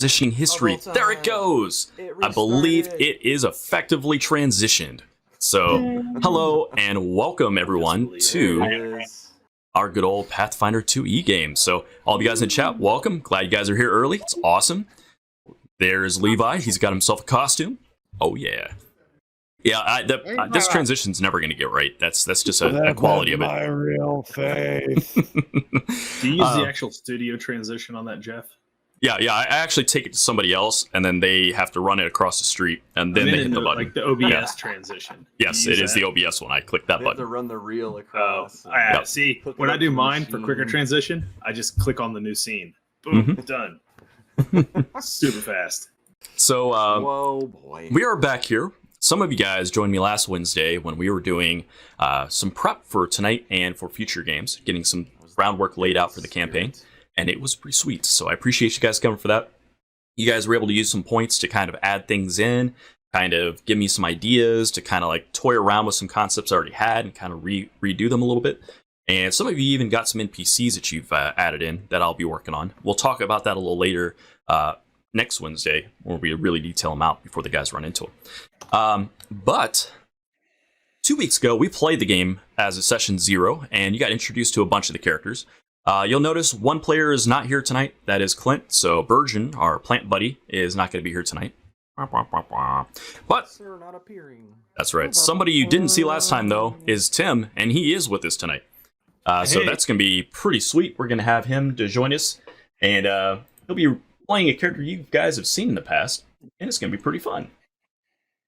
Transitioning history. There it goes. I believe it is effectively transitioned. So, hello and welcome everyone to our good old Pathfinder 2e game. So, all of you guys in chat, welcome. Glad you guys are here early. It's awesome. There's Levi. He's got himself a costume. Oh yeah. Yeah, this transition's never going to get right. That's just a quality of it. My real face. Do you use the actual studio transition on that, Jeff? Yeah. I actually take it to somebody else, and then they have to run it across the street, and then they hit the button. Like the OBS transition. Yes, it is the OBS one. I click that button. Have to run the reel across. See, when I do mine for quicker transition, I just click on the new scene. Boom, done. Super fast. So, whoa, boy. We are back here. Some of you guys joined me last Wednesday when we were doing some prep for tonight and for future games, getting some groundwork laid out for the campaign, and it was pretty sweet. So I appreciate you guys coming for that. You guys were able to use some points to kind of add things in, kind of give me some ideas to kind of like toy around with some concepts I already had and kind of redo them a little bit. And some of you even got some NPCs that you've added in that I'll be working on. We'll talk about that a little later next Wednesday, where we really detail them out before the guys run into them. But 2 weeks ago, we played the game as a session 0, and you got introduced to a bunch of the characters. You'll notice one player is not here tonight. That is Clint. So Burgeon, our plant buddy, is not going to be here tonight. But Sir, not appearing. That's right. Somebody you didn't see last time, though, is Tim, and he is with us tonight. So that's going to be pretty sweet. We're going to have him to join us, and he'll be playing a character you guys have seen in the past, and it's going to be pretty fun.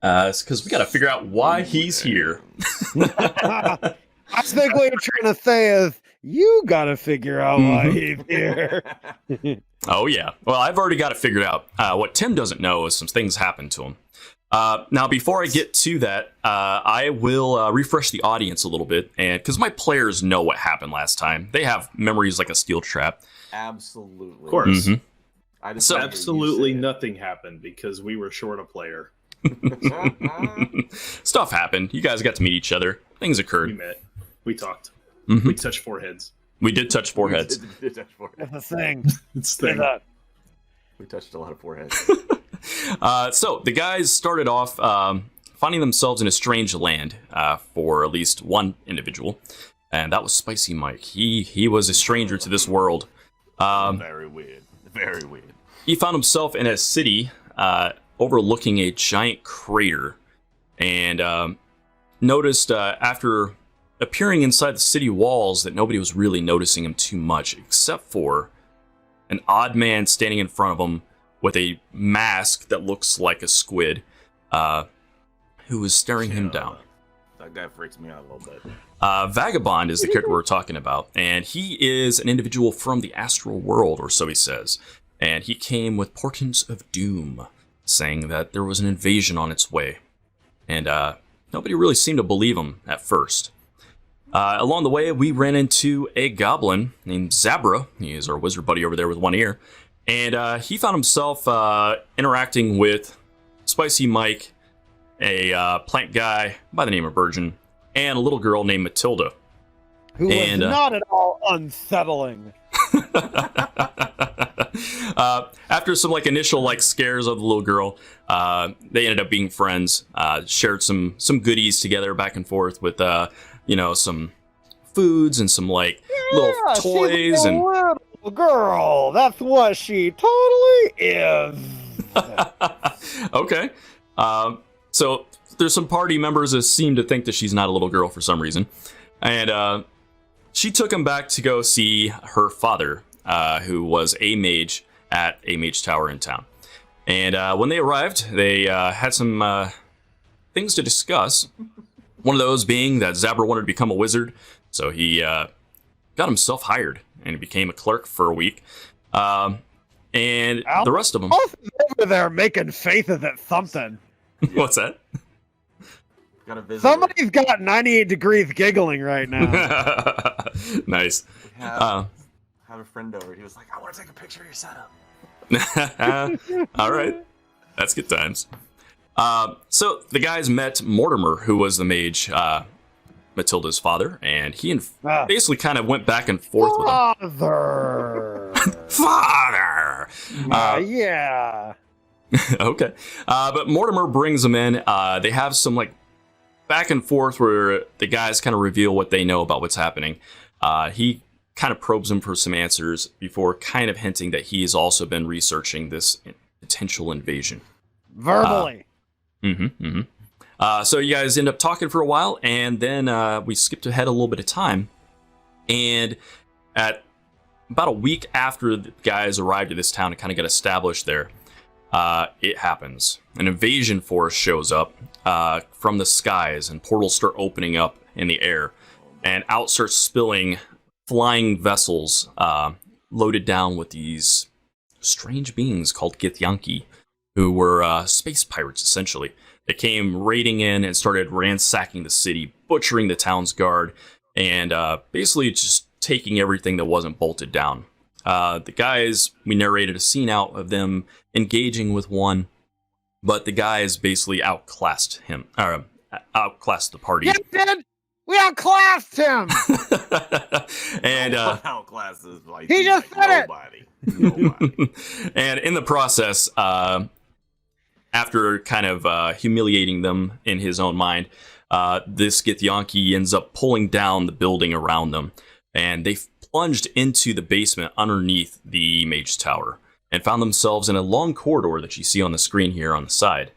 It's because we got to figure out why he's here. I think what you're trying to say is you got to figure out why he's here. Oh, yeah. Well, I've already got it figured out. What Tim doesn't know is some things happened to him. Now, before I get to that, I will refresh the audience a little bit, and because my players know what happened last time. They have memories like a steel trap. Absolutely. Of course. So absolutely nothing happened because we were short a player. Stuff happened. You guys got to meet each other. Things occurred. We met. We talked. We touched foreheads. We did touch foreheads. We did touch foreheads. That's the thing. It's the thing. We touched a lot of foreheads. So the guys started off finding themselves in a strange land for at least one individual, and that was Spicy Mike. He was a stranger to this world. Very weird. Very weird. He found himself in a city overlooking a giant crater, and noticed after appearing inside the city walls that nobody was really noticing him too much, except for an odd man standing in front of him with a mask that looks like a squid, who is staring him down. That guy freaks me out a little bit. Vagabond is the character we're talking about, and he is an individual from the astral world, or so he says. And he came with portents of doom, saying that there was an invasion on its way. And nobody really seemed to believe him at first. Along the way, we ran into a goblin named Zabra. He is our wizard buddy over there with one ear. And he found himself interacting with Spicy Mike, a plant guy by the name of Burgeon, and a little girl named Matilda. Who was not at all unsettling. After some initial scares of the little girl, they ended up being friends. Shared some goodies together back and forth with some foods and some little toys and little girl. That's what she totally is. Okay. So there's some party members that seem to think that she's not a little girl for some reason, and she took him back to go see her father, who was a mage at a Mage Tower in town. And when they arrived, they had some things to discuss. One of those being that Zabra wanted to become a wizard, so he got himself hired and he became a clerk for a week. And the rest of them over there making faces at something. What's that? Got a visitor. Somebody's got 98 degrees giggling right now. Nice. Have a friend over. He was like, I want to take a picture of your setup. All right. That's good times. So the guys met Mortimer, who was the mage, Matilda's father, and he basically kind of went back and forth with him. Father! Father! Yeah. Okay. But Mortimer brings them in. They have some like back and forth where the guys kind of reveal what they know about what's happening. He kind of probes them for some answers before kind of hinting that he's also been researching this potential invasion. Verbally. So you guys end up talking for a while, and then we skipped ahead a little bit of time. And at about a week after the guys arrived at this town and kind of got established there, it happens. An invasion force shows up from the skies, and portals start opening up in the air, and out starts spilling flying vessels loaded down with these strange beings called Githyanki, who were space pirates, essentially. They came raiding in and started ransacking the city, butchering the town's guard, and basically just taking everything that wasn't bolted down. The guys, we narrated a scene out of them engaging with one, but the guys basically outclassed him, outclassed the party. Yeah, we did. We outclassed him. And outclasses like he just said nobody. And in the process, after kind of humiliating them in his own mind, this Githyanki ends up pulling down the building around them, and they plunged into the basement underneath the Mage Tower and found themselves in a long corridor that you see on the screen here on the side,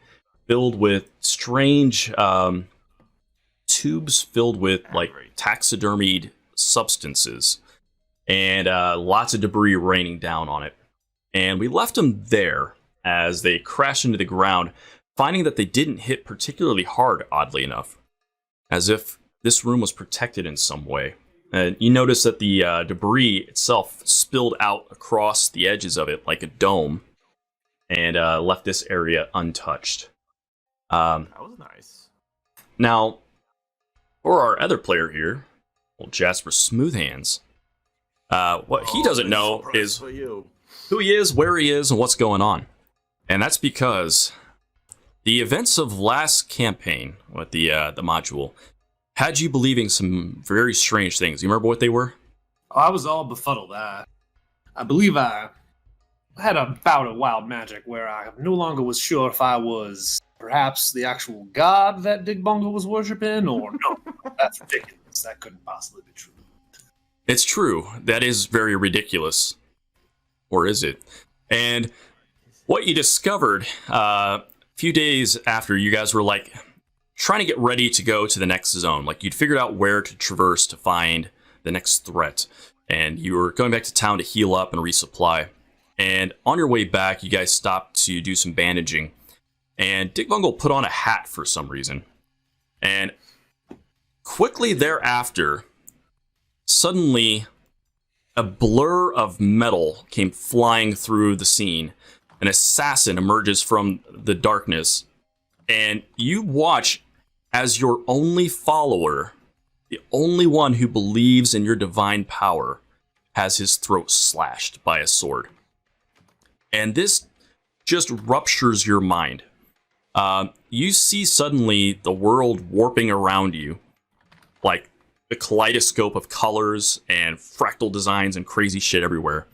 filled with strange tubes filled with like taxidermied substances and lots of debris raining down on it. And we left them there as they crashed into the ground, finding that they didn't hit particularly hard, oddly enough, as if this room was protected in some way. And you notice that the debris itself spilled out across the edges of it like a dome and left this area untouched. That was nice. Now, for our other player here, old Jasper Smoothhands, what he doesn't know is who he is, where he is, and what's going on. And that's because the events of last campaign with the module had you believing some very strange things. You remember what they were? Oh, I was all befuddled. I believe I had a bout of wild magic where I no longer was sure if I was perhaps the actual god that Digbongo was worshipping, or no. That's ridiculous. That couldn't possibly be true. It's true. That is very ridiculous. Or is it? And what you discovered a few days after you guys were like trying to get ready to go to the next zone, like you'd figured out where to traverse to find the next threat, and you were going back to town to heal up and resupply. And on your way back, you guys stopped to do some bandaging, and Digbungle put on a hat for some reason. And quickly thereafter, suddenly a blur of metal came flying through the scene. An assassin emerges from the darkness, and you watch as your only follower, the only one who believes in your divine power, has his throat slashed by a sword. And this just ruptures your mind. You see suddenly the world warping around you, like a kaleidoscope of colors and fractal designs and crazy shit everywhere.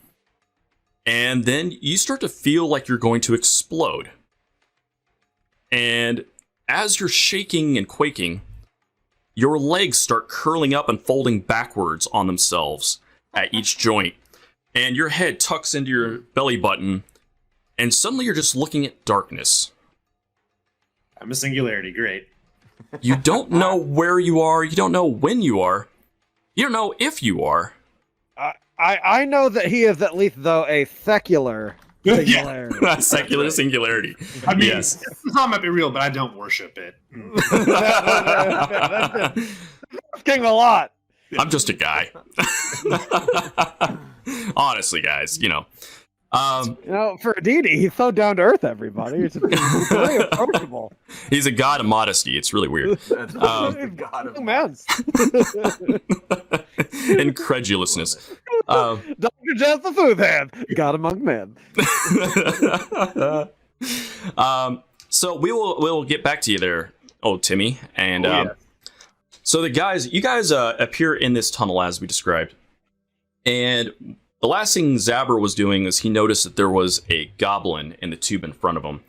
And then you start to feel like you're going to explode. And as you're shaking and quaking, your legs start curling up and folding backwards on themselves at each joint. And your head tucks into your belly button. And suddenly you're just looking at darkness. I'm a singularity. Great. You don't know where you are. You don't know when you are. You don't know if you are. I know that he is at least, though, a secular singularity. Secular singularity. I mean, yes. this all might be real, but I don't worship it. That's asking a lot. I'm just a guy. Honestly, guys, you know. For a deity, he's so down to earth, everybody. It's very approachable. He's a god of modesty. It's really weird. God of man. Incredulousness. Dr. Jazz the Food Hand, god among men. So we'll get back to you there, old Timmy. And so you guys appear in this tunnel as we described. And The last thing Zabber was doing is he noticed that there was a goblin in the tube in front of him.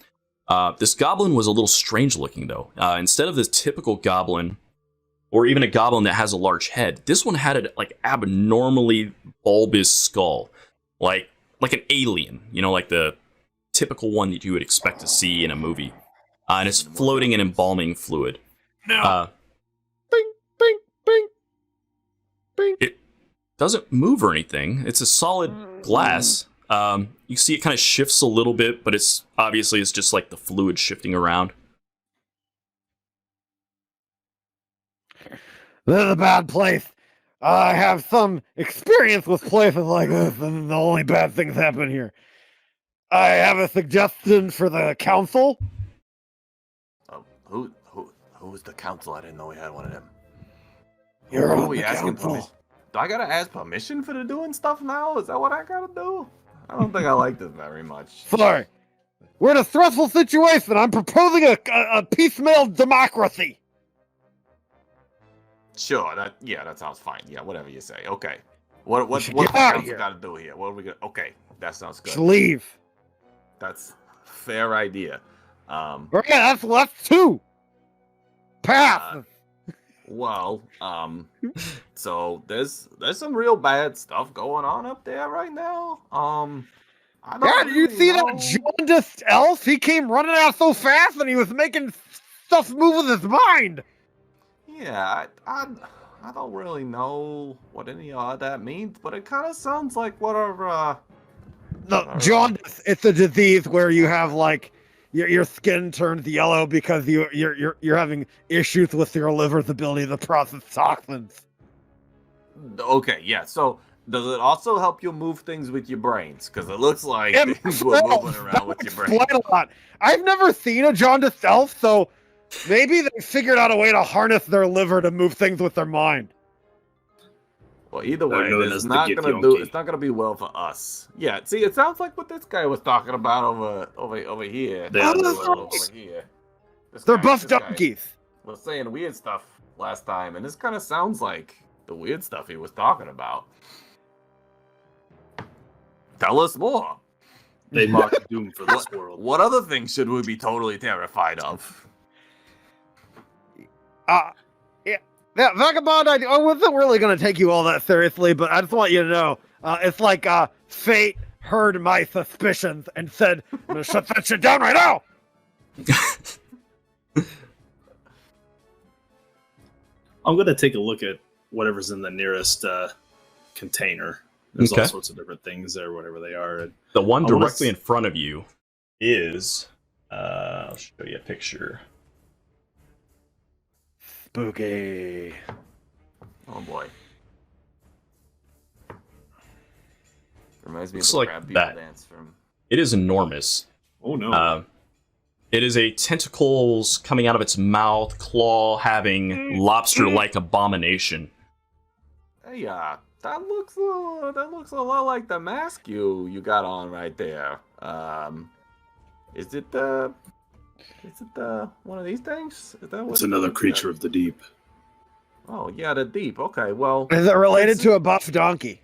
This goblin was a little strange looking, though. Instead of this typical goblin, or even a goblin that has a large head, this one had a abnormally bulbous skull, like an alien, like the typical one that you would expect to see in a movie. And it's floating in embalming fluid. No. Bing, bing, bing, bing. It doesn't move or anything. It's a solid glass. You see it kind of shifts a little bit, but it's just like the fluid shifting around. This is a bad place. I have some experience with places like this, and the only bad things happen here. I have a suggestion for the council. Who's the council? I didn't know we had one of them. You're Who on we the asking council. permission? Do I gotta ask permission for the doing stuff now? Is that what I gotta do? I don't think I like this very much. Sorry. We're in a stressful situation. I'm proposing a piecemeal democracy. Sure, that sounds fine. Yeah, whatever you say. Okay. What the should get outta council here. gotta do here? What are we gonna? Okay, that sounds good. Just leave. That's a fair idea. Okay, that's left two. Path. Well, so there's some real bad stuff going on up there right now. I don't Yeah, did you really see know. that jaundiced elf? He came running out so fast and he was making stuff move with his mind. Yeah, I don't really know what any of that means, but it kind of sounds like what our No, jaundice, it's a disease where you have like your skin turns yellow because you're having issues with your liver's ability to process toxins. Okay, yeah. So does it also help you move things with your brains? Because it looks like It things were smells. moving around That with would your brain. explain a lot. I've never seen a jaundiced elf, so maybe they figured out a way to harness their liver to move things with their mind. Well, either way, known it's as the not Gith gonna Yonki. it's not gonna be well for us. Yeah, see, it sounds like what this guy was talking about over here. They are the Over werewolves. here. This They're guy- buff this guy donkeys. was saying weird stuff last time, and this kind of sounds like the weird stuff he was talking about. Tell us more. They mock doom for this world. What other things should we be totally terrified of? Yeah, Vagabond, I wasn't really going to take you all that seriously, but I just want you to know, it's like fate heard my suspicions and said, I'm going to shut that shit down right now! I'm gonna take a look at whatever's in the nearest container. There's Okay. all sorts of different things there, whatever they are. The one I wanna directly in front of you is... I'll show you a picture. Spooky. Oh boy. Reminds me Looks of the like crab people that. dance from. It is enormous. Oh no! It is a tentacles coming out of its mouth, claw having lobster-like abomination. Hey, that looks a lot like the mask you got on right there. Is it one of these things? Is that what It's it another is? creature of the deep. Oh yeah, the deep. Okay, well, Is it related to a buff donkey?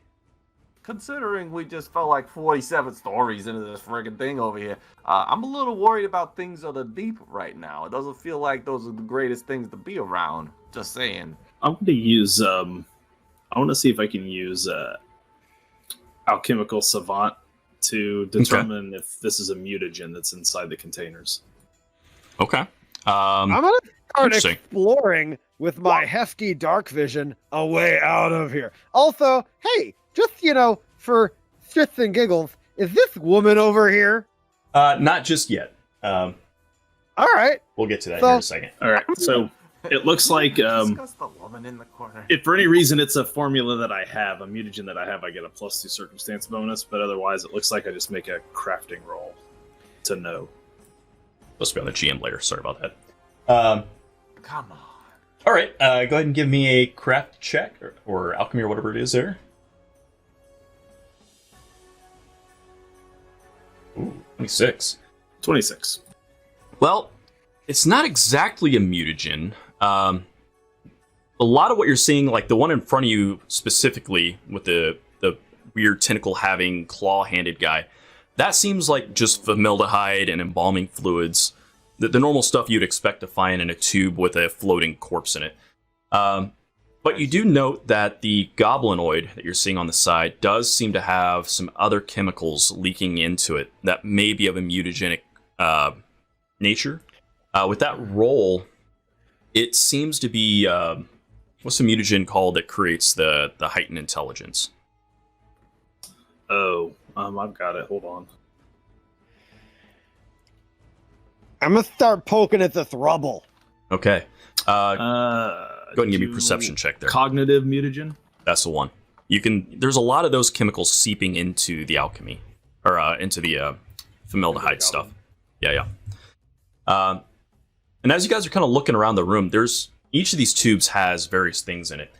considering we just felt like 47 stories into this friggin' thing over here, I'm a little worried about things of the deep right now. It doesn't feel like those are the greatest things to be around. Just saying. I'm going to use. I want to see if I can use alchemical savant to determine if this is a mutagen that's inside the containers. Okay. I'm going to start Interesting. exploring with my hefty dark vision a way out of here. Also, hey, just, for shits and giggles, is this woman over here? Not just yet. All right. We'll get to that So- here in a second. All right, so it looks like Discuss the woman in the corner. if for any reason it's a formula that I have, a mutagen that I have, I get a +2 circumstance bonus. But otherwise, it looks like I just make a crafting roll to know. Supposed to be on the GM later. Sorry about that. Come on. All right. Go ahead and give me a craft check or alchemy or whatever it is there. Ooh, 26. 26. Well, it's not exactly a mutagen. A lot of what you're seeing, like the one in front of you specifically with the weird tentacle-having, claw-handed guy. That seems like just formaldehyde and embalming fluids. The normal stuff you'd expect to find in a tube with a floating corpse in it. But you do note that the goblinoid that you're seeing on the side does seem to have some other chemicals leaking into it that may be of a mutagenic nature. With that roll, it seems to be... what's the mutagen called that creates the heightened intelligence? Oh, I've got it. Hold on. I'm gonna start poking at this rubble. Okay. Go ahead and give me a perception check there. Cognitive mutagen? That's the one. There's a lot of those chemicals seeping into the alchemy, or into the formaldehyde stuff. Yeah. And as you guys are kind of looking around the room, each of these tubes has various things in it.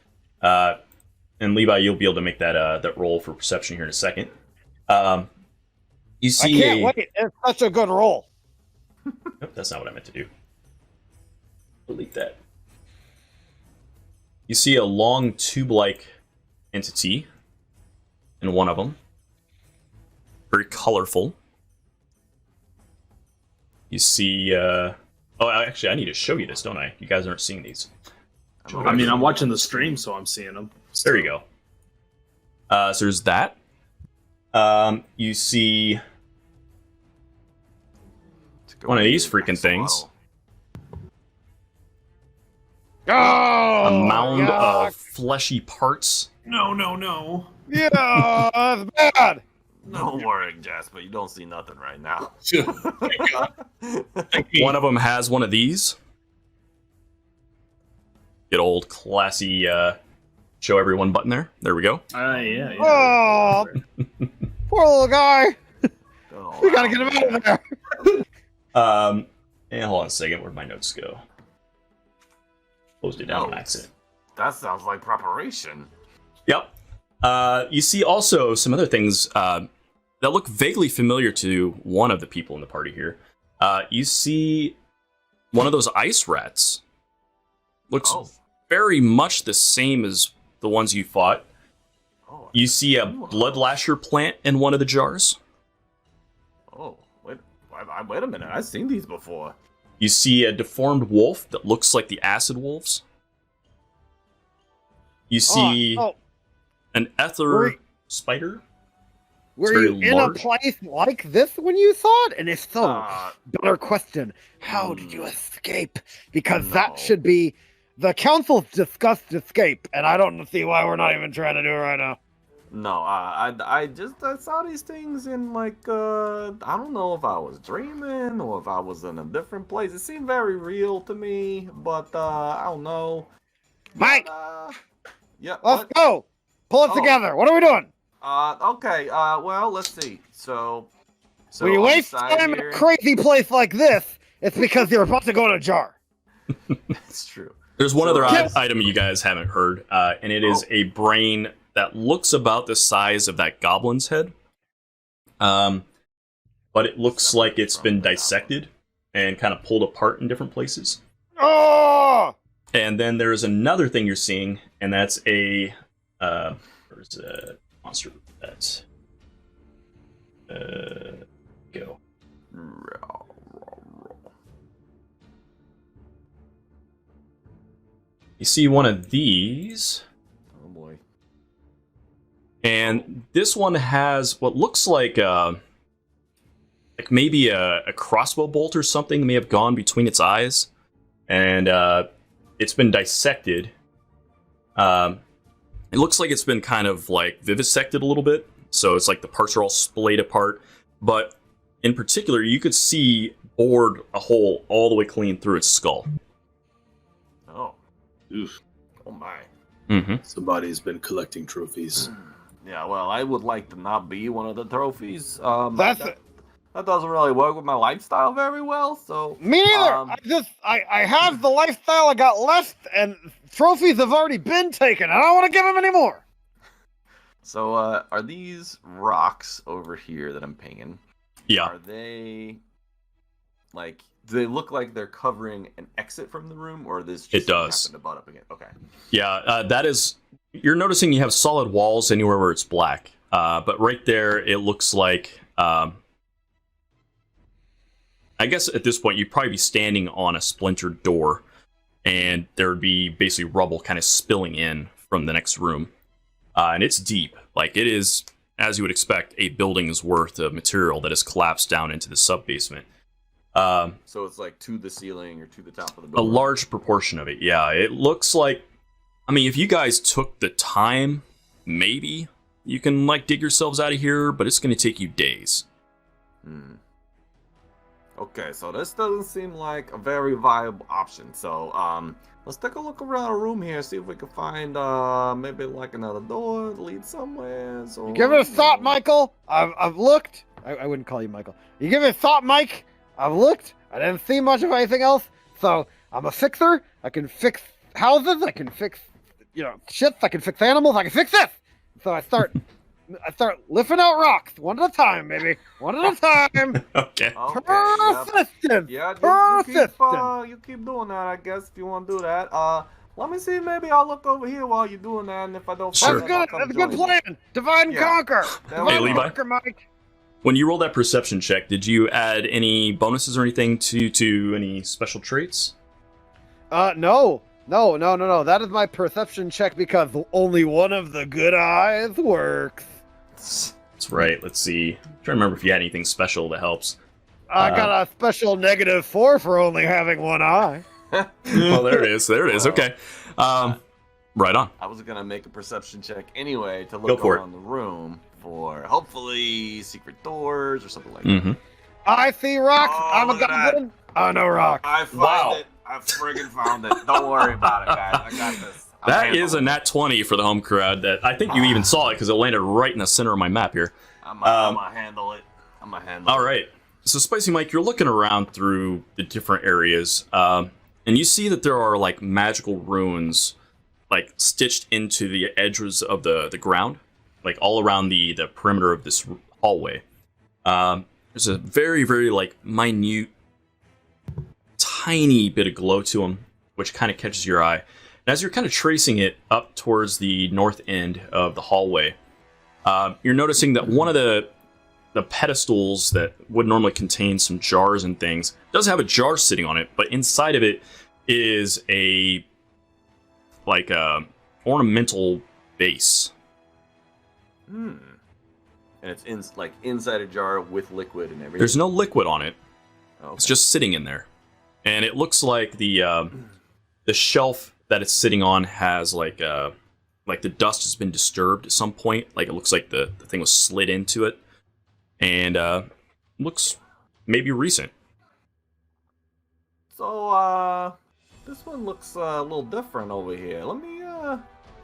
And Levi, you'll be able to make that roll for perception here in a second. You see, I can't wait. It's such a good roll. Nope, that's not what I meant to do. Delete that. You see a long tube-like entity in one of them. Very colorful. You see... oh, actually, I need to show you this, don't I? You guys aren't seeing these. I mean, I'm watching the stream, so I'm seeing them. There you go. So there's that. You see... one of these freaking things. Oh, a mound of fleshy parts. No. Yeah, that's bad. Don't worry, Jasper. You don't see nothing right now. Thank God. One of them has one of these. Good old classy show everyone button there. There we go. Yeah. Oh, poor little guy. Oh, We gotta get him out of there. And hold on a second. Where'd my notes go? Closed it down on accident. That sounds like preparation. Yep. You see also some other things that look vaguely familiar to one of the people in the party here. You see one of those ice rats. Looks very much the same as the ones you fought. Oh, You see a blood lasher plant in one of the jars. oh, wait a minute. I've seen these before. You see a deformed wolf that looks like the acid wolves. You see an ether spider. Were very you in a large. place like this when you saw it? And if so, Uh, better question, how did you escape? Because No. that should be the council's discussed escape, and I don't see why we're not even trying to do it right now. No, I saw these things in like I don't know if I was dreaming or if I was in a different place. It seemed very real to me, but I don't know. Mike, But, yeah. let's what? go. Pull it Oh. together. What are we doing? Okay. Well, let's see. So when you on the waste side time in here- a crazy place like this, it's because you're about to go in a jar. It's true. There's one So, other Yes. item you guys haven't heard, and it is a brain that looks about the size of that goblin's head. But it looks like it's been dissected and kind of pulled apart in different places. Oh! And then there's another thing you're seeing, and that's a where's the monster that go. You see one of these, Oh boy. and this one has what looks like maybe a crossbow bolt or something may have gone between its eyes, and it's been dissected. It looks like it's been kind of like vivisected a little bit, so it's like the parts are all splayed apart. But in particular, you could see bored a hole all the way clean through its skull. Oh. Oof. Oh my. Mm-hmm. Somebody's been collecting trophies. Yeah. Well, I would like to not be one of the trophies. That's that doesn't really work with my lifestyle very well. So me neither. Um, I have the lifestyle I got left, and trophies have already been taken. I don't want to give them any more. So, are these rocks over here that I'm pinging? Yeah. Are they like? Do they look like they're covering an exit from the room, or this just It does. happened to butt up again? Okay. Yeah, that is... You're noticing you have solid walls anywhere where it's black. but right there, it looks like. I guess at this point, you'd probably be standing on a splintered door, and there would be basically rubble kind of spilling in from the next room. And it's deep. Like, it is, as you would expect, a building's worth of material that has collapsed down into the sub-basement. So it's like to the ceiling or to the top of the A building? large proportion of it, yeah. It looks like, I mean, if you guys took the time, maybe you can, like, dig yourselves out of here, but it's going to take you days. Okay, so this doesn't seem like a very viable option. So, let's take a look around a room here, see if we can find, maybe like another door that leads somewhere. So, Give it a thought, Michael. I've looked. I wouldn't call you Michael. You give it a thought, Mike. I've looked. I didn't see much of anything else. So I'm a fixer. I can fix houses. I can fix, shits. I can fix animals. I can fix this. So I start lifting out rocks one at a time, baby. One at a time. Okay. Persistence. Yeah, Persistence. you keep doing that, I guess, if you want to do that. Let me see, maybe I'll look over here while you're doing that, and if I don't Sure. find it, I'll That's come a good join you. plan. Divide and conquer. Divide and Levi? conquer, Mike. When you rolled that perception check, did you add any bonuses or anything to any special traits? No. That is my perception check because only one of the good eyes works. That's right. Let's see. I'm trying to remember if you had anything special that helps. I got a special -4 for only having one eye. Well, there it is. There it is. Okay. Right on. I was gonna make a perception check anyway to Go look for it. around the room for hopefully secret doors or something like Mm-hmm. that. I see rocks. Oh, I'm a look at that. goblin. I know rocks. I found Wow. it. I friggin' found it. Don't worry about it, guys. I got this. I'll That handle is a it. nat 20 for the home crowd. That I think you even saw it because it landed right in the center of my map here. I'm gonna handle it. All right. So, Spicy Mike, you're looking around through the different areas, and you see that there are like magical runes, like stitched into the edges of the ground, like all around the perimeter of this hallway. There's a very, very like minute, tiny bit of glow to them, which kind of catches your eye. And as you're kind of tracing it up towards the north end of the hallway, you're noticing that one of the pedestals that would normally contain some jars and things does have a jar sitting on it, but inside of it is a ornamental base. And it's inside a jar with liquid and everything. There's no liquid on it. Okay. It's just sitting in there, and it looks like the shelf that it's sitting on has like the dust has been disturbed at some point. Like it looks like the thing was slid into it, and looks maybe recent. So, this one looks a little different over here. Let me,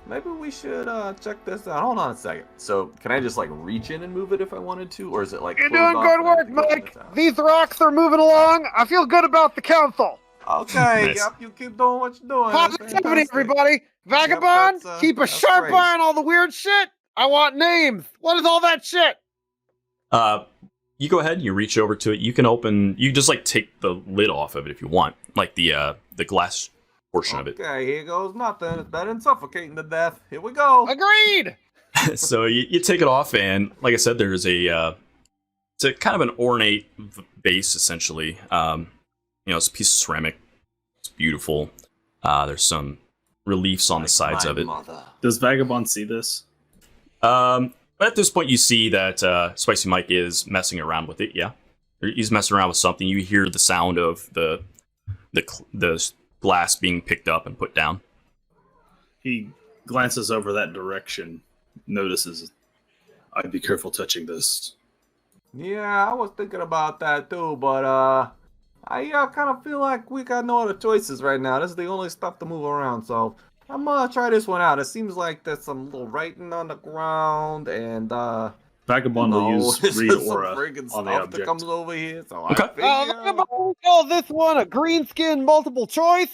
maybe we should, check this out. Hold on a second. So, can I just, like, reach in and move it if I wanted to? Or is it, like, You're closed doing off good and I have work, to go in Mike. the town? These rocks are moving along. I feel good about the council. Okay, Nice. yep, you keep doing what you're doing. That's Positivity, fantastic. everybody. Vagabond, that's, keep a that's sharp great. eye on all the weird shit. I want names. What is all that shit? You go ahead and you reach over to it. You can just like take the lid off of it if you want, like the glass portion of it. Okay, here goes nothing. It's better than suffocating to death. Here we go. Agreed. So you take it off, and like I said, there's it's a kind of an ornate base essentially. It's a piece of ceramic. It's beautiful. There's some reliefs on the sides My of it. mother. Does Vagabond see this? But at this point, you see that Spicy Mike is messing around with it. Yeah, he's messing around with something. You hear the sound of the glass being picked up and put down. He glances over that direction, notices, I'd be careful touching this. Yeah, I was thinking about that too, but I kind of feel like we got no other choices right now. This is the only stuff to move around, so I'm gonna try this one out. It seems like there's some little writing on the ground, and Vagabond will use there's read some aura friggin' on the stuff that object. comes over here. So Okay. I figure, Vagabond, call this one a green skin multiple choice.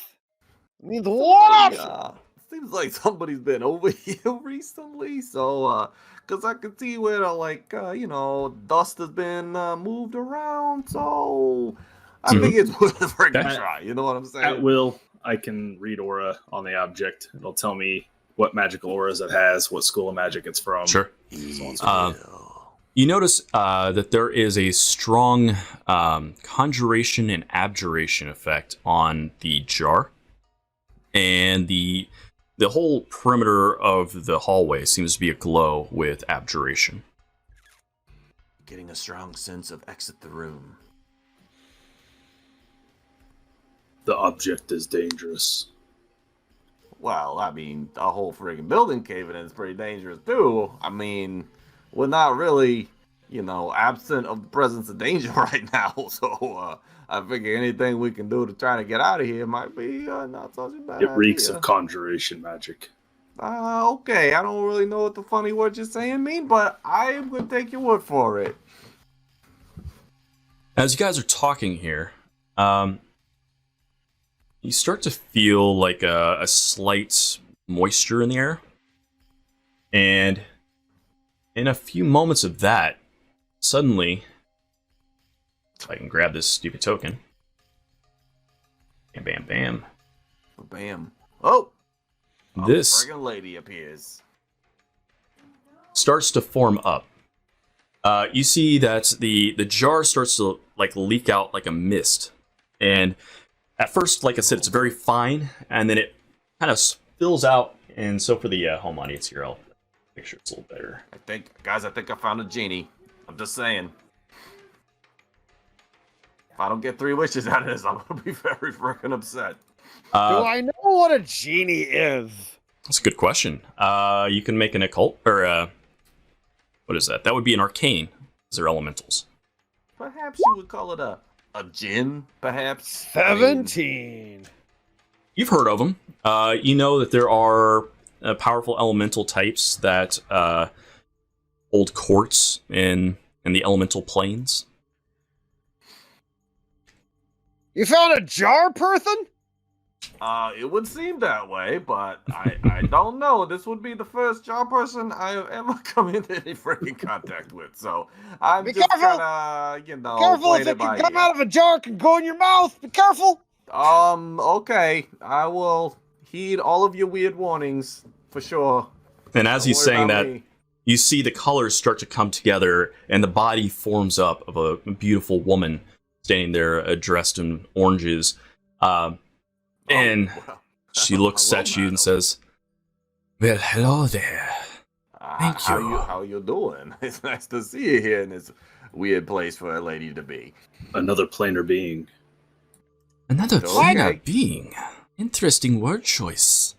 It means what? seems like somebody's been over here recently. So, because I can see where dust has been moved around. So I think it's worth a friggin' Okay. try. You know what I'm saying? At will, I can read aura on the object. It'll tell me what magical auras it has, what school of magic it's from. Sure. You notice that there is a strong conjuration and abjuration effect on the jar, and the whole perimeter of the hallway seems to be aglow with abjuration. Getting a strong sense of exit the room. The object is dangerous. Well, I mean, the whole friggin' building caving in is pretty dangerous too. I mean, we're not really, absent of the presence of danger right now. So I figure anything we can do to try to get out of here might be not such a bad idea. It reeks of conjuration magic. Okay, I don't really know what the funny words you're saying mean, but I am going to take your word for it. As you guys are talking here, you start to feel like a slight moisture in the air. And in a few moments of that, suddenly, if I can grab this stupid token. Bam, bam, bam. Bam. Oh! This A friggin' lady appears. starts to form up. You see that the jar starts to leak out like a mist. And at first, like I said, it's very fine, and then it kind of spills out. And so for the home audience here, I'll make sure it's a little better. I think I found a genie. I'm just saying. If I don't get 3 wishes out of this, I'm gonna be very freaking upset. Do I know what a genie is? That's a good question. You can make an occult, or what is that? That would be an arcane. These are elementals. Perhaps you would call it a djinn, perhaps? 17. You've heard of them. You know that there are powerful elemental types that hold courts in the elemental planes. You found a jar person? It would seem that way, but I don't know. This would be the first jar person I have ever come into any freaking contact with, so I'm Be just careful. kinda, Careful, playing if it it by can come ear. out of a jar, it can go in your mouth. Be careful. Okay. I will heed all of your weird warnings, for sure. And as Don't he's worry saying about that, me. you see the colors start to come together, and the body forms up of a beautiful woman standing there dressed in oranges. And well, she looks hello, at you and madam. says, "Well, hello there. Thank you." How you doing? It's nice to see you here in this weird place for a lady to be. Another planar being. Another Okay. planar being. Interesting word choice.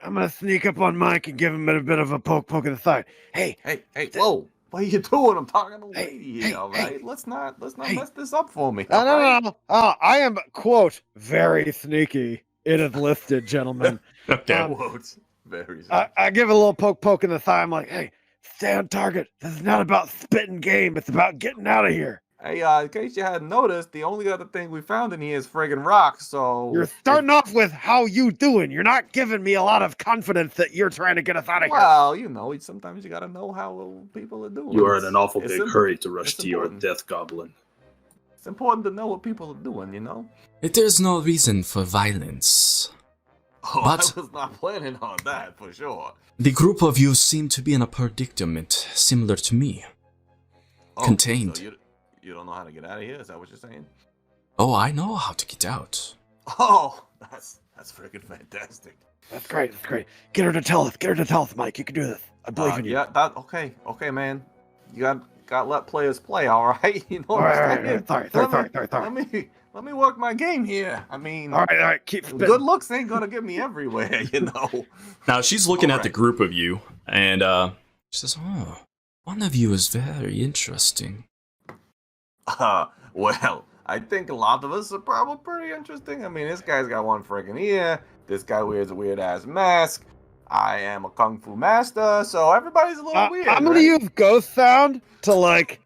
I'm gonna sneak up on Mike and give him a bit of a poke in the side. Hey, Hey, whoa! What are you doing? I'm talking to a Hey, lady hey, here, all right? hey. Let's not Hey. mess this up for me. no, all right? no. I am, quote, very sneaky. It is listed, gentlemen. Okay. Quotes. Very. I give a little poke in the thigh. I'm like, hey, stay on target. This is not about spitting game. It's about getting out of here. Hey, in case you hadn't noticed, the only other thing we found in here is friggin' rocks. So You're starting off with how you doing. You're not giving me a lot of confidence that you're trying to get us out of here. Well, sometimes you gotta know how people are doing. You are in an awful It's big im- hurry to rush it's to your important. death goblin. It's important to know what people are doing. There's no reason for violence. Oh, But- I was not planning on that for sure. The group of you seem to be in a predicament similar to me. Oh, Contained. So you don't know how to get out of here? Is that what you're saying? Oh, I know how to get out. Oh, that's freaking fantastic. That's great. Get her to tell us, Mike. You can do this. I believe in you. Yeah, okay, man. You got to let players play, all right? You know All what I'm right. saying? Sorry. Let me work my game here. I mean, All right. Keep spitting. good looks ain't gonna get me everywhere. Now, she's looking at the Alright. group of you, and she says, "Oh, one of you is very interesting." Well, I think a lot of us are probably pretty interesting. I mean, this guy's got one freaking ear. This guy wears a weird ass mask. I am a kung fu master, so everybody's a little weird. I'm gonna right? use ghost sound to Okay.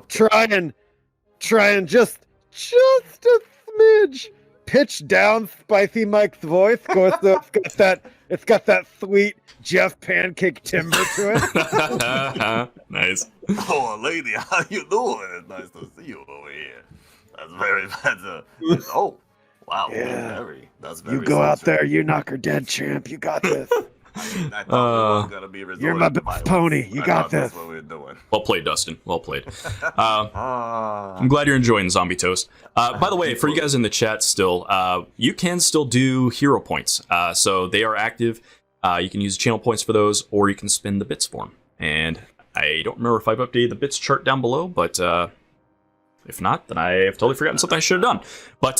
try and just a smidge pitch down Spicy Mike's voice. Of course, it's got that sweet Jeff Pancake timbre to it. Nice. Oh, lady, how you doing? It's nice to see you over here. Oh, wow. Yeah. That's very You go out sensual. there, you knock her dead, champ. You got this. I thought we were gonna be You're my resorting to pony. You I got thought that's this. what we were doing. Well played, Dustin. Well played. Ah. I'm glad you're enjoying Zombie Toast. By the way, for you guys in the chat still, you can still do hero points. So they are active. You can use channel points for those, or you can spend the bits for them. And I don't remember if I've updated the bits chart down below, but if not, then I have totally forgotten something I should have done. But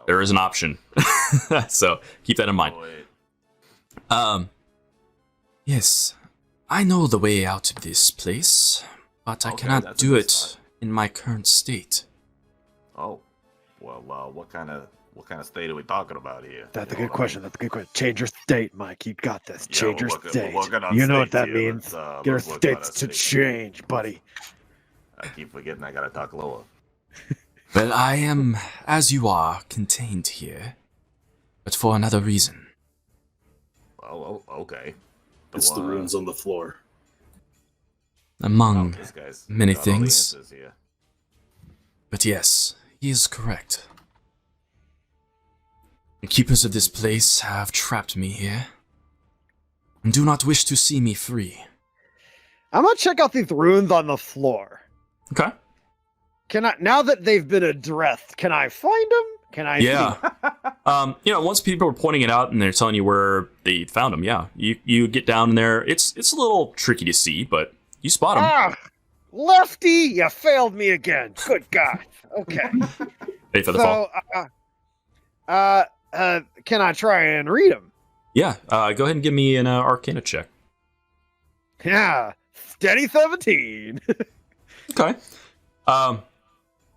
there is an option. So keep that in mind. Yes, I know the way out of this place, but I Okay, cannot that's a do good it start. in my current state. Oh, well, what kind of state are we talking about here? That's a You know good what I question. mean? That's a good question. Change your state, Mike. You got this. Yeah, Change we're your working- state. we're working on You know what states that here. means. Let's, Get our let's work on states our to states. change, buddy. I keep forgetting I gotta talk lower. Well, I am, as you are, contained here, but for another reason. Oh, okay. It's the runes on the floor. Among this guy's many got all the things. answers here. But yes, he is correct. The keepers of this place have trapped me here, and do not wish to see me free. I'm gonna check out these runes on the floor. Okay. Can I? Now that they've been addressed, can I find them? Can I? Yeah. See? Once people are pointing it out and they're telling you where they found them, yeah, you get down in there. It's a little tricky to see, but you spot them. Ah, Lefty, you failed me again. Good God. Okay. Ready for the fall? So, can I try and read them? Yeah. Go ahead and give me an Arcana check. Yeah. Steady 17. Okay.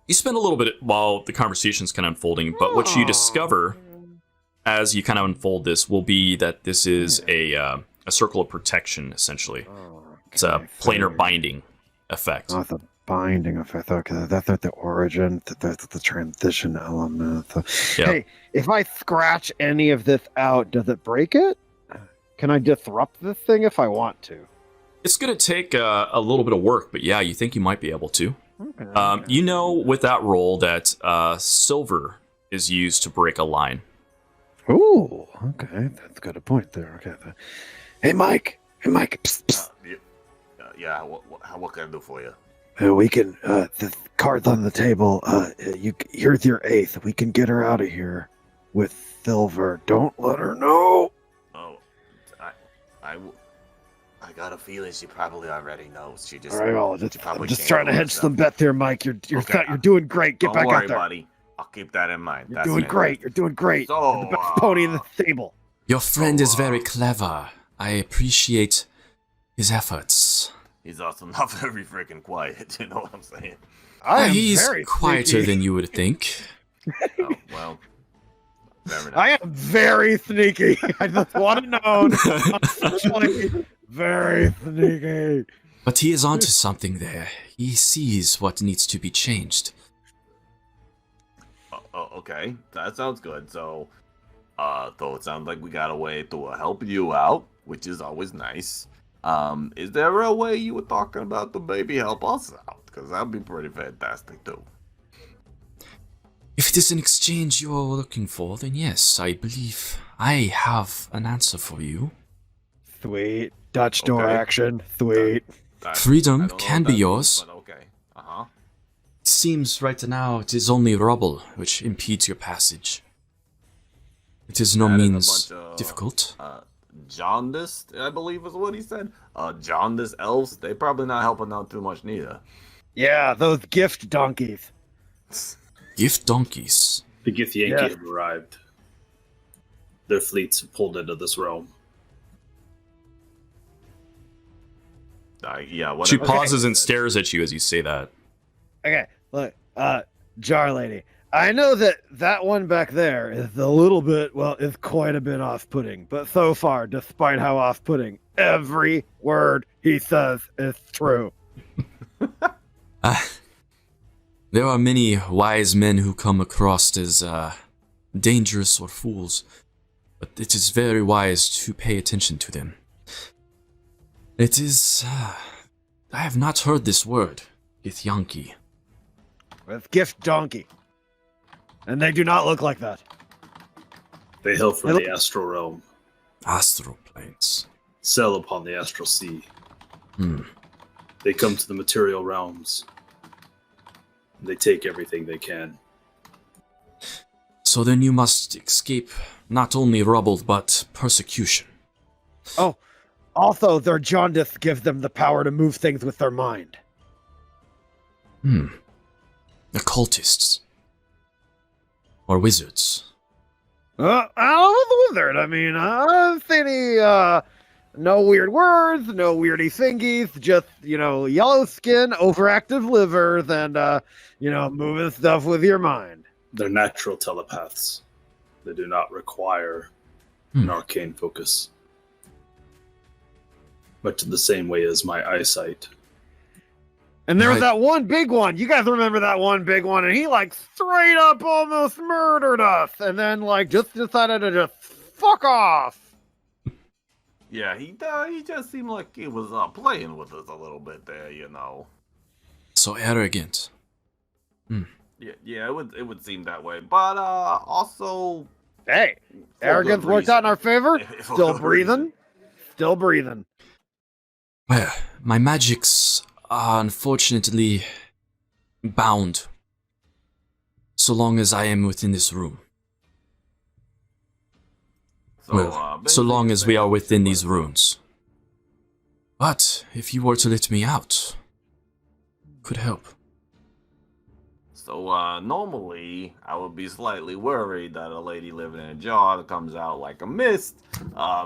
You spend a little bit while the conversation's kind of unfolding, but what you discover as you kind of unfold this will be that this is a circle of protection, essentially. It's a planar binding effect. Oh, the binding effect. Okay, that's at the origin. That's the transition element. Yeah. Hey, if I scratch any of this out, does it break it? Can I disrupt this thing if I want to? It's going to take a little bit of work, but yeah, you think you might be able to. Okay. You know with that roll that silver is used to break a line. Ooh, okay, that's got a point there. Okay. Hey, Mike. Hey, Mike. Psst, psst. Yeah. What can I do for you? We can. The cards on the table. Here's your eighth. We can get her out of here with silver. Don't let her know. Oh, I got a feeling she probably already knows. She just. All right, well, she I'm probably just can't trying to help hedge herself. some bet there, Mike. You're Okay, you're doing great. Get Don't back worry, out there. buddy. I'll keep that in mind. You're That's doing it. great. You're doing great. So, You're the best pony in the stable. Your friend is very clever. I appreciate his efforts. He's also not very freaking quiet. You know what I'm saying? He's very quieter sneaky. than you would think. Oh, well, fair enough. I am very sneaky. I just want it known. Unfortunately, very sneaky. But he is onto something there. He sees what needs to be changed. Okay, that sounds good. So, though it sounds like we got a way to help you out, which is always nice. Is there a way you were talking about to maybe help us out? Because that'd be pretty fantastic too. If it is an exchange you're looking for, then yes, I believe I have an answer for you. Sweet. Dutch door Okay. action. Sweet. Freedom I don't know can what be that yours. means, but okay. Uh-huh. It seems right now it is only rubble which impedes your passage. It is no That is a means bunch of, difficult. Jaundiced, I believe is what he said. Jaundiced elves, they probably not helping out too much neither. Yeah, those gift donkeys. Gift donkeys. The Githyanki Yeah. have arrived. Their fleets have pulled into this realm. Yeah, whatever. She pauses and stares at you as you say that. Okay, look, Jar Lady. I know that one back there is a little bit, well, is quite a bit off-putting. But so far, despite how off-putting, every word he says is true. There are many wise men who come across as dangerous or fools, but it is very wise to pay attention to them. It is... I have not heard this word, Githyanki. With gift donkey. And they do not look like that. They hail from They the astral realm. Astral planes. Sail upon the astral sea. Hmm. They come to the material realms. They take everything they can. So then you must escape not only rubble, but persecution. Oh, also, their jaundice gives them the power to move things with their mind. The cultists. Or wizards. I don't know the wizard. I mean, I don't see any, no weird words, no weirdy thingies, just, yellow skin, overactive livers, and, moving stuff with your mind. They're natural telepaths. They do not require an arcane focus. Much in the same way as my eyesight. And there was Right. that one big one. You guys remember that one big one? And he, straight up almost murdered us. And then, just decided to just fuck off. Yeah, he just seemed like he was playing with us a little bit there, So arrogant. Yeah, it would seem that way. But also, Hey, for arrogance good worked out in our favor. For Still good breathing. reason. Still breathing. Well, my magics are unfortunately bound. So long as I am within this room. So long as we are within these runes. But if you were to let me out, could help. So normally I would be slightly worried that a lady living in a jar that comes out like a mist,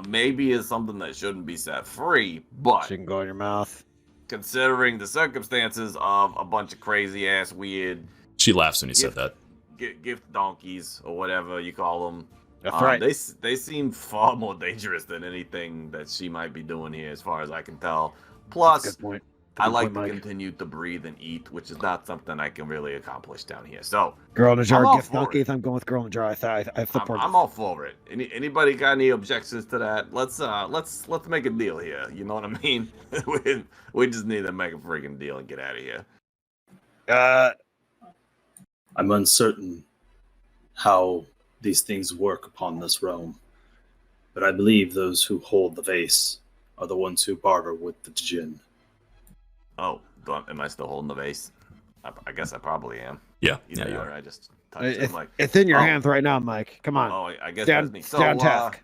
maybe is something that shouldn't be set free. But She can go in your mouth. considering the circumstances of a bunch of crazy ass weird She laughs when you said that. gift donkeys or whatever you call them, That's right. they seem far more dangerous than anything that she might be doing here, as far as I can tell. Plus, Good point. I Good like point, to Mike. continue to breathe and eat, which is not something I can really accomplish down here. So Girl in a I'm jar, all gift for donkeys. I'm going with girl in a jar. I support I'm this. all for it. Anybody got any objections to that? Let's make a deal here. You know what I mean? we just need to make a freaking deal and get out of here. I'm uncertain how these things work upon this realm, but I believe those who hold the vase are the ones who barter with the djinn. Oh, am I still holding the vase? I guess I probably am. Yeah, Either you or are. I just touched it. I'm like, It's in your oh. hands right now, Mike. Come on. Oh, I guess Stand- that's me. stand task.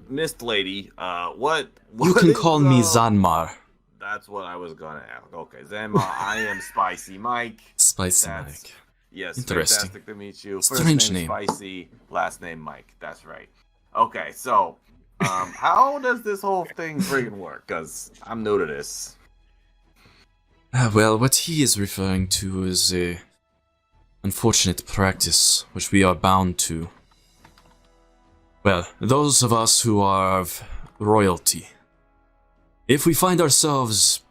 Mist Lady, what? You what can is, call me Zanmar. That's what I was gonna ask. Okay, Zanmar, I am Spicy Mike. Spicy That's- Mike. Yes, Interesting. fantastic to meet you. Strange First name, name. Spicy, last name Mike. That's right. Okay, so how does this whole thing friggin' work? Because I'm new to this. Well, what he is referring to is a unfortunate practice which we are bound to. Well, those of us who are of royalty. If we find ourselves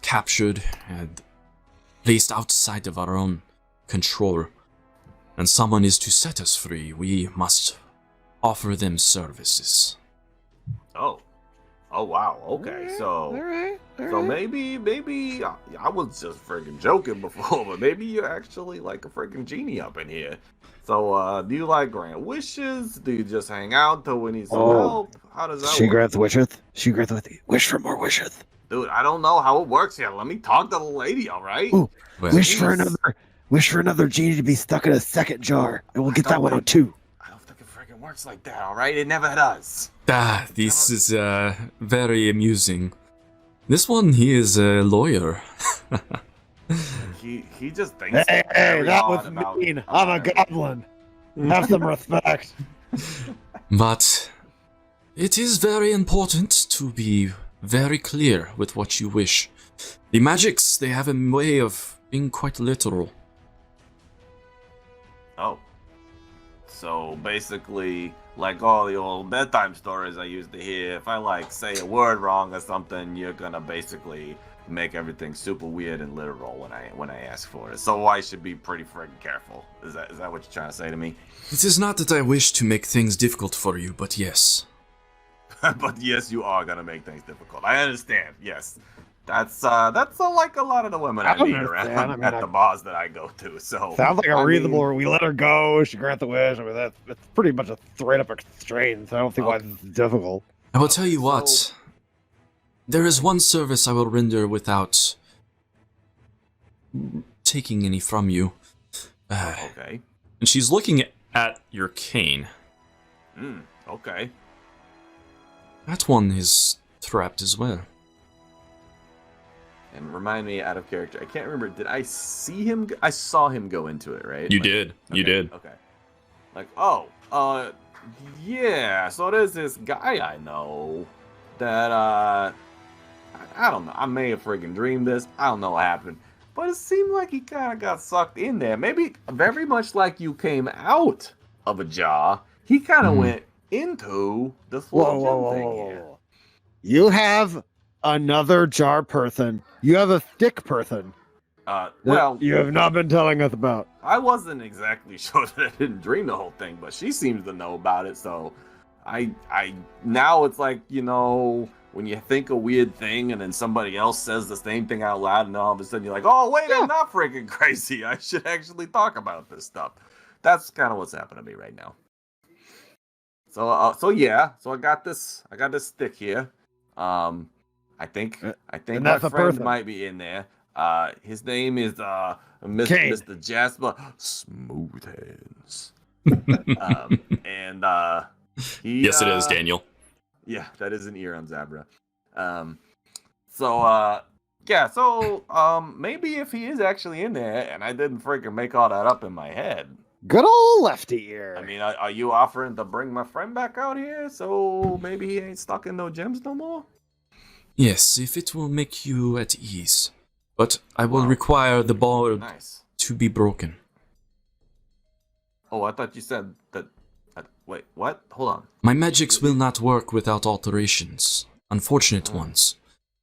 captured and placed outside of our own control, and someone is to set us free, we must offer them services. Oh wow. Okay, so All right. so maybe I was just freaking joking before, but maybe you're actually like a freaking genie up in here. So do you like grant wishes? Do you just hang out till we need some help? How does that She work? grants wishes. She grants with wish for more wishes. Dude, I don't know how it works here. Let me talk to the lady, all right? Ooh. Well, Wish for Jeez. another genie to be stuck in a second jar, and we'll get that one on two. I don't think it freaking works like that, all right? It never does. this is very amusing. This one, he is a lawyer. He just thinks Hey, very that hard was about mean. I'm a goblin. Have some respect. But it is very important to be very clear with what you wish. The magics, they have a way of being quite literal. Oh. So basically, like all the old bedtime stories I used to hear, if I say a word wrong or something, you're gonna basically make everything super weird and literal when I ask for it. So I should be pretty friggin' careful. Is that what you're trying to say to me? It is not that I wish to make things difficult for you, but yes. But yes, you are gonna make things difficult. I understand. Yes. That's like a lot of the women I meet around at the bars that I go to. So sounds like a reasonable. We let her go. She grant the wish. I mean, that's pretty much a straight up a constraint. So I don't think why this is difficult. I will tell you what. There is one service I will render without taking any from you. Okay. And she's looking at your cane. Okay. That one is trapped as well. And remind me, out of character, I can't remember. Did I see him? I saw him go into it, right? You Like, did. You okay, did. Okay. Like, yeah. So there's this guy I know that, I don't know. I may have freaking dreamed this. I don't know what happened. But it seemed like he kind of got sucked in there. Maybe very much like you came out of a jar, he kind of went into this little gem thing here. You have another jar person. You have a stick person. Well, you have not been telling us about. I wasn't exactly sure that I didn't dream the whole thing, but she seems to know about it. So, I now it's like, you know, when you think a weird thing and then somebody else says the same thing out loud, and all of a sudden you're like, oh wait, I'm not freaking crazy. I should actually talk about this stuff. That's kind of what's happening to me right now. So yeah. So I got this stick here. I think my friend might be in there. His name is Mr. Jasper Smoothhands. Yes, it is, Daniel. Yeah, that is an ear on Zabra. Maybe if he is actually in there, and I didn't freaking make all that up in my head. Good old lefty ear. I mean, are you offering to bring my friend back out here so maybe he ain't stuck in no gems no more? Yes, if it will make you at ease. But I will require the ball to be broken. Oh, I thought you said that... wait, what? Hold on. My magics will not work without alterations. Unfortunate ones.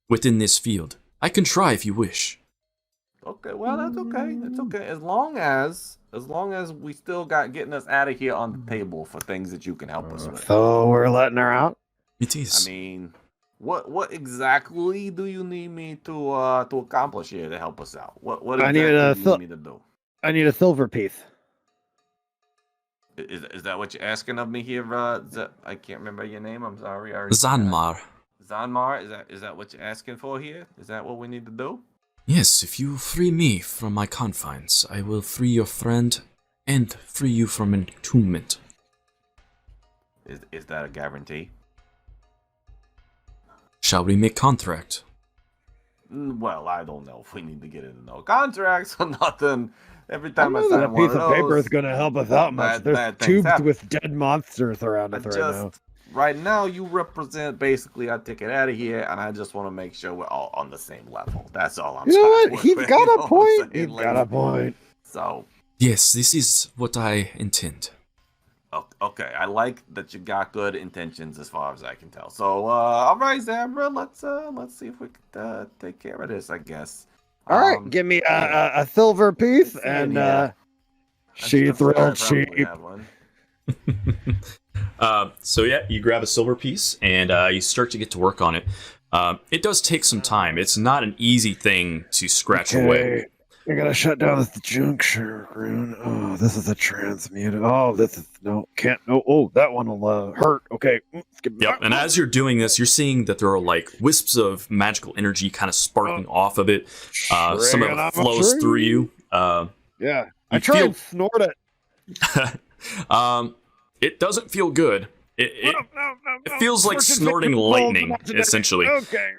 Within this field. I can try if you wish. Okay, well, that's okay. It's okay. As long as we still got getting us out of here on the table for things that you can help us with. So we're letting her out? It is. I mean... What exactly do you need me to accomplish here to help us out? What exactly do you need me to do? I need a silver piece. Is that what you're asking of me here? I can't remember your name. I'm sorry. Zanmar. Zanmar, is that what you're asking for here? Is that what we need to do? Yes, if you free me from my confines, I will free your friend and free you from entombment. Is that a guarantee? Shall we make contract? Well, I don't know if we need to get into no contracts or nothing. Every time I sign a piece of paper is going to help us out much. There's tubes with dead monsters around us right now. Right now, you represent basically our ticket out of here, and I just want to make sure we're all on the same level. That's all I'm saying. You know what? He's got a point. He's got a point. So. Yes, this is what I intend. Okay, I like that you got good intentions as far as I can tell. So, all right, Zabra, let's see if we can take care of this, I guess. All right, give me a silver piece and she thrilled sheep. So yeah, you grab a silver piece and you start to get to work on it. It does take some time. It's not an easy thing to scratch away. I gotta shut down this juncture rune. Oh, this is a transmuted. Oh, this is can't. Oh, that one will hurt. Okay. Yep. And as you're doing this, you're seeing that there are like wisps of magical energy kind of sparking off of it. Some of it flows through you. Yeah. I try and snort it. It doesn't feel good. It feels like snorting lightning, essentially. Okay.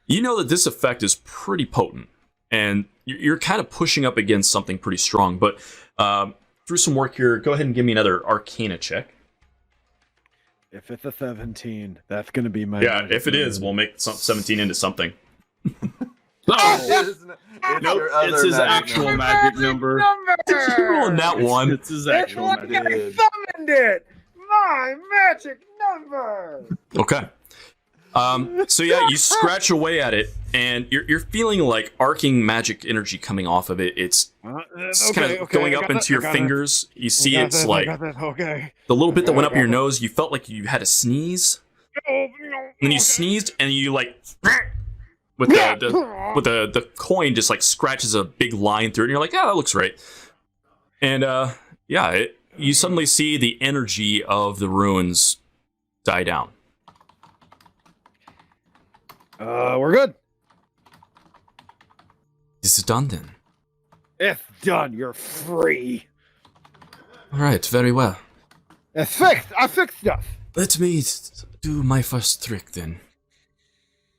You know that this effect is pretty potent. And you're kind of pushing up against something pretty strong. But through some work here, go ahead and give me another Arcana check. If it's a 17, that's going to be my... Yeah, if it is, we'll make 17 into something. It's his actual magic number. Did you roll in that one? It's his actual magic number. I summoned it! My magic number! Okay. So yeah, you scratch away at it, and you're feeling like arcing magic energy coming off of it. It's kind of going up into your fingers. You see it's like the little bit that went up your nose. You felt like you had a sneeze. And then you sneezed, and you like with the coin just like scratches a big line through it, and you're like, yeah, that looks right. And you suddenly see the energy of the ruins die down. We're good. Is it done then? It's done. You're free. All right, very well. It's fixed. I fixed stuff. Let me do my first trick then.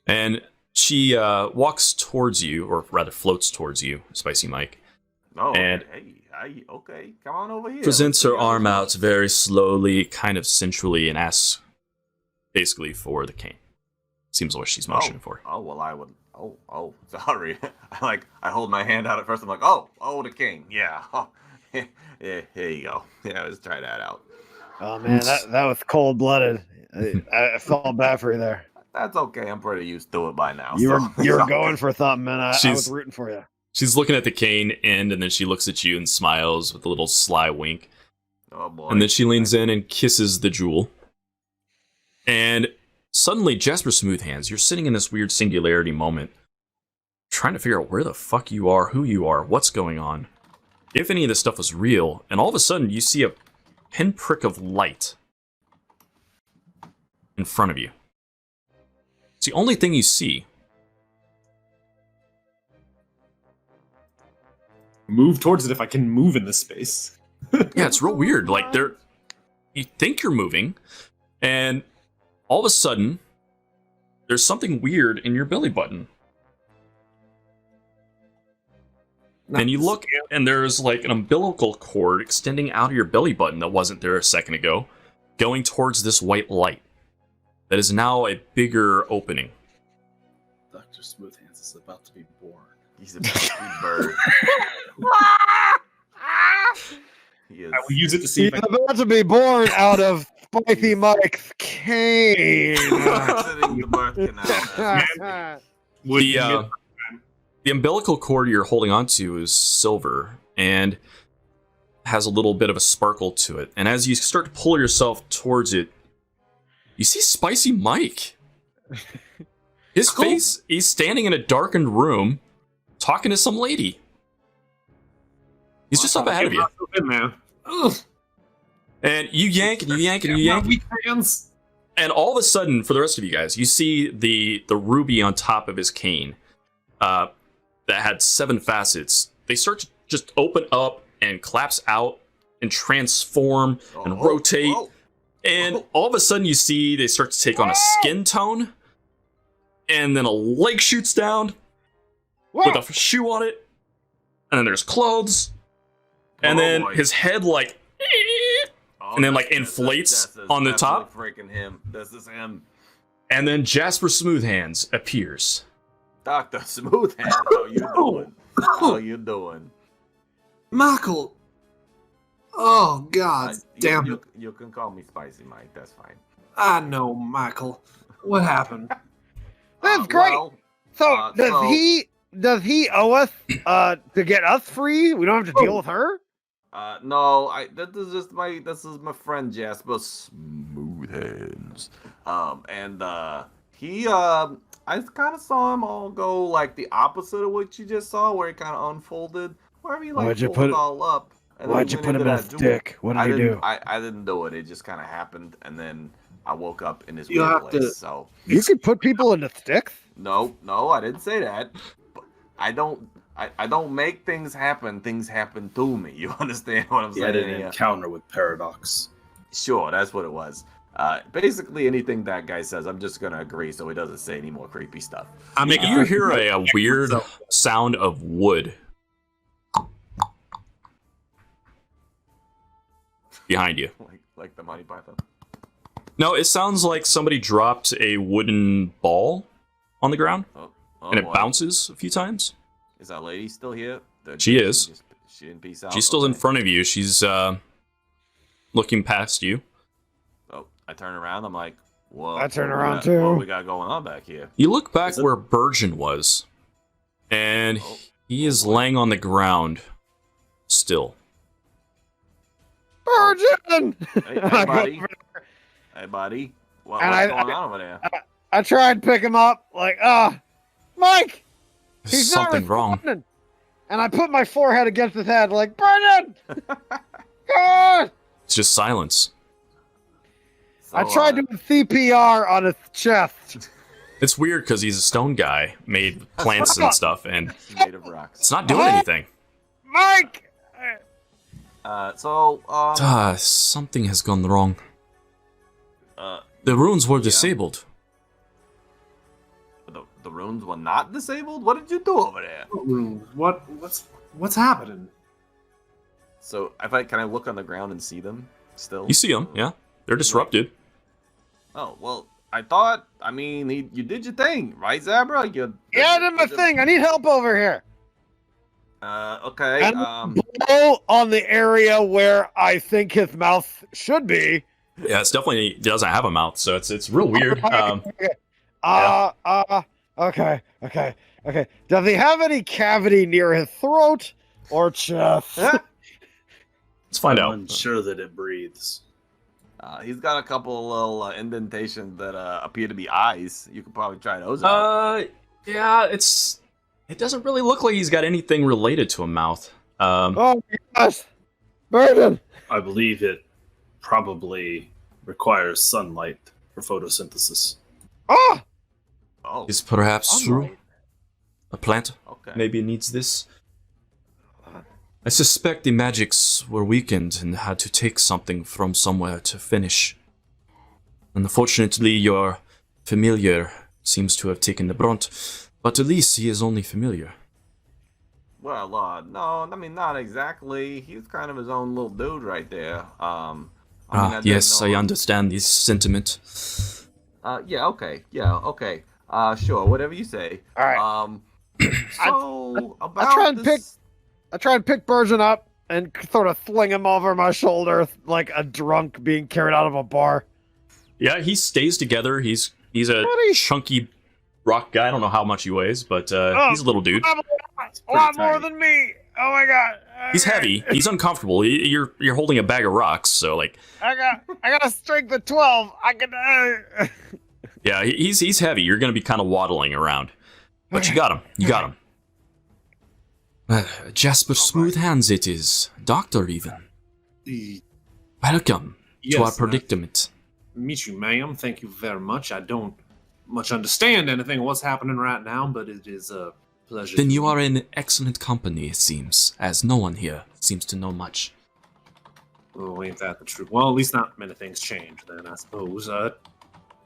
And she walks towards you, or rather floats towards you, Spicy Mike. Oh, And- okay, come on over here. Presents her arm out very slowly, kind of sensually, and asks basically for the cane. Seems what she's motioning for. Oh, well, I would. Oh, sorry. I hold my hand out at first. I'm like, oh, the king. Yeah. Yeah, here you go. Yeah, let's try that out. Oh man, that was cold blooded. I felt bad for you there. That's okay. I'm pretty used to it by now. You so- were going for something, man. I was She's- rooting for you. She's looking at the cane end, and then she looks at you and smiles with a little sly wink. Oh boy. And then she leans in and kisses the jewel. And suddenly, Jasper Smoothhands, you're sitting in this weird singularity moment, trying to figure out where the fuck you are, who you are, what's going on, if any of this stuff was real. And all of a sudden, you see a pinprick of light in front of you. It's the only thing you see. Move towards it if I can move in this space. Yeah, it's real weird. Like, you think you're moving, and all of a sudden, there's something weird in your belly button. And you look, and there's like an umbilical cord extending out of your belly button that wasn't there a second ago, going towards this white light that is now a bigger opening. Dr. Smoothhands is about to be born. He's a big bird. He is. I will use it to see He's if I about to be born out of Spicy Mike's cane. Exiting the birth canal. would The umbilical cord you're holding onto is silver and has a little bit of a sparkle to it. And as you start to pull yourself towards it, you see Spicy Mike. His face, he's standing in a darkened room talking to some lady. He's just up ahead of you. man. And you yank and you yank and you yank. Weak hands. And all of a sudden, for the rest of you guys, you see the ruby on top of his cane that had 7 facets. They start to just open up and collapse out and transform and rotate. And all of a sudden, you see they start to take on a skin tone. And then a leg shoots down with a shoe on it. And then there's clothes. And then his head like... and then like inflates on the top. Freaking him. This is him. And then Jasper Smoothhands appears. Dr. Smoothhand. How you doing? How you doing? Michael. Oh, God. Damn it. You can call me Spicy Mike. That's fine. I know, Michael. What happened? That's great. Well, Does he owe us to get us free? We don't have to deal with her? No, this is my friend Jasper Smoothhands. I kind of saw him all go like the opposite of what you just saw, where he kind of unfolded, where he like pulled it all up. And Why'd you put him in a stick? What did he do? I didn't do it. It just kind of happened, and then I woke up in his You weird have place. to- So You could put people into sticks? no, I didn't say that. I don't make things happen. Things happen to me. You understand what I'm He had an saying? encounter with Paradox. Sure, that's what it was. Basically, anything that guy says, I'm just gonna agree, so he doesn't say any more creepy stuff. You hear a weird sound of wood behind you. Like the Monty Python. No, it sounds like somebody dropped a wooden ball on the ground, Oh, and it boy. bounces a few times. Is that lady still here? She is. She didn't peace out. She's still in Okay. front of you. She's looking past you. Oh, I turn around. I'm like, whoa. I turn what we around got- too. What we got going on back here? You look back Is it- where Burgeon was, and Oh. he is laying on the ground still. Virgin! Hey, buddy. Hey, buddy. And What's going on over there? I tried to pick him up, like, Mike! There's He's not something wrong. responding. And I put my forehead against his head, like, Brendan! God! It's just silence. So, I tried doing CPR on his chest. It's weird because he's a stone guy, made plants and stuff, and made of rocks. it's not doing anything. Mike! Something has gone wrong. Uh, The runes were disabled. the runes were not disabled? What did you do over there? What's happening? So, can I look on the ground and see them still? You see them, yeah? They're disrupted. Oh, well, you did your thing, right, Zabra? Yeah, I did my thing. I need help over here. Okay. And blow on the area where I think his mouth should be. Yeah, it's definitely it doesn't have a mouth, so it's real weird. Okay. Does he have any cavity near his throat or chest? Let's find I'm out. unsure that it breathes. He's got a couple little indentations that appear to be eyes. You could probably try those out. Yeah, it doesn't really look like he's got anything related to a mouth. Oh my gosh, Burden! I believe it probably requires sunlight for photosynthesis. Oh, Oh, Is perhaps true. Sunlight. A plant okay. maybe needs this. I suspect the magics were weakened and had to take something from somewhere to finish. Unfortunately, your familiar seems to have taken the brunt, but at least he is only familiar. Well, no, not exactly. He's kind of his own little dude right there. I Yes, didn't I know- understand this sentiment. Yeah, okay. Sure, whatever you say. all right. So, about I try and this... I try and pick Burgeon up and sort of fling him over my shoulder like a drunk being carried out of a bar. Yeah, he stays together. He's a Buddy. chunky rock guy. I don't know how much he weighs, but he's a little dude. A lot more tiny. than me. Oh my god. He's heavy. He's uncomfortable. You're holding a bag of rocks, so like, I got a strength of 12. I can. yeah, he's heavy. You're gonna be kind of waddling around, but you got him. You got him. Jasper Smooth Hands it is, Doctor even. Welcome to our Yes, predicament. Meet you, ma'am. Thank you very much. I don't much understand anything of what's happening right now, but it is a pleasure. Then you are in excellent company, it seems, as no one here seems to know much. Oh, ain't that the truth? Well, at least not many things change then, I suppose. Oh,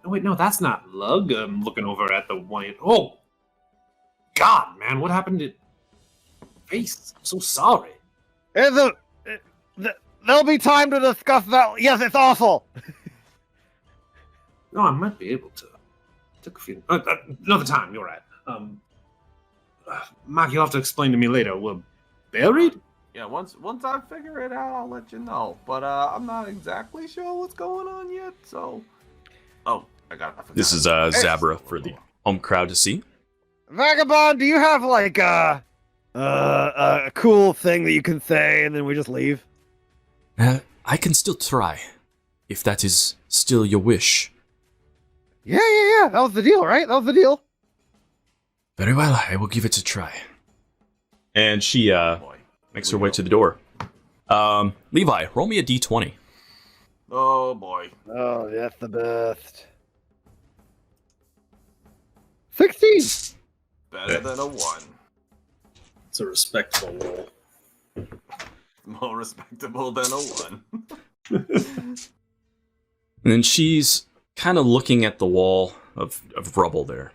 wait, no, that's not Lug. I'm looking over at the one. Oh! God, man, what happened to... Face? I'm so sorry. There'll be time to discuss that. Yes, it's awful. No, I might be able to. Took a few... another time, you're right. Mark, you'll have to explain to me later. We're buried? Yeah, once I figure it out, I'll let you know. But I'm not exactly sure what's going on yet, so... Oh, I forgot. This is Zabra for the home crowd to see. Vagabond, do you have like a cool thing that you can say and then we just leave? I can still try, if that is still your wish. Yeah. That was the deal, right? That was the deal. Very well, I will give it a try. And she Boy. makes her way to the door. Levi, roll me a d20. Oh, boy. Oh, that's the best. 16. Better than a 1. It's a respectable roll. More respectable than a 1. And then she's kind of looking at the wall of rubble there.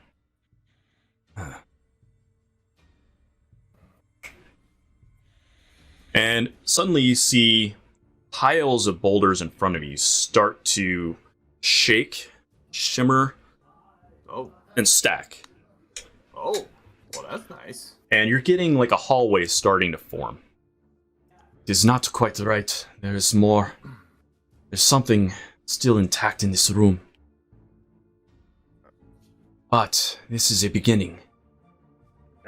And suddenly you see piles of boulders in front of you start to shake, shimmer, Oh. and stack. Oh. Well, that's nice. And you're getting like a hallway starting to form. It is not quite right. There is more. There's something still intact in this room. But this is a beginning.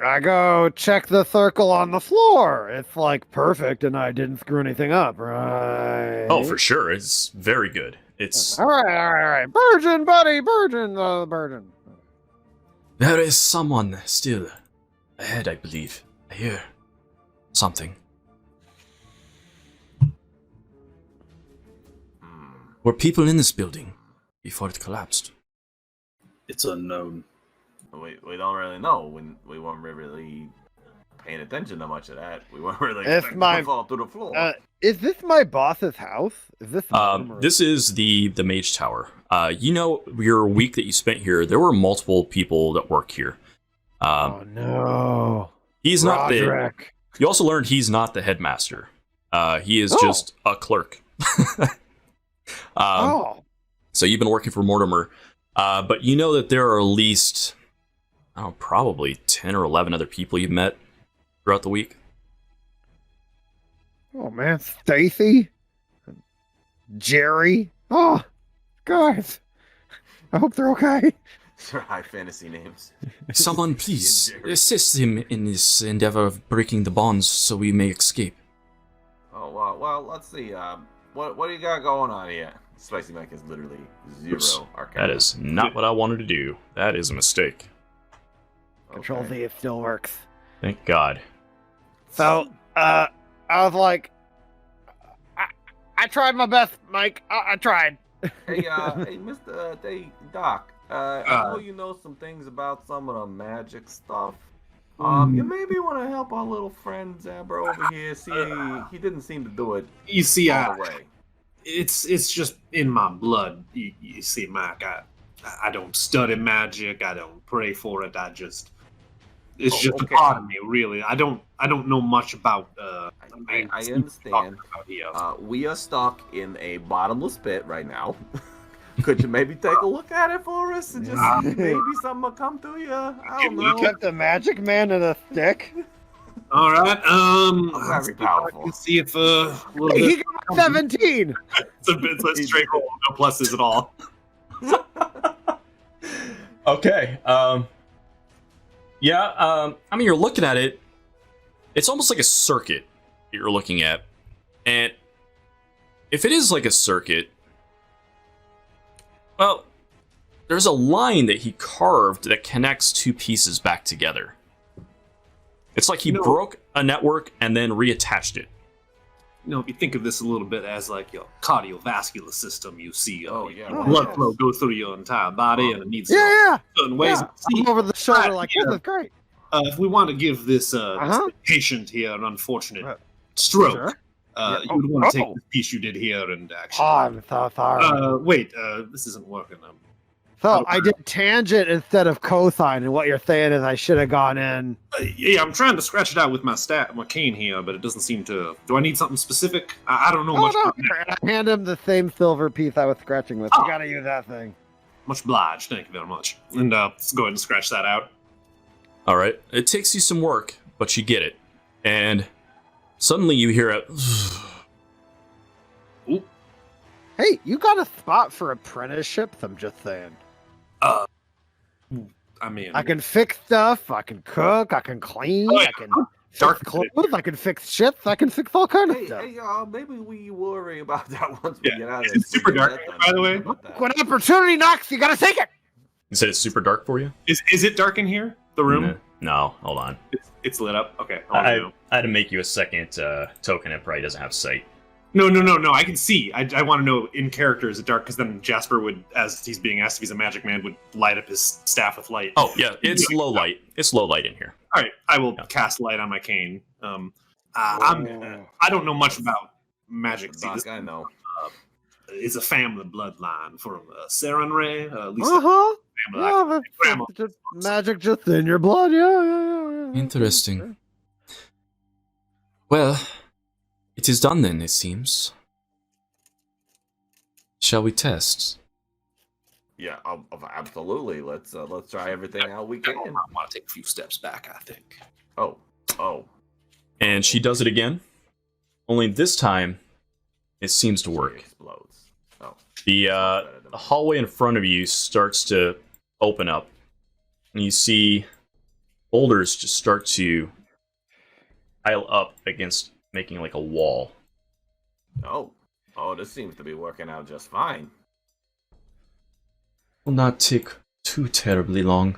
I go check the circle on the floor. It's like perfect and I didn't screw anything up, right? Oh, for sure. It's very good. It's All right. Virgin, buddy, virgin, virgin. There is someone still ahead, I believe. I hear something. Were people in this building before it collapsed? It's unknown. We don't really know. We weren't really paying attention to much of that. We weren't really It's expecting my- to fall through the floor. Is this my boss's house? Is this This is the Mage Tower. You know, your week that you spent here, there were multiple people that work here. Oh no. He's not the. Roderick. You also learned he's not the headmaster. He is just a clerk. Oh. So you've been working for Mortimer, but you know that there are at least, probably 10 or 11 other people you've met throughout the week. Oh man, Stacy, Jerry. Oh, guys, I hope they're okay. They're high fantasy names. Someone please assist him in this endeavor of breaking the bonds so we may escape. Oh well, let's see. What do you got going on here? Spicy Mike is literally 0 Oops, arcana. that is not what I wanted to do. That is a mistake. Control Okay. Z, it still works. Thank God. So, I was like, I tried my best, Mike. I tried. Hey, Mr. Doc. I know you know some things about some of the magic stuff. You maybe want to help our little friend Zabra over here. See, he didn't seem to do it You see, all the way. it's just in my blood. You see, Mike, I don't study magic. I don't pray for it. It's just okay. a part of me, really. I don't know much about. I understand. We are stuck in a bottomless pit right now. Could you maybe take a look at it for us and just see maybe something will come through you? I don't You know. kept the magic man in a stick. All right. Very powerful. Let's see if a little Hey, he bit. got 17. It's a straight roll, no pluses at all. Okay. Yeah. I mean, you're looking at it. It's almost like a circuit that you're looking at, and if it is like a circuit, well, there's a line that he carved that connects two pieces back together. It's like he broke a network and then reattached it. You know, if you think of this a little bit as like your cardiovascular system, you see yeah. blood flow go through your entire body, and it needs Yeah. certain ways. Yeah. See, I'm over the shoulder Right, like, yeah. this is great. if we want to give this patient here an unfortunate stroke, Sure. you would want to take this piece you did here and actually. Oh, I'm so sorry. Wait, this isn't working. So I did tangent instead of cosine, and what you're saying is I should have gone in. Yeah, I'm trying to scratch it out with my cane here, but it doesn't seem to. Do I need something specific? I don't know much. Oh, no. About that. I hand him the same silver piece I was scratching with. You gotta use that thing. Much obliged. Thank you very much. And let's go ahead and scratch that out. All right. It takes you some work, but you get it. And suddenly you hear a... Hey, you got a spot for apprenticeships? I'm just saying. I mean, I can fix stuff. I can cook. I can clean. Oh, yeah. I can Dark fix clothes. I can fix ships. I can fix all kinds of Hey, stuff. maybe we worry about that once we Yeah, get out of it's this. super dark, by the way. When opportunity knocks, you gotta take it. You said it's super dark for you? is it dark in here? The room? No, hold on. It's lit up. Okay. I had to make you a second token. It probably doesn't have sight. No. I can see. I want to know in character is it dark? Because then Jasper would, as he's being asked if he's a magic man, would light up his staff with light. Oh, yeah, it's low light. It's low light in here. All right. I will cast light on my cane. I don't know much about magic. See, this I know. is a family bloodline from Saren Ray. At least family Yeah, my that's grandma. just magic just in your blood. Yeah. Interesting. Well, it is done then, it seems. Shall we test? Yeah, absolutely. Let's try everything out we can. I want to take a few steps back, I think. Oh. And she does it again. Only this time, it seems to It work. explodes. Oh. The hallway in front of you starts to open up. And you see boulders just start to pile up against making like a wall. Oh, this seems to be working out just fine. Will not take too terribly long.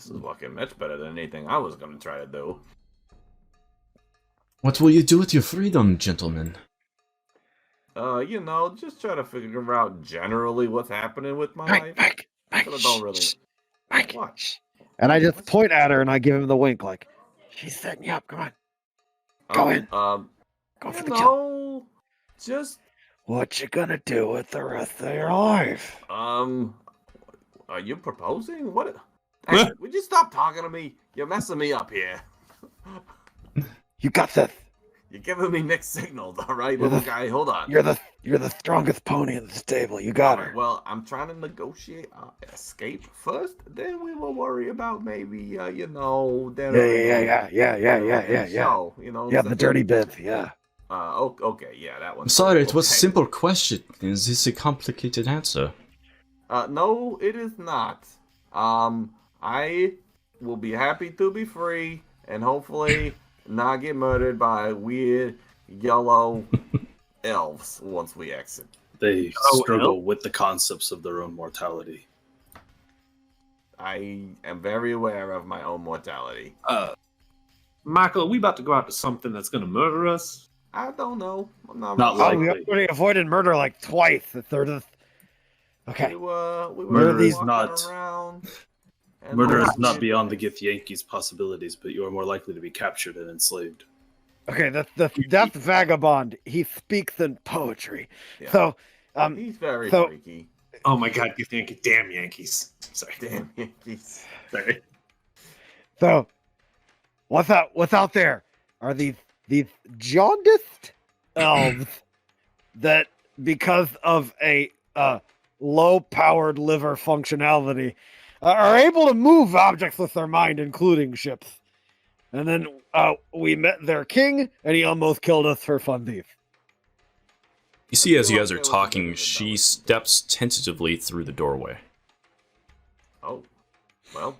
This is working much better than anything I was going to try to do. What will you do with your freedom, gentlemen? Just try to figure out generally what's happening with my life. Mike, I don't really. Mike. What? And I just point at her and I give him the wink, like, she's setting you up. Come on, go in. Go for the kill. Just. What you gonna do with the rest of your life? Are you proposing? What? Hey, would you stop talking to me? You're messing me up here. You got this. You're giving me mixed signals, all right, little guy. Hold on. You're the strongest pony in the stable. You got her. Well, I'm trying to negotiate escape first. Then we will worry about maybe, Yeah. So, The dirty bits. Yeah. Okay, yeah, that one. I'm sorry, it was a okay. simple question. Is this a complicated answer? No, it is not. I will be happy to be free and hopefully not get murdered by weird yellow elves once we exit. They struggle with the concepts of their own mortality. I am very aware of my own mortality. Michael, are we about to go out to something that's going to murder us? I don't know. I'm not Not really- likely. We avoided murder like twice. The third of. Okay. We were Murder is walking not- around, and Murder is then- not beyond the Gith Yankees' possibilities, but you are more likely to be captured and enslaved. Okay. That's Vagabond. He speaks in poetry. Yeah. So, He's very so- freaky. Oh my god, you think damn Yankees. Sorry. Damn Yankees. Sorry. So, what's out there? Are these jaundiced elves that, because of a low-powered liver functionality, are able to move objects with their mind, including ships? And then we met their king, and he almost killed us for funsies. You see, as you guys are talking, she steps tentatively through the doorway. Oh, well,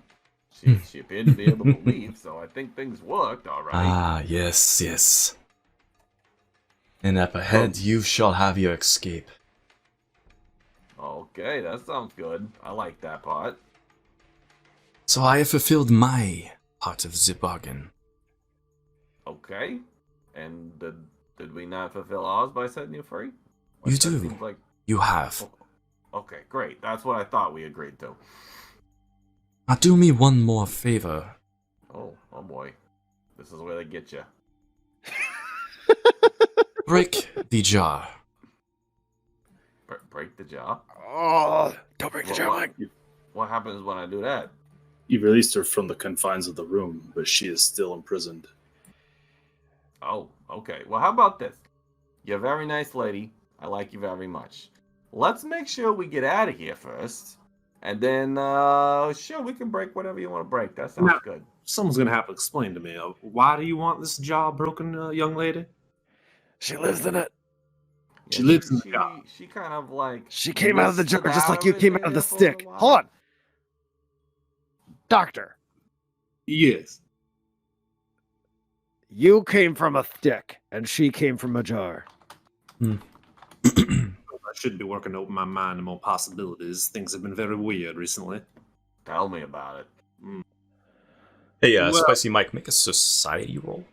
she appeared to be able to leave, so I think things worked all right. Ah, yes. And up ahead, you shall have your escape. Okay, that sounds good. I like that part. So I have fulfilled my part of the bargain. Okay, and did we not fulfill ours by setting you free? You that do. seems like... You have. Okay, great. That's what I thought we agreed to. Now do me one more favor. Oh boy, this is where they get you. Break the jar. Break the jar. Oh, don't break the jar, Mike. What happens when I do that? You released her from the confines of the room, but she is still imprisoned. Oh, okay. Well, how about this? You're a very nice lady. I like you very much. Let's make sure we get out of here first. And then, sure, we can break whatever you want to break. That sounds good. Someone's going to have to explain to me, why do you want this jar broken, young lady? She lives in it. She lives in the jar. She kind of like... She came out of the jar listed just like out you of came it out of the there for a stick. little while. Hold on. Doctor, Yes. you came from a stick, and she came from a jar. I should be working to open my mind to more possibilities. Things have been very weird recently. Tell me about it. Hey, Well- Spicy Mike, make a society roll.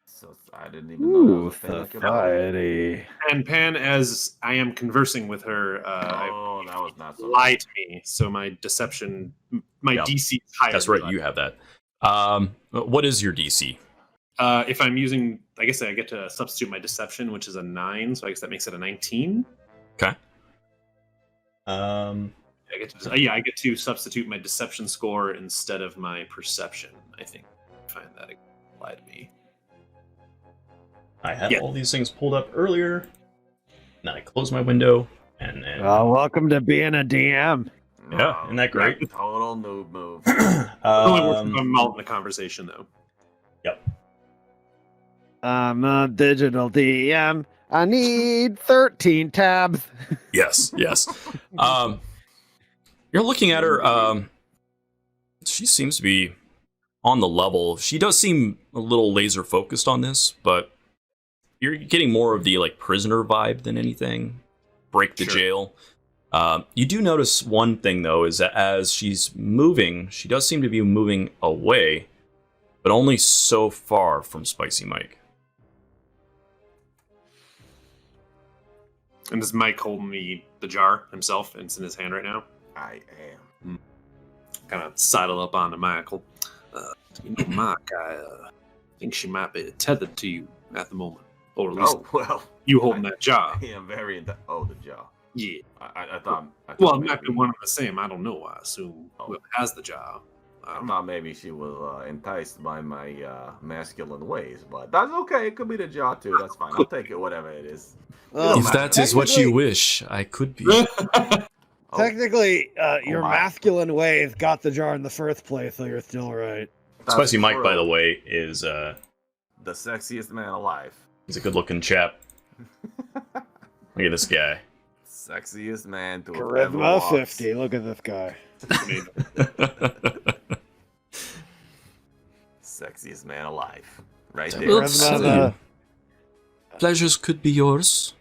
So I didn't even know that was a thing I could roll. society. And Pan, as I am conversing with her, Oh, that was not so lie to me. So my deception, my Yeah. DC is higher. That's than right, that. you have that. What is your DC? If I'm using, I guess I get to substitute my deception, which is a 9, so I guess that makes it a 19. Okay. I get to substitute my deception score instead of my perception. I think I find that apply to me. I had Yeah. all these things pulled up earlier. Then I closed my window, and then Welcome to being a DM. Yeah, isn't that great? Total noob move. Only works if I'm out in the conversation, though. I'm a digital DM. I need 13 tabs. yes. You're looking at her. She seems to be on the level. She does seem a little laser focused on this, but you're getting more of the like prisoner vibe than anything. Break the Sure. jail. You do notice one thing, though, is that as she's moving, she does seem to be moving away, but only so far from Spicy Mike. And is Mike holding the jar himself? And it's in his hand right now? I am. Kind of sidle up onto Michael. Mike, I think she might be tethered to you at the moment. Or at least well. you holding that jar. I am very the jar. Yeah. I thought Well, it maybe, might be one and the same. I don't know. I assume whoever has the jar. I thought maybe she was enticed by my masculine ways, but that's okay. It could be the jar too. That's fine. I'll take it, whatever it is. If that is what you wish, I could be. Technically, your my. masculine ways got the jar in the first place, so you're still right. That's Spicy Mike, true. by the way, is The sexiest man alive. he's a good-looking chap. Look at this guy. Sexiest man to have ever Charisma walked. 50. Look at this guy. Sexiest man alive. Right Well, there. Charisma, Pleasures could be yours.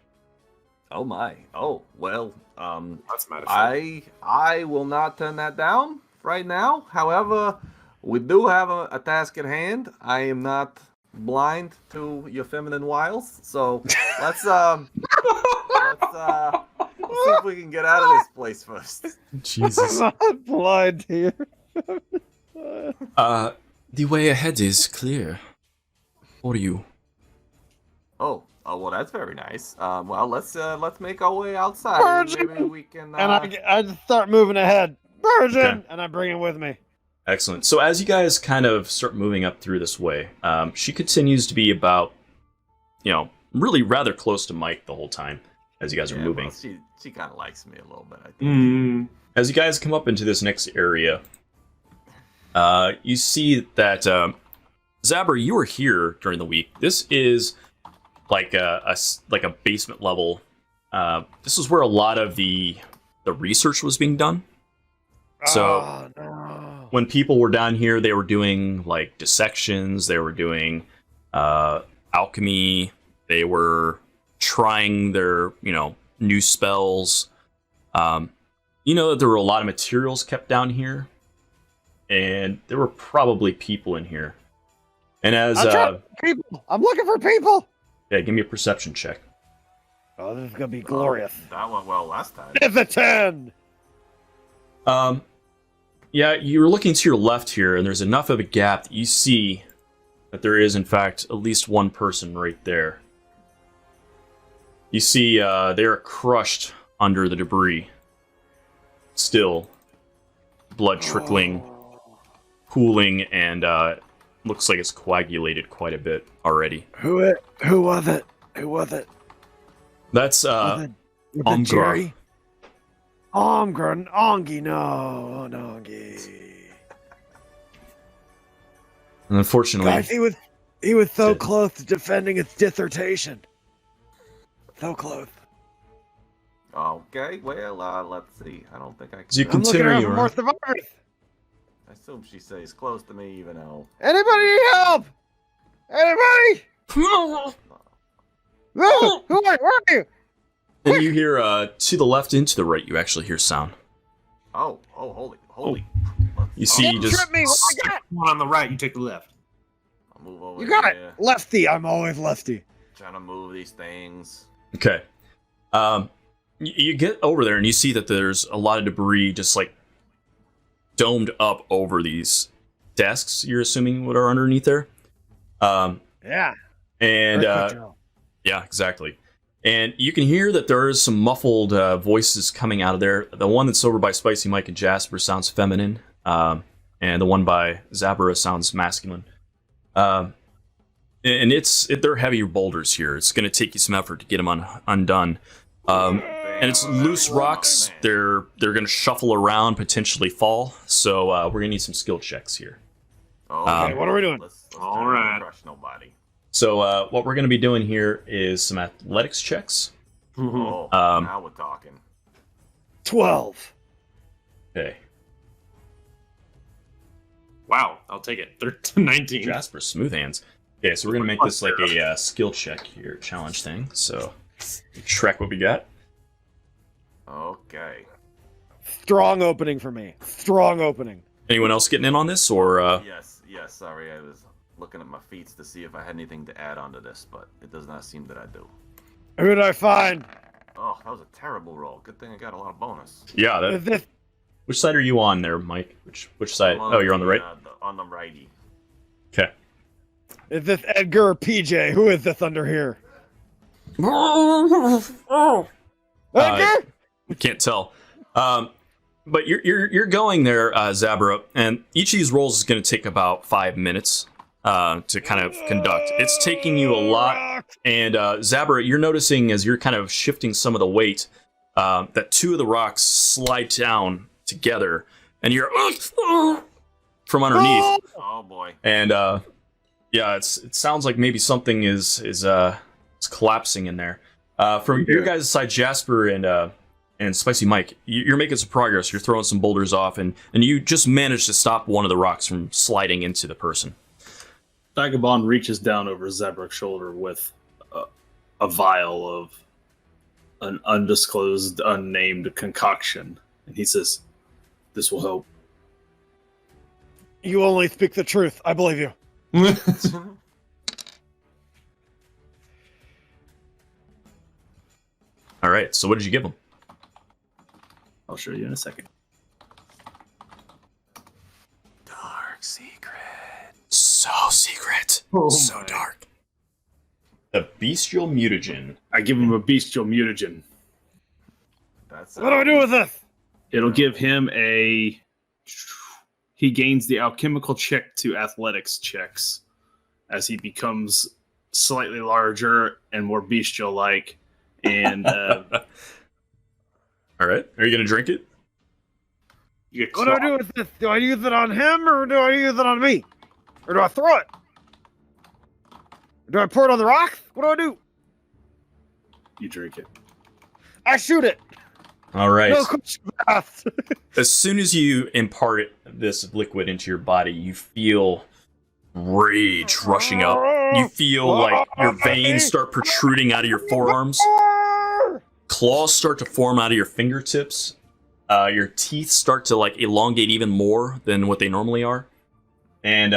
Oh my. Oh, well, That's metaphor. I will not turn that down right now. However, we do have a task at hand. I am not blind to your feminine wiles, so let's see if we can get out of this place first. Jesus. I'm not blind here. The way ahead is clear. For you. Oh, well, that's very nice. Well, let's make our way outside. Virgin! Maybe we can. And I just start moving ahead. Virgin! Okay. And I bring him with me. Excellent. So as you guys kind of start moving up through this way, she continues to be about, really rather close to Mike the whole time as you guys are moving. Well, she kind of likes me a little bit, I think. As you guys come up into this next area, you see that Zabra, you were here during the week. This is like a basement level. This is where a lot of the research was being done. So Oh, no. when people were down here, they were doing like dissections. They were doing alchemy. They were trying their new spells. That there were a lot of materials kept down here, and there were probably people in here. And as People! I'm looking for people! give me a perception check. Oh, this is gonna be glorious. That went well last time. It's a 10! Yeah, you're looking to your left here, and there's enough of a gap that you see that there is, in fact, at least one person right there. You see they're crushed under the debris. Still, blood trickling, pooling, and looks like it's coagulated quite a bit already. Who was it? Who was it? That's Was it Omgra. Jerry? Omgra, Ongi, no, Ongi. and unfortunately, Guys, he was so Dead. close to defending his dissertation. So close. Okay, well, let's see. I don't think I as you can. I'm looking continue around for your more survivors. I assume she stays close to me, even though. Anybody need help? Anybody? Who are you? Where are you? and you hear to the left and to the right, you actually hear sound. Oh, holy. You see, Don't just trip me. What I got? One on the right, you take the left. I'll move over You got here. it. Lefty. I'm always lefty. Trying to move these things. okay. You get over there and you see that there's a lot of debris just like domed up over these desks. You're assuming what are underneath there. Yeah. And Earthquake drill. yeah, exactly. And you can hear that there is some muffled voices coming out of there. The one that's over by Spicy Mike and Jasper sounds feminine, and the one by Zabra sounds masculine. And they're heavy boulders here. It's going to take you some effort to get them undone. And it's loose rocks. They're going to shuffle around, potentially fall. So we're going to need some skill checks here. Okay, what are we doing? Let's All try not to right. Crush nobody. So what we're going to be doing here is some athletics checks. Oh, Um, now we're talking. 12. Okay. Wow, I'll take it. 19. Jasper, smooth hands. Okay, so we're going to make this like a skill check here, challenge thing. So track what we got. Okay. Strong opening for me. Strong opening. Anyone else getting in on this, or Yes. Sorry, I was looking at my feats to see if I had anything to add onto this, but it does not seem that I do. Who did I find? Oh, that was a terrible roll. Good thing I got a lot of bonus. yeah? Is this Which side are you on there, Mike? Which side? I'm Oh, you're on the right. On the righty. Okay. Is this Edgar or PJ? Who is this under here? Edgar? Can't tell. But you're going there, Zabra, and each of these rolls is going to take about 5 minutes to kind of conduct. It's taking you a lot, and Zabra, you're noticing as you're kind of shifting some of the weight that two of the rocks slide down together, and you're from underneath. Oh boy. And yeah, it sounds like maybe something is collapsing in there. From your guys' side, Jasper and Spicy Mike, you're making some progress. You're throwing some boulders off, and you just managed to stop one of the rocks from sliding into the person. Vagabond reaches down over Zabrak's shoulder with a vial of an undisclosed, unnamed concoction, and he says, "This will help." You only speak the truth. I believe you. All right, so what did you give him? I'll show you in a second. Dark secret. So secret. Oh so my. dark. The bestial mutagen. I give him a bestial mutagen. That's What do I do with this? It'll give him he gains the alchemical check to athletics checks as he becomes slightly larger and more bestial-like. And All right, are you gonna drink it? you get What do I do with this? Do I use it on him or do I use it on me? Or do I throw it? Do I pour it on the rocks? What do I do? You drink it. I shoot it. All right. No questions asked. As soon as you impart this liquid into your body, you feel rage rushing up. You feel like your veins start protruding out of your forearms. Claws start to form out of your fingertips. Your teeth start to like elongate even more than what they normally are. And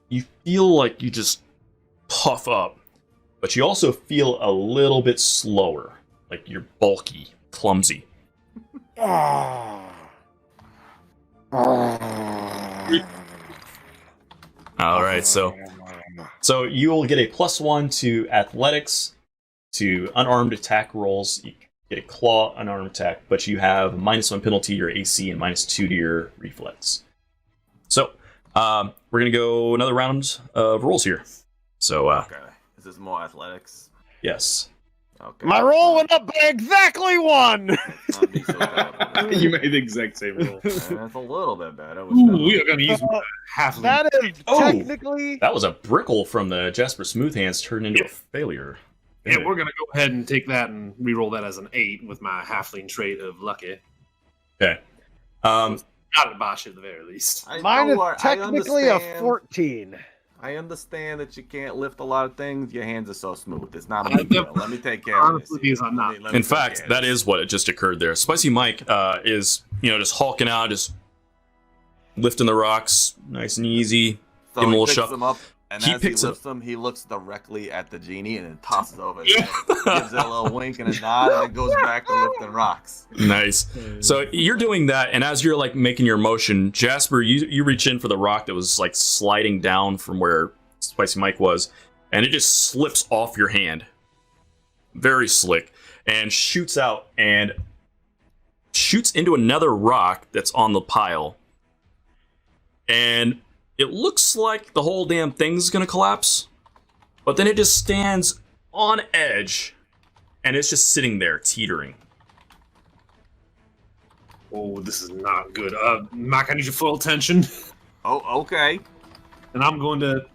you feel like you just puff up. But you also feel a little bit slower. Like you're bulky, clumsy. All right, so you will get a +1 to athletics, to unarmed attack rolls. You get a claw unarmed attack, but you have a -1 penalty to your AC and -2 to your reflex. So we're gonna go another round of rolls here. So Okay. Is this more athletics? yes, Okay. My roll went up by exactly 1. I'd be so proud of it. You made the exact same roll. That's a little bit better. Ooh, we are gonna use half of That is Oh. technically. that was a brickle from the Jasper Smooth Hands turned into a failure. Yeah, we're gonna go ahead and take that and re-roll that as an 8 with my halfling trait of lucky. Okay. Not a botch at the very least. Mine is I technically a understand. 14. I understand that you can't lift a lot of things. Your hands are so smooth. It's not a big deal. Let me take care of this. Honestly, these are not. Let me In take care fact, of that this. is what it just occurred there. Spicy Mike is, just hulking out, just lifting the rocks, nice and easy. So give him a he little picks shove. them up, and He as he picks it lifts them, he looks directly at the genie and then tosses over his head. Gives it a little wink and a nod, and then goes back to lifting rocks. Nice. So you're doing that, and as you're like making your motion, Jasper, you reach in for the rock that was like sliding down from where Spicy Mike was, and it just slips off your hand. Very slick. And shoots out and shoots into another rock that's on the pile. And it looks like the whole damn thing's gonna collapse. But then it just stands on edge. And it's just sitting there, teetering. Oh, this is not good. Mac, I need your full attention, Oh, okay. and I'm going to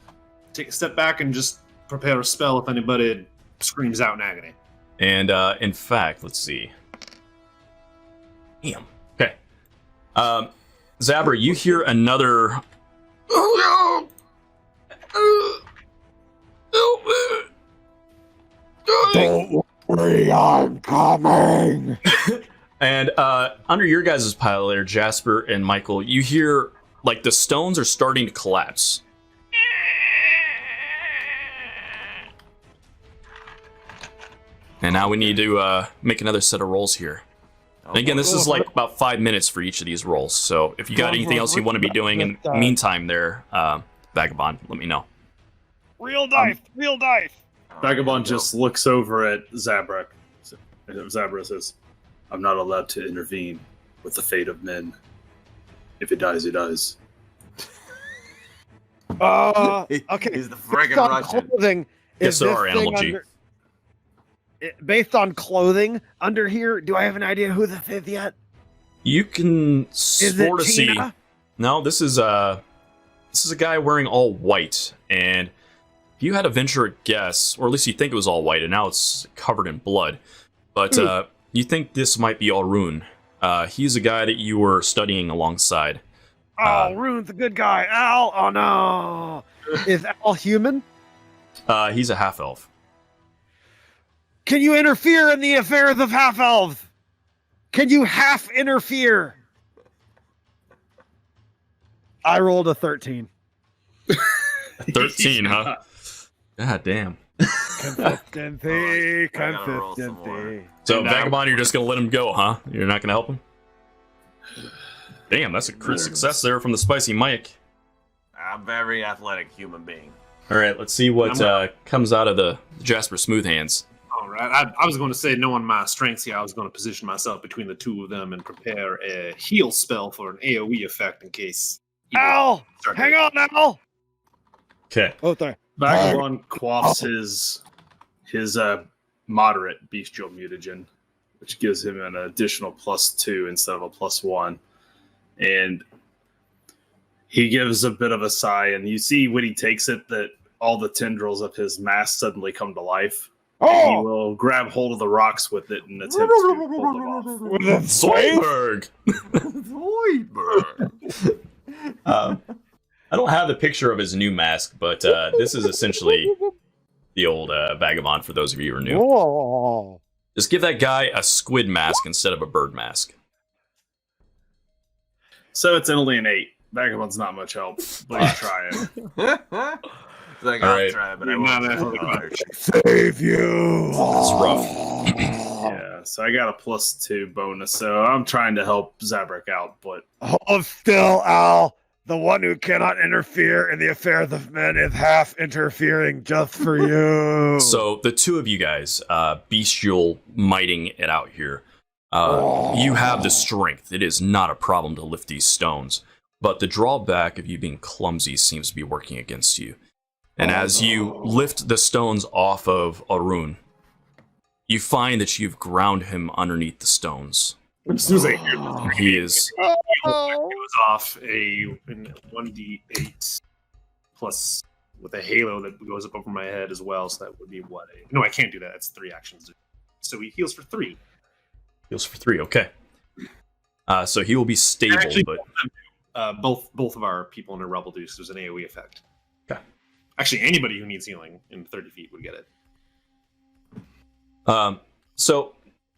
take a step back and just prepare a spell if anybody screams out in agony. And in fact, let's see. Damn. Okay. Zabra, you hear another. Oh no! Don't worry, I'm coming. And under your guys' pile there, Jasper and Michael, you hear like the stones are starting to collapse. And now we need to make another set of rolls here. And again, this is like about 5 minutes for each of these rolls. So if you got anything else you want to be doing in the meantime there, Vagabond, let me know. Real dice, real dice. Vagabond just looks over at Zabrak. Zabra says, I'm not allowed to intervene with the fate of men. If he dies, he dies. Okay. He's the friggin' Russian. Clothing, Yes, there are animal G. Based on clothing under here, do I have an idea who this is yet? You can sort of see. Tina? No, this is a guy wearing all white, and if you had to venture a guess, or at least you think it was all white, and now it's covered in blood, but you think this might be Alrune. He's a guy that you were studying alongside. Oh, Rune's a good guy. Al, oh no. Is Al human? He's a half-elf. Can you interfere in the affairs of half-elves? Can you half interfere? I rolled a 13. 13, huh? God damn. Consistency, I gotta roll some consistency. So, Vagabond, you're just going to let him go, huh? You're not going to help him? Damn, that's a crit success there from the spicy Mike. I'm a very athletic human being. All right, let's see what comes out of the Jasper Smooth Hands. All right. I was going to say, knowing my strengths here, I was going to position myself between the two of them and prepare a heal spell for an AoE effect in case. Al, hang on, Al. Okay. Oh, sorry. Vagabond quaffs his moderate bestial mutagen, which gives him an additional +2 instead of a +1. And he gives a bit of a sigh, and you see when he takes it that all the tendrils of his mask suddenly come to life. And he will grab hold of the rocks with it and attempt to pull them off. With a Zoidberg! Zoidberg. I don't have the picture of his new mask, but this is essentially the old Vagabond for those of you who are new. Oh. Just give that guy a squid mask instead of a bird mask. So it's only an 8. Vagabond's not much help, but he's trying. Like, All I'll right. try, but I You're won't. not athletic. Save you. It's rough. Yeah, so I got a +2 bonus, so I'm trying to help Zabrak out, but Hold still, Al. The one who cannot interfere in the affairs of men is half interfering just for you. So the two of you guys, bestial mighting it out here, you have the strength. It is not a problem to lift these stones, but the drawback of you being clumsy seems to be working against you. And as you lift the stones off of Arun, you find that you've ground him underneath the stones. As soon as I hear this, He is it goes off a 1d8 plus with a halo that goes up over my head as well. So that would be what? No, I can't do that. That's 3 actions. So he heals for 3. heals for 3. Okay. So he will be stable, Actually, but both of our people in a rubble do. So there's an AoE effect. Okay. Actually, anybody who needs healing in 30 feet would get it. So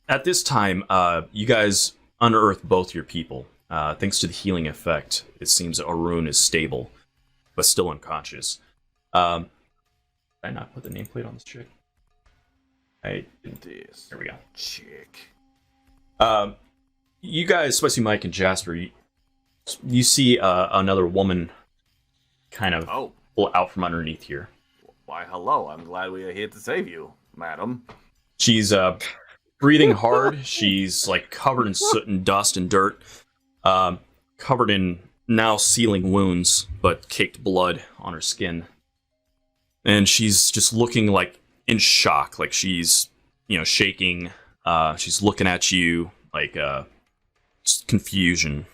at this time, you guys unearth both your people. Thanks to the healing effect, it seems that Arun is stable, but still unconscious. Did I not put the nameplate on this chick? I didn't. This There we go. chick. You guys, especially Mike and Jasper, you see another woman kind of Oh, pull out from underneath here. why, hello. I'm glad we are here to save you, madam. She's breathing hard. She's like covered in soot and dust and dirt, covered in now sealing wounds, but caked blood on her skin. And she's just looking like in shock, like she's, shaking. She's looking at you like just confusion.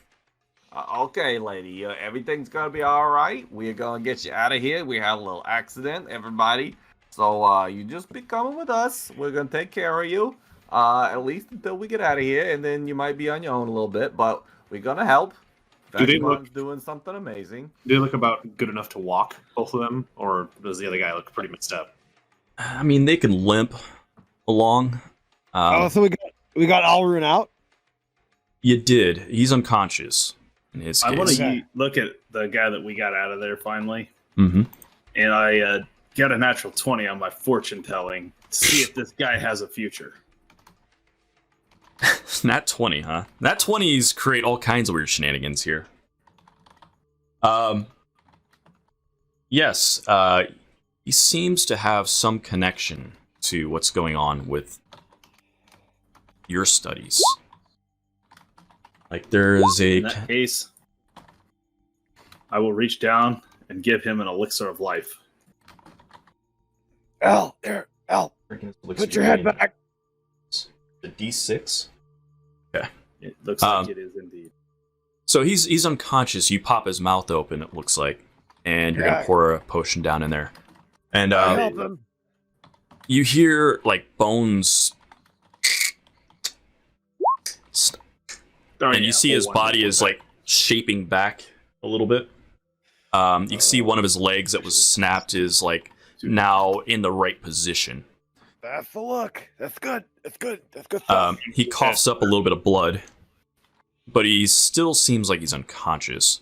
Okay, lady, everything's gonna be all right. We're gonna get you out of here. We had a little accident, everybody. So you just be coming with us. We're gonna take care of you, at least until we get out of here, and then you might be on your own a little bit, but we're gonna help. Do they Vagabond's doing something amazing. Do they look about good enough to walk, both of them, or does the other guy look pretty messed up? I mean, they can limp along. So we got Alrune out. You did. He's unconscious in his I case. want to look at the guy that we got out of there finally, Mm-hmm. and I got a natural 20 on my fortune telling to see if this guy has a future. Nat 20, huh? Nat 20s create all kinds of weird shenanigans here. Yes, he seems to have some connection to what's going on with your studies. Like there is In that case, I will reach down and give him an elixir of life. Al, there, Al, put your head back. The D6. Okay. It looks like it is indeed. So he's unconscious. You pop his mouth open. It looks like, and you're gonna pour a potion down in there. And Help him. you hear like bones, and you see his body is like shaping back a little bit. You can see one of his legs that was snapped is like now in the right position. That's the look. That's good. That's good. That's good stuff. He coughs up a little bit of blood, but he still seems like he's unconscious.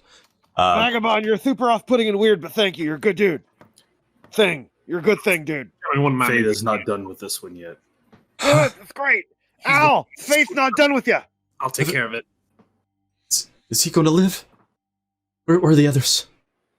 Vagabond, you're super off-putting and weird, but thank you. You're a good dude. You're a good thing, dude. Fate is not done with this one yet. Good. That's great. Al, Fate's not done with you. I'll take care of it. Is he going to live? Where are the others?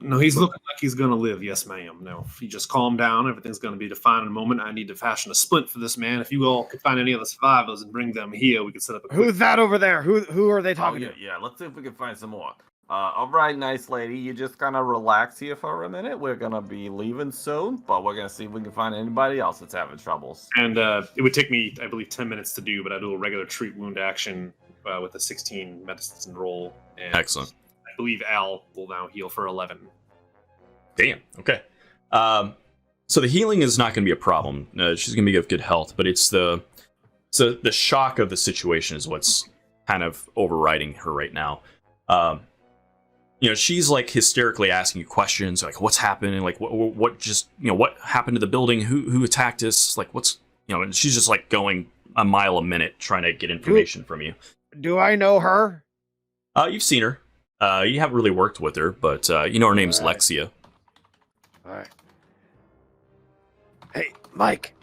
No, he's looking like he's going to live. Yes, ma'am. No, if you just calm down, everything's going to be defined in a moment. I need to fashion a splint for this man. If you all could find any other survivors and bring them here, we could set up a... Who's that over there? Who are they talking to? Yeah, let's see if we can find some more. All right, nice lady. You just kind of relax here for a minute. We're going to be leaving soon, but we're going to see if we can find anybody else that's having troubles. And it would take me, I believe, 10 minutes to do, but I do a regular treat wound action with a 16 medicine roll. And Excellent. I believe Al will now heal for 11. Damn. Okay. So the healing is not going to be a problem. She's going to be of good health, but it's the shock of the situation is what's kind of overriding her right now. She's like hysterically asking you questions, like what's happening, like what just what happened to the building, who attacked us, like what's and she's just like going a mile a minute trying to get information from you. Do I know her? You've seen her. You haven't really worked with her, but you know her name's Lexia. All right. Hey, Mike.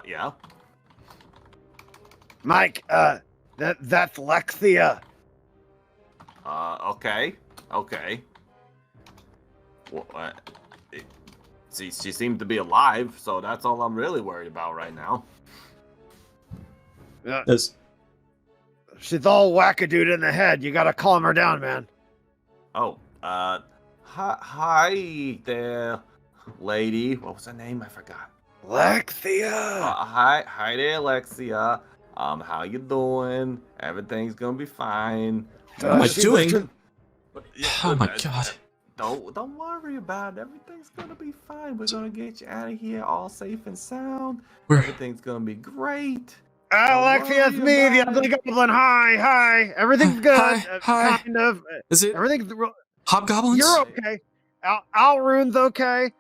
Yeah. Mike. That's Lexia. Okay. Well, she seemed to be alive, so that's all I'm really worried about right now. Yeah. She's all wackadood in the head. You gotta calm her down, man. Oh, hi there, lady. What was her name? I forgot. Lexia. Hi there, Lexia. How you doing? Everything's gonna be fine. What am I doing? Oh my god. Don't worry about it. Everything's gonna be fine. We're gonna get you out of here all safe and sound. Everything's gonna be great. Alexia, it's me, the ugly goblin. Hi. Everything's good. Hi. Kind of. Is it Everything's. hobgoblins? You're okay. Alrune's okay.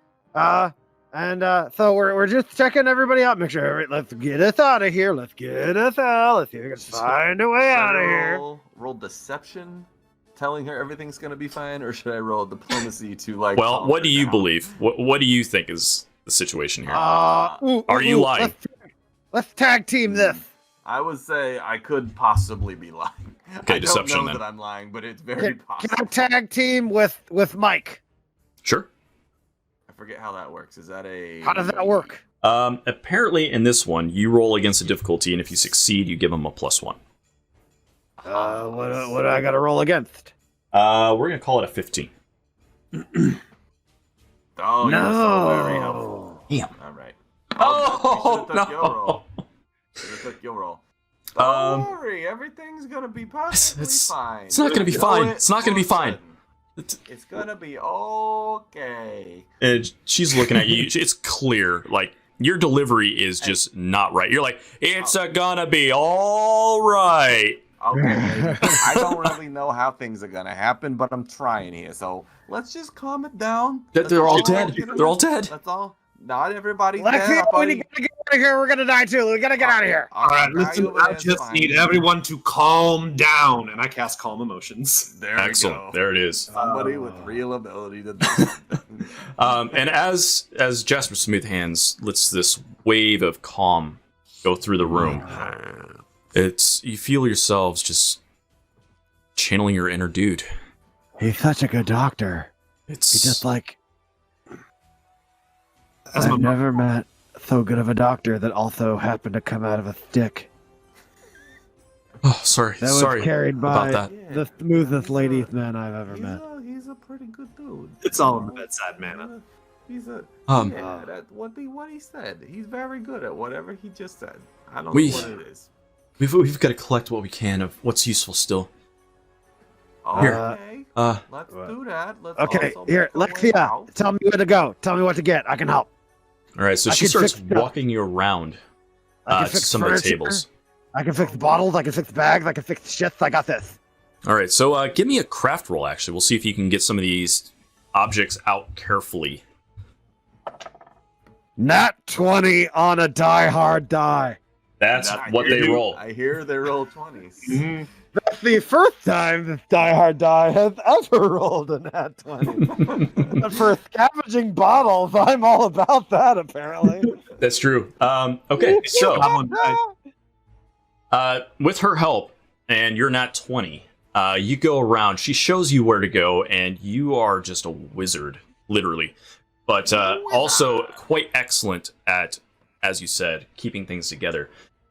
So we're just checking everybody out. Make sure. Let's get us out of here. Let's get us out. Let's see if we can find a way out of here. Roll deception, telling her everything's gonna be fine, or should I roll diplomacy to like? Well, what do you believe? What do you think is the situation here? Are you lying? Let's tag team this. I would say I could possibly be lying. Okay, I deception don't know then. that I'm lying, but it's very possible. Can I tag team with Mike? Sure. I forget how that works. Is that a? How does that work? Apparently in this one, you roll against the difficulty, and if you succeed, you give them a +1. What do I got to roll against? We're gonna call it a 15. Oh, no. you're so very helpful. Damn. All right. Oh, Should've took your no. roll. Should've took your roll. Don't worry, everything's gonna be perfectly fine. It's not gonna be fine. It's not gonna be fine. It's gonna be okay. And she's looking at you. It's clear, like your delivery is just not right. You're like, it's gonna be all right. Okay, I don't really know how things are gonna happen, but I'm trying here. So let's just calm it down. They're all dead. They're all dead. That's all. Not everybody's Lexi, dead, we buddy. gotta get out of here. We're gonna die too. We gotta get out of here. All right, Guy listen, over there I is just fine. need everyone to calm down, and I cast Calm Emotions. There Excellent. we go. There it is. Somebody with real ability to do something. And as Jasper Smooth Hands lets this wave of calm go through the room, you feel yourselves just channeling your inner dude. He's such a good doctor. It's He's just like That's my I've never met so good of a doctor that also happened to come out of a stick. oh, sorry, That was sorry carried by about that. the smoothest ladies man I've ever met. He's a pretty good dude. It's all in the bedside manner. He's a Um, yeah. That what he said. He's very good at whatever he just said. I don't We- know what it is. we've got to collect what we can of what's useful still. Here. Okay, Uh, let's do that. Let's Okay, also here, make our way Lexia, out. tell me where to go. Tell me what to get. I can help. all right, so I she can starts fix stuff. walking you around I can to fix some of the furniture. tables. I can fix bottles. I can fix bags. I can fix shits. I got this. All right, so give me a craft roll. Actually, we'll see if you can get some of these objects out carefully. Nat 20 on a die hard die. That's I what hear they you. roll. I hear they roll 20s. Mm-hmm. That's the first time this die hard die has ever rolled a nat 20. But for scavenging bottles, I'm all about that, apparently. That's true. Okay, so Goblin dice. with her help, and you're not 20, you go around. She shows you where to go, and you are just a wizard, literally. But also quite excellent at, as you said, keeping things together.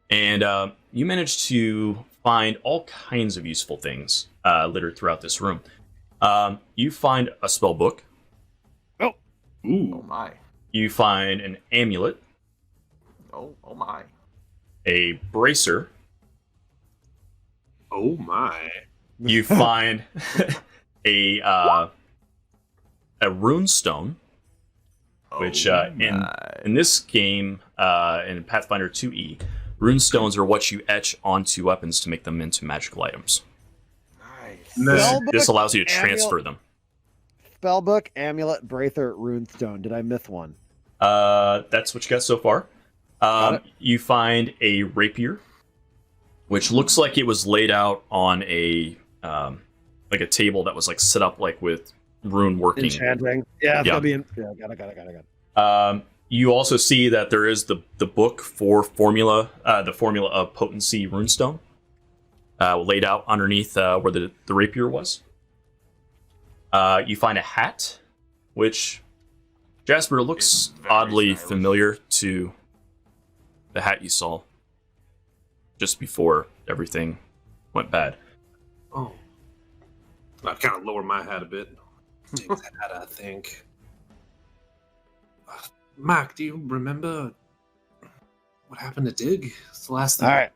And you managed to find all kinds of useful things littered throughout this room. You find a spell book. Oh Ooh. my. You find an amulet, Oh my. a bracer. Oh my. You find a rune stone, which in this game, in Pathfinder 2e, rune stones are what you etch onto weapons to make them into magical items. Nice. Nice. This allows you to Amulet. transfer them. Spellbook, amulet, bracer, runestone. Did I miss one? That's what you got so far. Got it. You find a rapier, which looks like it was laid out on a like a table that was like set up like with rune working. Enchanting. Yeah, it's Yeah. gonna be in. Yeah, got it. You also see that there is the book for formula, the formula of potency runestone, laid out underneath where the rapier was. You find a hat, which Jasper looks It's very oddly stylish. familiar to the hat you saw just before everything went bad. Oh. I kind of lower my hat a bit. Take that hat, I think. Mac, do you remember what happened to Dig? It's the last thing. All right.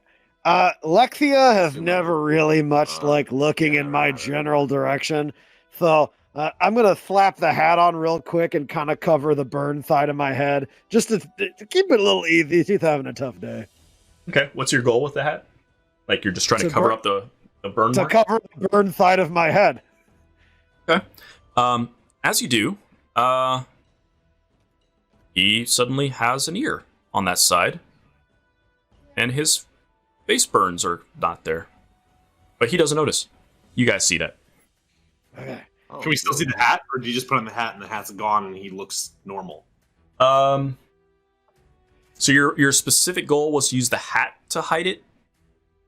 Lexia has never really much like looking in my general direction, so I'm gonna slap the hat on real quick and kind of cover the burn side of my head, just to keep it a little easy. She's having a tough day. Okay, what's your goal with the hat? Like you're just trying to To cover burn- up the burn To mark? cover the burn side of my head. Okay. As you do, he suddenly has an ear on that side, and his face burns are not there. But he doesn't notice. You guys see that. Okay. Oh, Can we still see the hat, or do you just put on the hat and the hat's gone and he looks normal? So your specific goal was to use the hat to hide it?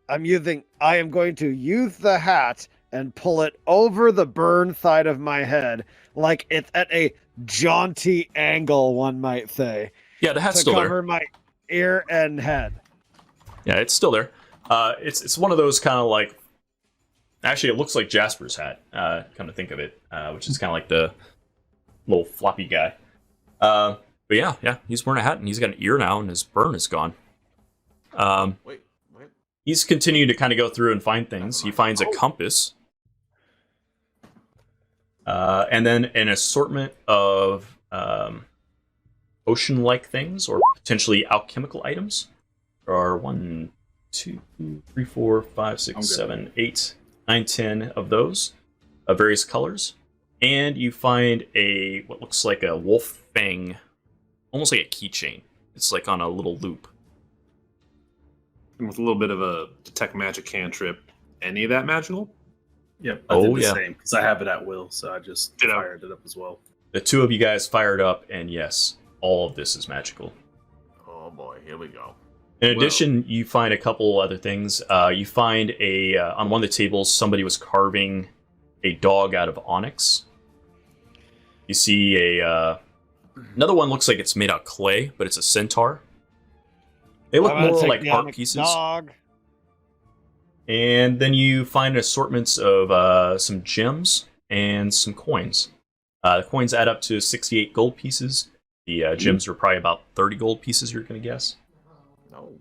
I am going to use the hat and pull it over the burn side of my head, like it's at a jaunty angle, one might say, Yeah, the hat's to still cover there. my ear and head. Yeah, it's still there. It's one of those kind of like. Actually, it looks like Jasper's hat. Come to think of it, which is kind of like the little floppy guy. But yeah, he's wearing a hat and he's got an ear now, and his burn is gone. Wait. He's continuing to kind of go through and find things. He finds a compass, and then an assortment of ocean-like things or potentially alchemical items. There are 1, 2, 3, 4, 5, 6, 7, 8, 9, 10 of those of various colors. And you find what looks like a wolf fang almost like a keychain. It's like on a little loop. And with a little bit of a detect magic cantrip, any of that magical? Yep. I did the same because I have it at will, so I just fired it up as well. The two of you guys fired up, and yes, all of this is magical. Oh boy, here we go. In addition, you find a couple other things. You find on one of the tables, somebody was carving a dog out of onyx. You see another one looks like it's made out of clay, but it's a centaur. They look more like art pieces. Dog. And then you find assortments of some gems and some coins. The coins add up to 68 gold pieces. The gems are probably about 30 gold pieces, you're going to guess. No.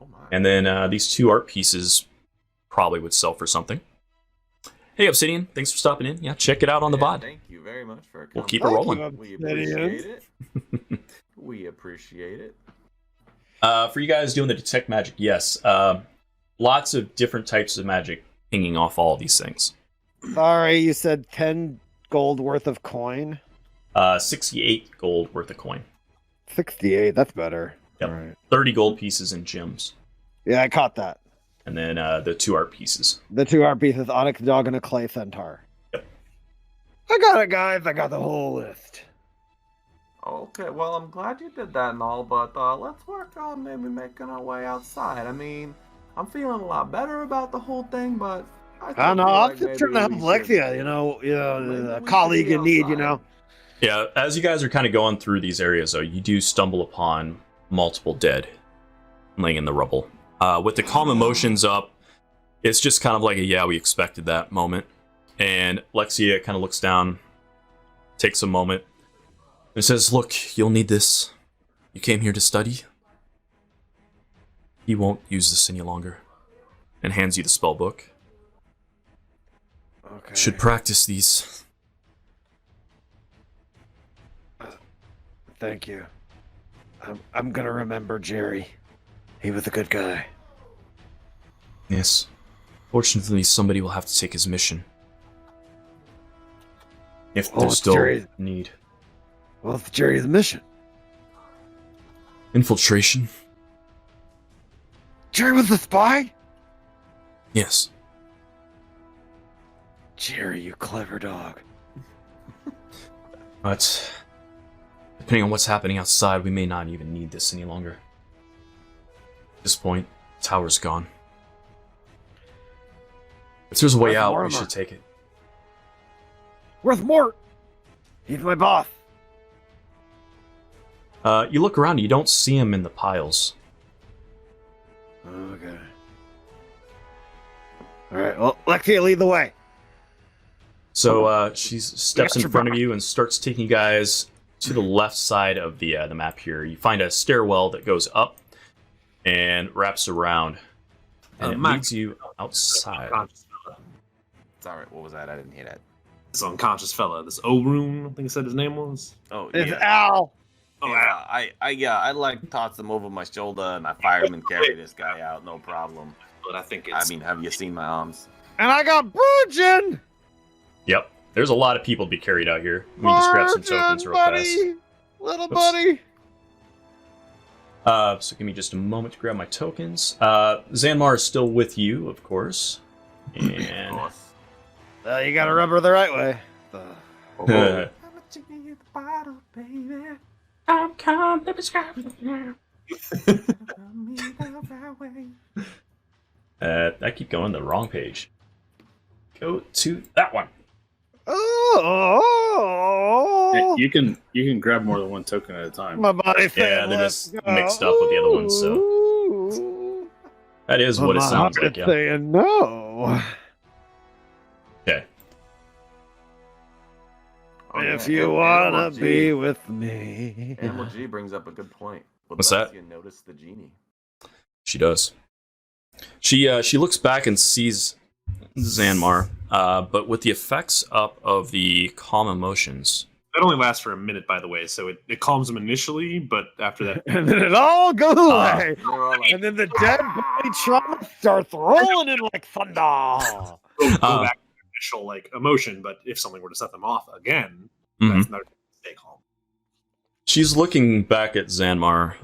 Oh my. And then these two art pieces probably would sell for something. Hey, Obsidian, thanks for stopping in. Yeah, check it out on the VOD. Thank you very much for coming. We'll keep it rolling. We appreciate it. We appreciate it. For you guys doing the detect magic, yes. Lots of different types of magic pinging off all of these things. Sorry, you said 10 gold worth of coin? 68 gold worth of coin. 68, that's better. Yep. All right. 30 gold pieces in gems. Yeah, I caught that. And then the two art pieces. The two art pieces, onyx dog and a clay centaur. Yep. I got it, guys. I got the whole list. Okay, well, I'm glad you did that and all, but let's work on maybe making our way outside. I mean, I'm feeling a lot better about the whole thing, but I know. I'm just trying to help Alexia, a colleague in need, Yeah, as you guys are kind of going through these areas, though, you do stumble upon multiple dead laying in the rubble. With the calm emotions up, it's just kind of like we expected that moment. And Alexia kind of looks down, takes a moment, and says, look, you'll need this. You came here to study. He won't use this any longer. And hands you the spell book. Okay. Should practice these. Thank you. I'm gonna remember Jerry. He was a good guy. Yes. Fortunately, somebody will have to take his mission. If there's still need. What's Jerry's mission? Infiltration? Jerry was a spy? Yes. Jerry, you clever dog. But depending on what's happening outside, we may not even need this any longer. At this point, the tower's gone. If there's a way out, we should take it. Where's Mort? He's my boss. You look around, you don't see him in the piles. Okay. Alright, well, Lexia, lead the way. So she steps in front of you and starts taking you guys to the left side of the map here. You find a stairwell that goes up and wraps around, and it leads you outside. Sorry, what was that? I didn't hear that. This unconscious fella, this Orun, I think he said his name was. Oh, It's yeah. Al. I like toss him over my shoulder and I fireman carry this guy out, no problem. But I think I mean, have you seen my arms? And I got Virgin! Yep, there's a lot of people to be carried out here. Let me just grab some tokens real fast. Little buddy! So give me just a moment to grab my tokens. Zanmar is still with you, of course. And You gotta rubber the right way. I'm calm, let me describe it now. I keep going the wrong page. Go to that one. Oh! You can grab more than one token at a time. My body Yeah, they're just mixed up with the other ones, so that is what it sounds like. Yeah. Saying no. Okay. If you wanna be with me. Animal G brings up a good point. What's that? You notice the genie. She does. She looks back and sees Zanmar, but with the effects up of the calm emotions. That only lasts for a minute, by the way, so it calms him initially, but after that... And then it all goes away. Like, And then the dead body trauma starts rolling in like thunder. go back to the initial emotion, but if something were to set them off again, that's not stay calm. She's looking back at Zanmar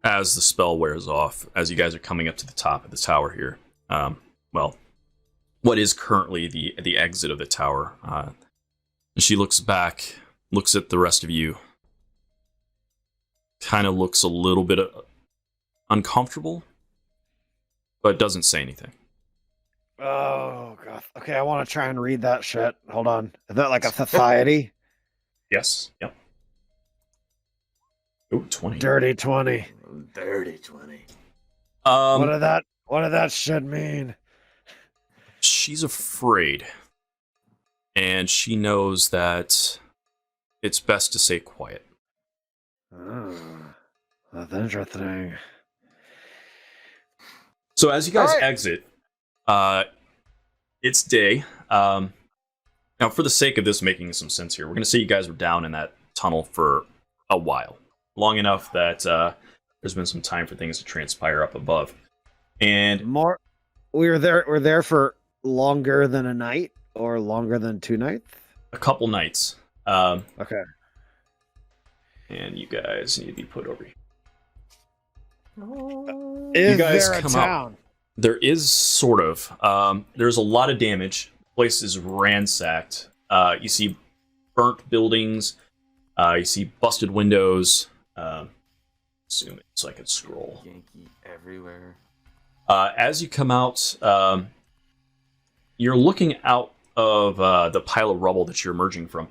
as the spell wears off, as you guys are coming up to the top of the tower here. Well, what is currently the exit of the tower. And she looks back, looks at the rest of you, kind of looks a little bit uncomfortable, but doesn't say anything. Oh, God. Okay, I want to try and read that shit. Hold on. Is that like a society? Yes. Yep. Ooh, 20. Dirty 20. Dirty 20. What did that shit mean? She's afraid. And she knows that it's best to stay quiet. Oh, that's interesting. So as you guys Alright. exit, it's day. Now, for the sake of this making some sense here, we're going to say you guys were down in that tunnel for a while. Long enough that there's been some time for things to transpire up above. And We're there for longer than a night or longer than 2 nights? a couple nights. Okay. And you guys need to be put over here. Is guys there a come out. town? There is sort of. There's a lot of damage. The place is ransacked. You see burnt buildings. You see busted windows. Zoom it so I can scroll. Yankee everywhere. As you come out, you're looking out of the pile of rubble that you're emerging from.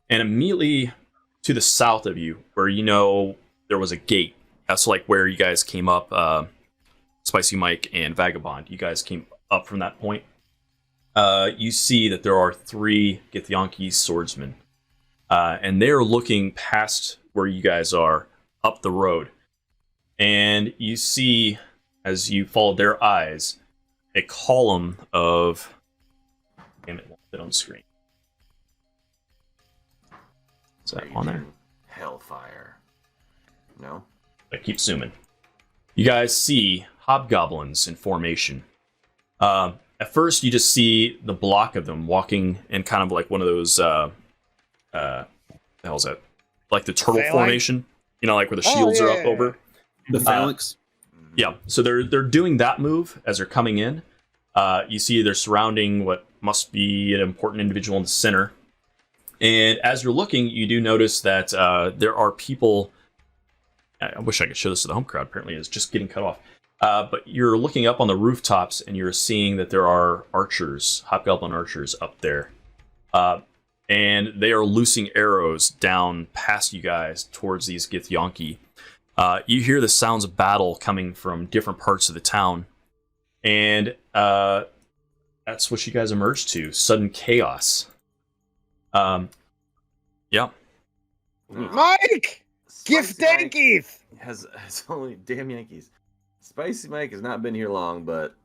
And immediately to the south of you, where you know there was a gate. That's like where you guys came up, Spicy Mike and Vagabond. You guys came up from that point. You see that there are 3 Githyanki swordsmen. And they're looking past where you guys are, up the road. And you see, as you follow their eyes, a column of... Damn it, won't fit on the screen. Is that on there? Hellfire. No? I keep zooming. You guys see hobgoblins in formation. At first, you just see the block of them walking in kind of like one of those... the hell's that? Like the turtle Phalanx? formation? You know, like where the shields are up yeah. over? The phalanx. Yeah, so they're doing that move as they're coming in. You see they're surrounding what must be an important individual in the center. And as you're looking, you do notice that there are people... I wish I could show this to the home crowd. Apparently it's just getting cut off. But you're looking up on the rooftops and you're seeing that there are archers, hobgoblin archers up there. And they are loosing arrows down past you guys towards these Githyanki. You hear the sounds of battle coming from different parts of the town. And that's what you guys emerge to. Sudden chaos. Yeah. Mike! Gift Spicy Mike Yankees! has only damn Yankees. Spicy Mike has not been here long, but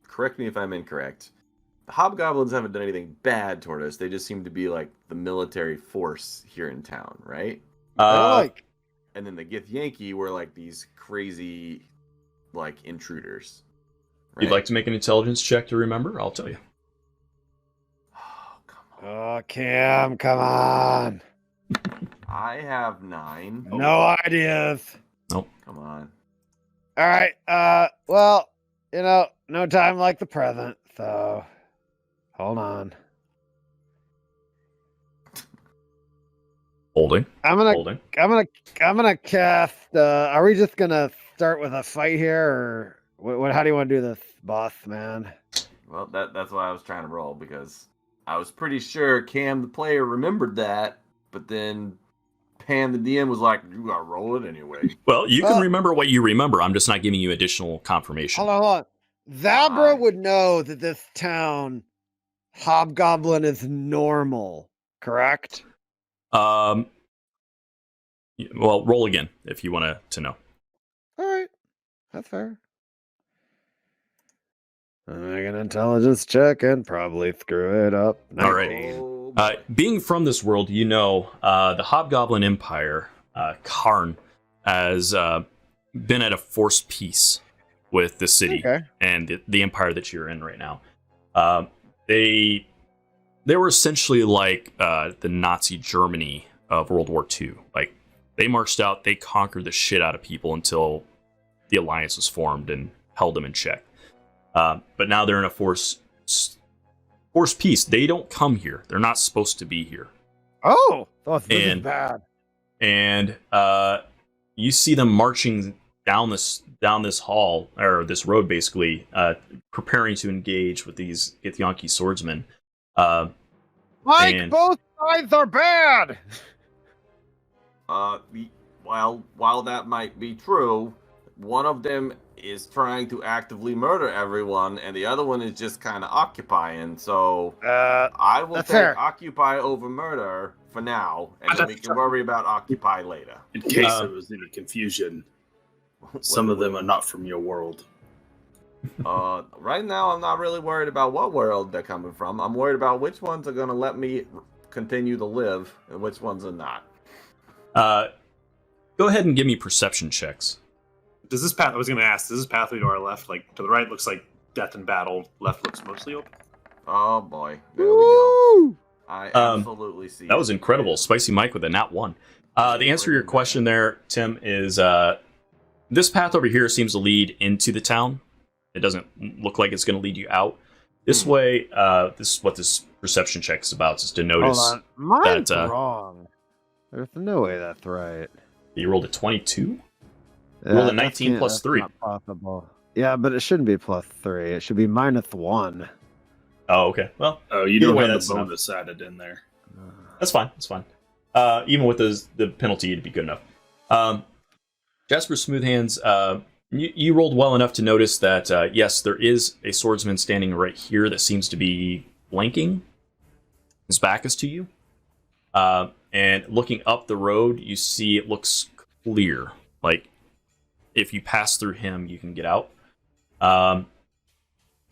correct me if I'm incorrect. The hobgoblins haven't done anything bad toward us. They just seem to be like the military force here in town, right? And then the Githyanki were like these crazy, like, intruders. Right? You'd like to make an intelligence check to remember? I'll tell you. Oh, come on. Oh, Cam, come on. I have 9. No ideas. Nope. Come on. All right. Well, no time like the present, so hold on. Holding. I'm gonna cast. Are we just gonna start with a fight here, or what? How do you want to do this, boss man? Well, that's why I was trying to roll, because I was pretty sure Cam, the player, remembered that, but then Pan, the DM, was like, you gotta roll it anyway. Well, you can remember what you remember. I'm just not giving you additional confirmation. Hold on. Zabra would know that this town hobgoblin is normal, correct? Well, roll again if you want to know. All right, that's fair. I'll make an intelligence check and probably screw it up. All right. Being from this world, you know the Hobgoblin Empire, Karn, has been at a forced peace with the city and the empire that you're in right now. They were essentially like the Nazi Germany of World War II. Like, They marched out. They conquered the shit out of people until the alliance was formed and held them in check. But now they're in a forced peace. They don't come here. They're not supposed to be here. Oh, this is bad. And you see them marching down this hall, or this road, basically, preparing to engage with these Githyanki swordsmen. Mike, both sides are bad. Well, while that might be true, one of them is trying to actively murder everyone, and the other one is just kind of occupying. So I will take fair. occupy over murder for now, and then we can worry about occupy later. In case there was any confusion, some of them are not from your world. Right now, I'm not really worried about what world they're coming from. I'm worried about which ones are going to let me continue to live, and which ones are not. Go ahead and give me perception checks. Does this path? I was going to ask. Does this pathway to our left, like to the right, looks like death and battle. Left looks mostly open. Oh boy, there we go. I absolutely see. That was incredible, Spicy Mike with a nat 1. The answer to your question there, Tim, is this path over here seems to lead into the town. It doesn't look like it's going to lead you out. This way, this is what this perception check is about, is to notice. Hold on. Mine's that, wrong. There's no way that's right. You rolled a 22? Roll a 19 plus 3. Not possible. Yeah, but it shouldn't be plus 3. It should be -1. Oh, okay. Well, Oh, you either don't way, have that's the enough. bonus added in there. That's fine. That's fine. Even with the penalty, it'd be good enough. Jasper Smoothhands, you rolled well enough to notice that, yes, there is a swordsman standing right here that seems to be blinking. His back is to you. And looking up the road, you see it looks clear. Like, if you pass through him, you can get out.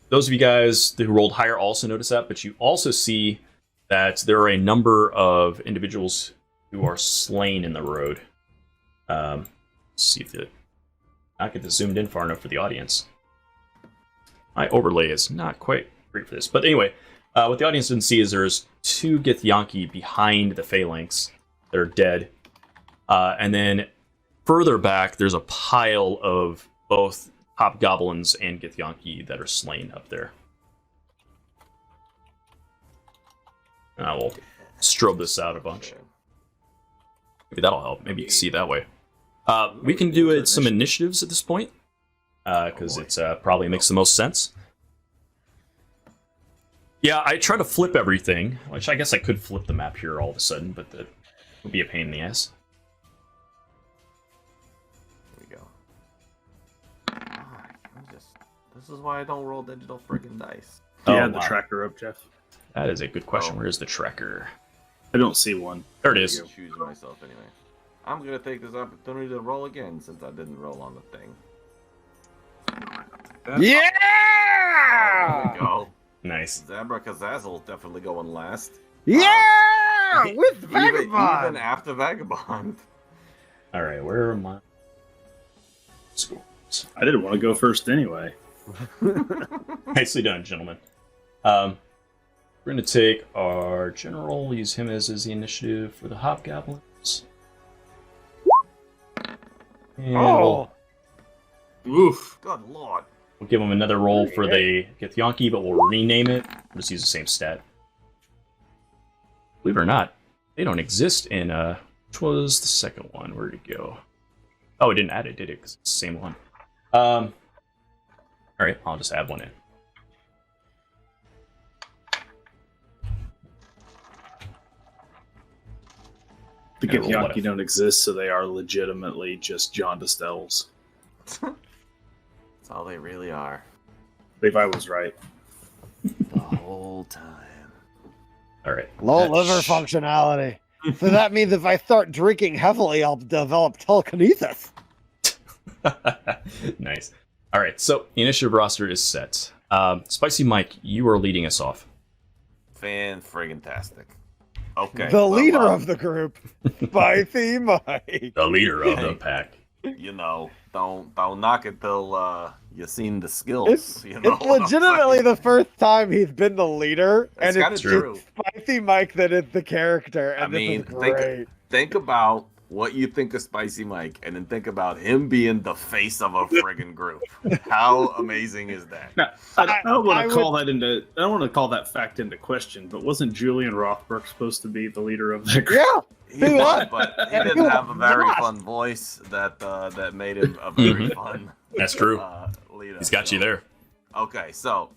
Those of you guys who rolled higher also notice that, but you also see that there are a number of individuals who are slain in the road. Let's see if I get this zoomed in far enough for the audience. My overlay is not quite great for this. But anyway, what the audience didn't see is there's 2 Githyanki behind the phalanx that are dead. And then further back, there's a pile of both Goblins and Githyanki that are slain up there. And I will strobe this out a bunch. Maybe that'll help. Maybe you can see it that way. We can do some initiatives at this point, because it's probably makes the most sense. Yeah, I try to flip everything, which I guess I could flip the map here all of a sudden, but that would be a pain in the ass. Here we go. This is why I don't roll digital friggin' dice. Do you Oh, have the wow. tracker up, Jeff? That is a good question. Oh. Where's the tracker? I don't see one. There it is. I'll choose myself anyway. I'm gonna take this opportunity to roll again since I didn't roll on the thing. There Yeah! we go. Nice. Zabra Kazazel's definitely going last. Yeah! With Even Vagabond! after Vagabond. All right, where are my scores? I didn't want to go first anyway. Nicely done, gentlemen. We're going to take our general, use him as the initiative for the Hobgoblins. And Oh! Oof. Good lord. we'll give him another roll for the Githyanki, but we'll rename it. We'll just use the same stat. Believe it or not, they don't exist in, which was the second one? Where'd it go? Oh, it didn't add it, did it? Because it's the same one. Alright, I'll just add one in. The Yeah, roll what Githyanki don't exist, so they are legitimately just jaundiced elves. That's all they really are. Levi was right. The whole time. Alright. Low liver functionality. So that means if I start drinking heavily, I'll develop telekinesis. Nice. Alright, so the initiative roster is set. Spicy Mike, you are leading us off. Fan-friggin-tastic. Okay. The well, leader of the group, Spicy Mike. The leader of the pack. You know, don't knock it till you seen the skills. It's, you know it's legitimately the first time he's been the leader, It's and kinda it's true. Spicy Mike that is the character, and I mean, this is great. think about what you think of Spicy Mike, and then think about him being the face of a friggin' group. How amazing is that? Now, I don't want to call that fact into question, but wasn't Julian Rothberg supposed to be the leader of that group? Yeah. He was, but he didn't have a very fun voice that made him a very fun. That's true. Leader. He's got you there. Okay, so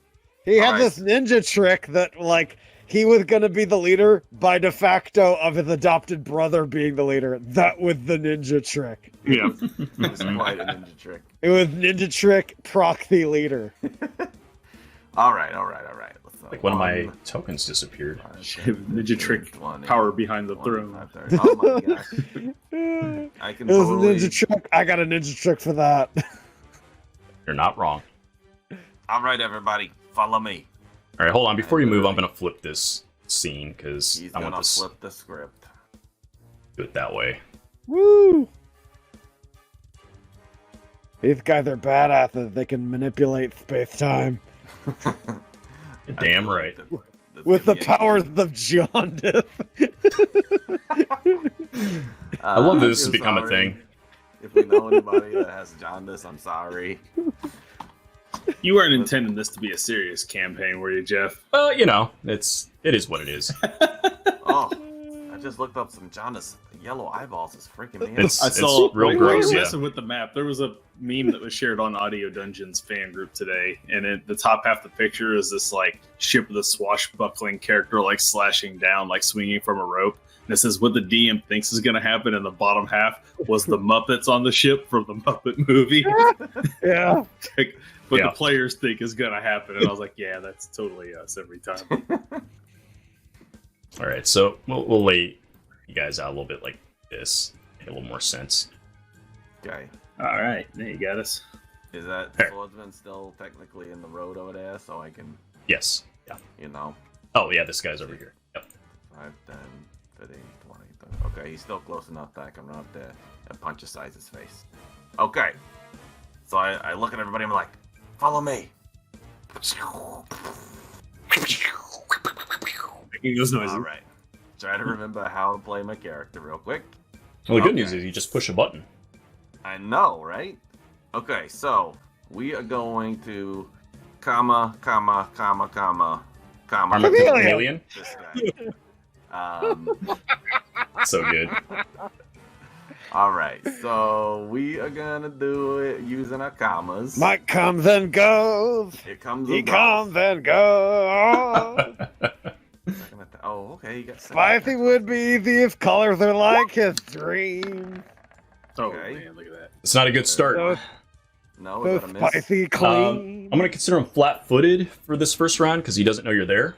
He had Alright. this ninja trick that, like, he was going to be the leader by de facto of his adopted brother being the leader. That was the ninja trick. Yeah. it was quite a ninja trick. It was ninja trick proxy leader. All right. Let's, Like one of my tokens disappeared. Ninja trick 20, power behind the 25, throne. 30. Oh my gosh. It I can was totally... a ninja trick. I got a ninja trick for that. You're not wrong. All right, everybody, follow me. All right, hold on. Before you move, I'm gonna flip this scene because He's I want gonna this flip the script. do it that way. Woo! These guys are badasses. They can manipulate space-time You're damn right. with the powers of jaundice. I love this feel has become a sorry. thing. If we know anybody that has jaundice, I'm sorry. You weren't intending this to be a serious campaign, were you, Jeff? Well, you know, it is what it is. Oh, I just looked up some jaundice. Yellow eyeballs is freaking me out. It's real when we gross. were Yeah. messing with the map. There was a meme that was shared on Audio Dungeon's fan group today, and at the top half of the picture is this like ship with a swashbuckling character like slashing down, like swinging from a rope. And it says what the DM thinks is going to happen, and the bottom half was the Muppets on the ship from the Muppet movie. Yeah. What Yeah. the players think is going to happen, and I was like, yeah, that's totally us every time. All right, so we'll lay you guys out a little bit like this, make a little more sense. Okay. All right, there you got us. Is that Here. swordsman still technically in the road over there? So I can, Yes. Yeah. you know, Oh yeah, this guy's over here. Yep. 5, 10, 15, 20, 30. Okay, he's still close enough that I can run up there and punch aside his face. Okay. So I look at everybody and I'm like, follow me. Making those noises. All right. Try to remember how to play my character real quick. Well, the good Okay. news is you just push a button. I know, right? Okay, so we are going to comma, Chameleon. this guy. So good. All right, so we are gonna do it using our commas. Mike comes and goes. Here comes He a comes and goes. Oh, okay, you got Spicy would be easy if colors are like his dream. Oh, Okay. man, look at that. It's not a good start. So, No, so is that a miss? spicy clean. I'm gonna consider him flat-footed for this first round because he doesn't know you're there.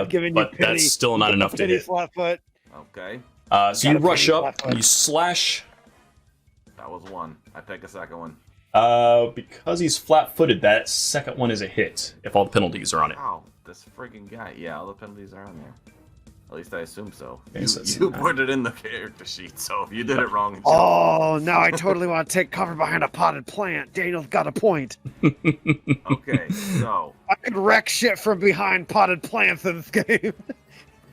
Giving you But pity. that's still not enough to Pity hit. Flatfoot. Okay, So you Gotta rush pity up, flat-foot. and you slash. that was one. I take a second one. Because he's flat-footed, that second one is a hit if all the penalties are on it. Wow, this freaking guy. Yeah, all the penalties are on there. At least I assume so. Okay, so that's You nine. put it in the character sheet, so if you did it wrong, Oh, now I totally want to take cover behind a potted plant. Daniel's got a point. okay, so I could wreck shit from behind potted plants in this game.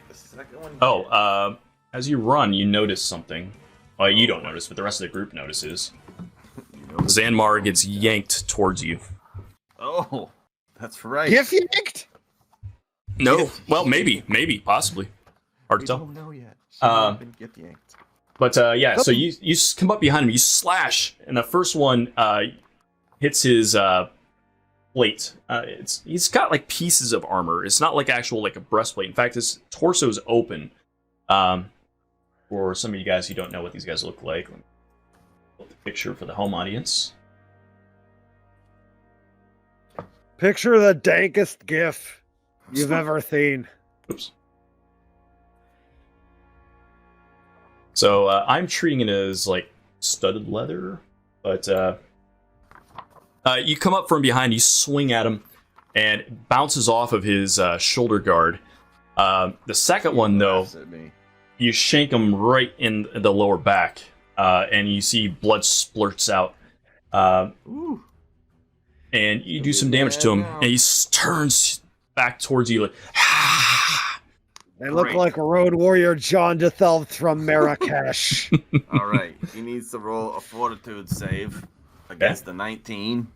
the second one. Oh, as you run, you notice something. Well, you don't notice, but the rest of the group notices. You know, Zanmar gets yanked towards you. oh, that's right. Gift yanked? No, well, maybe, possibly. Hard to We tell. don't know yet. She Uh, might have been gift yanked. But yeah, so you come up behind him, you slash, and the first one hits his plate. He's got like pieces of armor. It's not like actual like a breastplate. In fact, his torso is open. For some of you guys who don't know what these guys look like, let me put the picture for the home audience. Picture the dankest gif you've ever seen. Oops. So I'm treating it as like studded leather, but you come up from behind, you swing at him, and it bounces off of his shoulder guard. The second one, though, Laughs at me. you shank him right in the lower back, and you see blood splurts out. Ooh. And you do some damage to him, and he turns back towards you like, They look Great. like a road warrior John DeThelft from Marrakesh. All right. He needs to roll a fortitude save against the 19.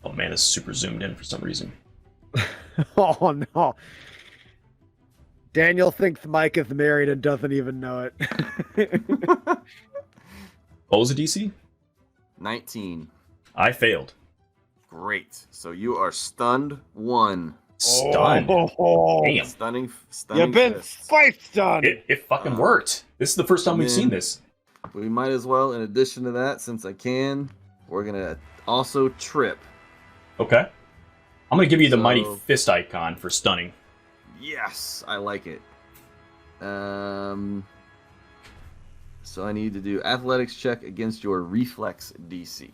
Oh man, it's super zoomed in for some reason. Oh no. Daniel thinks Mike is married and doesn't even know it. What was the DC? 19. I failed. Great. So you are stunned 1. Stunned. Oh, Damn. Stunning you've been fists. spiced done. It fucking worked. This is the first time we've Man. seen this. We might as well, in addition to that, since I can, we're going to also trip. Okay. I'm gonna give you the So- mighty fist icon for stunning. Yes, I like it. So I need to do athletics check against your reflex DC.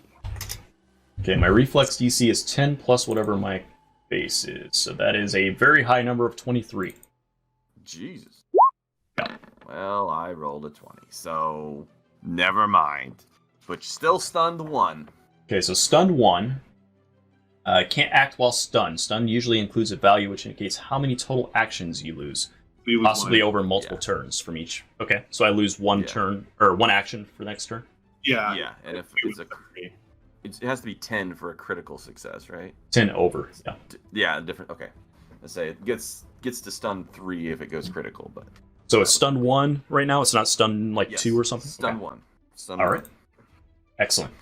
Okay, my reflex DC is 10 plus whatever my base is. So that is a very high number of 23. Jesus. Yeah. Well, I rolled a 20, so never mind. But still stunned 1. Okay, so stunned 1. Can't act while stunned. Stunned usually includes a value which indicates how many total actions you lose, We would possibly want- over multiple turns from each. Okay, so I lose one Yeah. turn or one action for next turn. Yeah. Yeah, and if it's it has to be 10 for a critical success, right? 10 over. Yeah. Yeah, different. Okay, let's say it gets to stun 3 if it goes critical, but So it's stunned 1 right now. It's not stunned like yes, 2 or something. Stun Okay. 1. Stun All 1. right. Excellent.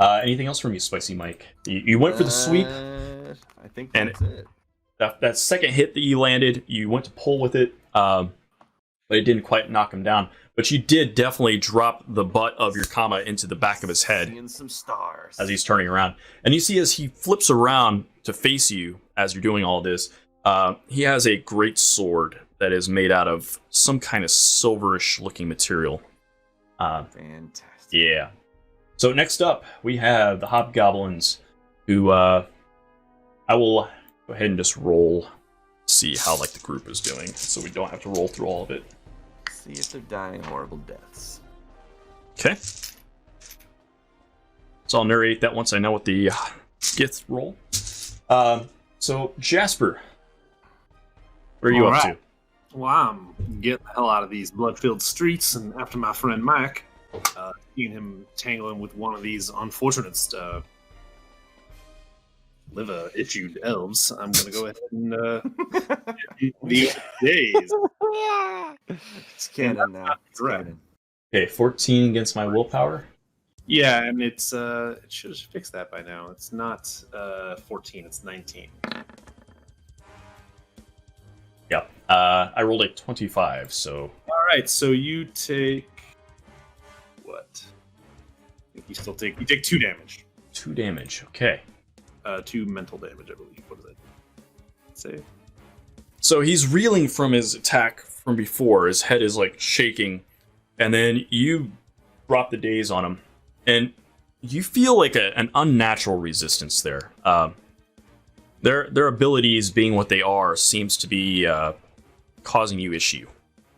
Anything else from you, Spicy Mike? You went for the sweep. I think And that's it. That second hit that you landed, you went to pull with it, but it didn't quite knock him down. But you did definitely drop the butt of your comma into the back of his head Seeing some stars. as he's turning around. And you see as he flips around to face you as you're doing all this, he has a great sword that is made out of some kind of silverish looking material. Fantastic. Yeah. So next up, we have the Hobgoblins, who I will go ahead and just roll, see how like the group is doing, so we don't have to roll through all of it. See if they're dying horrible deaths. Okay. So I'll narrate that once I know what the gets roll. So Jasper, where are you All up right. Well, I'm getting the hell out of these blood-filled streets, and after my friend Mike, seeing him tangling with one of these unfortunate liver-issued elves, I'm gonna go ahead and these days. It's canon now. It's Correct. canon. to? Okay, 14 against my willpower. Yeah, and it's it should have fixed that by now. It's not 14, it's 19. Yep. I rolled a 25, so All right, so you take what? I think you take 2 damage. 2 damage. Okay. 2 mental damage, I believe. What does that say? So he's reeling from his attack from before. His head is like shaking, and then you drop the daze on him, and you feel like an unnatural resistance there. Their abilities, being what they are, seems to be causing you issue.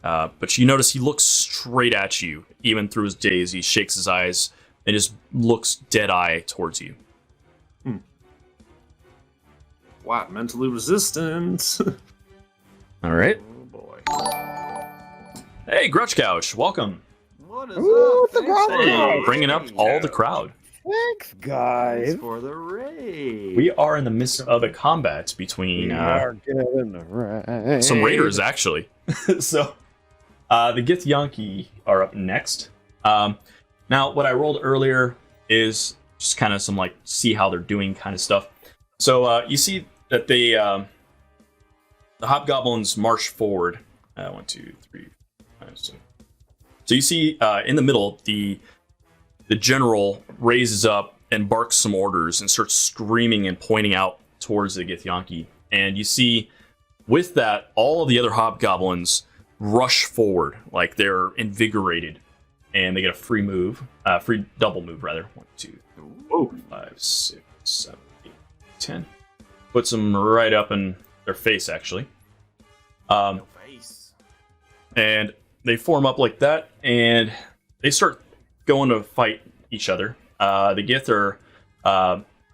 But you notice he looks straight at you, even through his daze. He shakes his eyes and just looks dead-eye towards you. Wow, mentally resistant. All right. Oh boy. Hey, Grutch Couch, welcome. What is Ooh, up? the Thanks for Goblins. the Bringing up raid. all the crowd. Thanks, Thanks guys. for the raid. We are in the midst of a combat between We are getting the right. some raiders, actually. So, the Githyanki are up next. Now, what I rolled earlier is just kind of some, like, see how they're doing kind of stuff. So, you see that the Hobgoblins march forward. 1, 2, 3, 5, 6. So you see in the middle, the general raises up and barks some orders and starts screaming and pointing out towards the Githyanki. And you see, with that, all of the other Hobgoblins rush forward, like they're invigorated, and they get a free move, free double move rather. 1, 2, 5, 6, 7, 8, 10. Puts them right up in their face, actually. No face. And they form up like that, and they start going to fight each other. The Gith are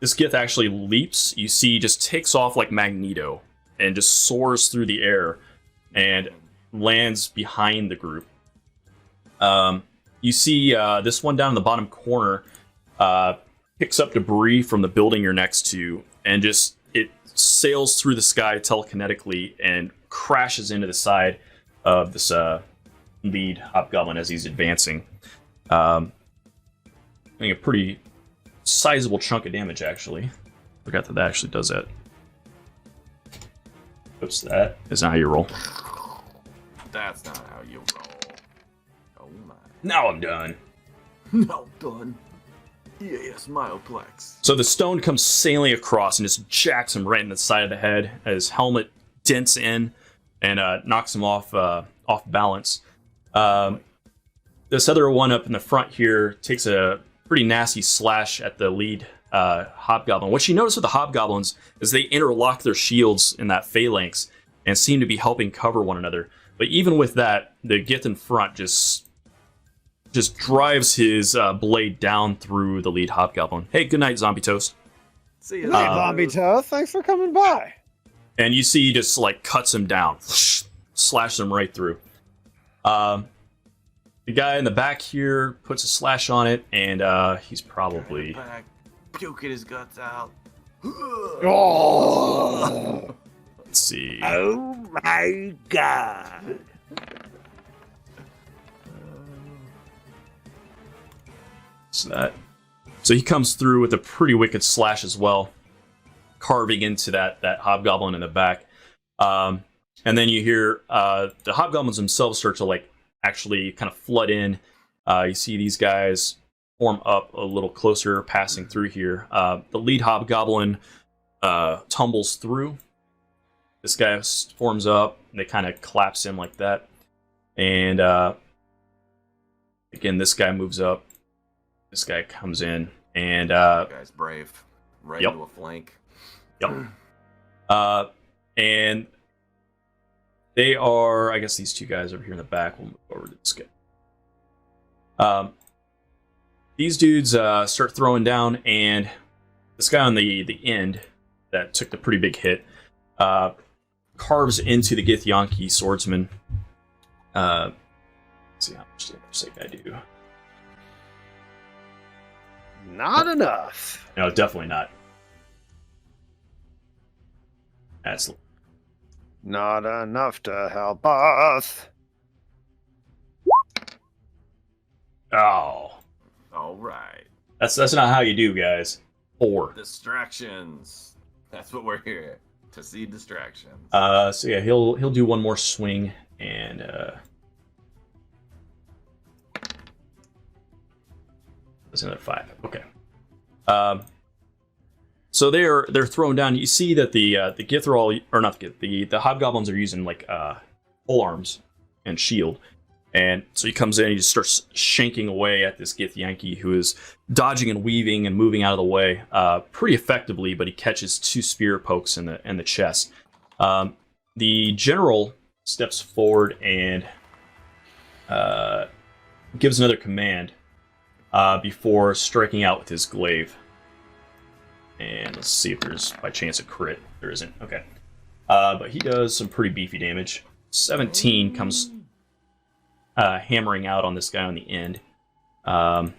this Gith actually leaps. You see, just takes off like Magneto and just soars through the air and lands behind the group. You see this one down in the bottom corner picks up debris from the building you're next to, and just it sails through the sky telekinetically and crashes into the side of this lead hobgoblin as he's advancing. I think a pretty sizable chunk of damage, actually. Forgot that actually does that. Oops, that is not how you roll. That's not how you roll. Oh my. Now I'm done. Now done. Yeah, Smileplex. So the stone comes sailing across and just jacks him right in the side of the head as his helmet dents in and knocks him off balance. This other one up in the front here takes a pretty nasty slash at the lead hobgoblin. What you notice with the hobgoblins is they interlock their shields in that phalanx and seem to be helping cover one another. But even with that, the Gith in front just drives his blade down through the lead hobgoblin. Hey, good night, Zombie Toast. See you Hey, later. Zombie Toast, thanks for coming by. And you see he just like cuts him down, slashes him right through. The guy in the back here puts a slash on it, and he's probably... Back, puking his guts out. Oh, Let's see. oh my god. So he comes through with a pretty wicked slash as well, carving into that hobgoblin in the back. And then you hear the hobgoblins themselves start to like actually kind of flood in. You see these guys form up a little closer, passing through here. The lead hobgoblin tumbles through. This guy forms up, and they kind of collapse in like that. And again, this guy moves up. This guy comes in, and Guy's brave. Right Yep. into a flank. yep. And they are, I guess, these two guys over here in the back. We'll move over to this guy. These dudes start throwing down, and this guy on the end that took the pretty big hit carves into the Githyanki swordsman. Let's see how much damage that guy do. Not enough. No, definitely not. That's Not enough to help us. oh, All right. that's not how you do, guys. 4. Distractions. That's what we're here to see. Distractions. So yeah, he'll do one more swing, and that's another 5. Okay. So they're thrown down. You see that the Gith are all, or not the hobgoblins are using like pole arms and shield, and so he comes in and he just starts shanking away at this Githyanki who is dodging and weaving and moving out of the way pretty effectively, but he catches 2 spear pokes in the chest. The general steps forward and gives another command before striking out with his glaive. And let's see if there's, by chance, a crit. There isn't. Okay. But he does some pretty beefy damage. 17 comes hammering out on this guy on the end. And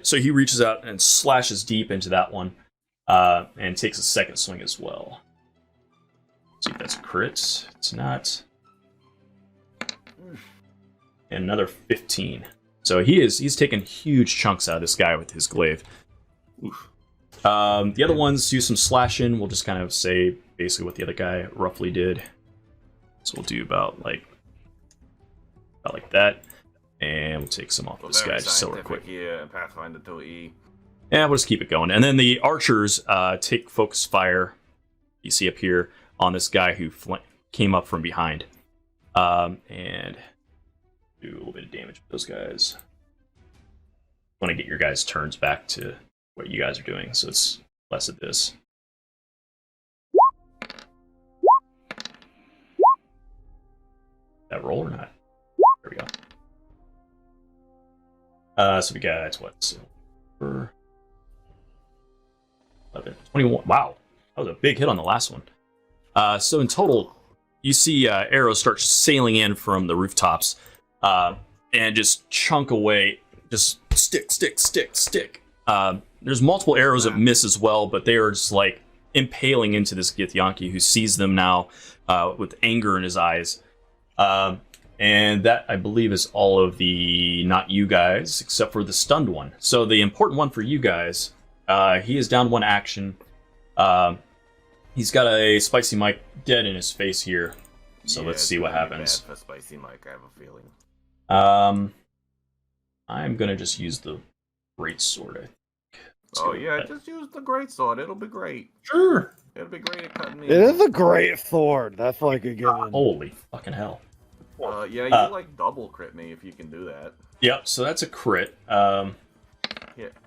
so he reaches out and slashes deep into that one and takes a second swing as well. Let's see if that's a crit. It's not. And another 15. So he's taking huge chunks out of this guy with his glaive. Oof. The other ones do some slashing. We'll just kind of say basically what the other guy roughly did. So we'll do about like that, and we'll take some off this guy just so real quick. Yeah, Pathfinder 2E. Yeah, we'll just keep it going. And then the archers take focus fire. You see up here on this guy who came up from behind, and do a little bit of damage with those guys. Want to get your guys' turns back to what you guys are doing, so it's less of this. That roll or not? There we go. So we got what? Silver. 21. Wow. That was a big hit on the last one. So in total, you see arrows start sailing in from the rooftops and just chunk away. Just stick. There's multiple arrows that miss as well, but they are just like impaling into this Githyanki, who sees them now with anger in his eyes. And that, I believe, is all of the not you guys, except for the stunned one. So the important one for you guys, he is down 1 action. He's got a Spicy Mike dead in his face here. So let's see what happens. Bad for Spicy Mike, I have a feeling. I'm gonna just use the greatsword. I think. Oh yeah, just use the greatsword. It'll be great. Sure. It'll be great at cutting me. It is a great sword. That's like a given. Holy fucking hell. Yeah, you like double crit me if you can do that. Yep, so that's a crit. Yeah.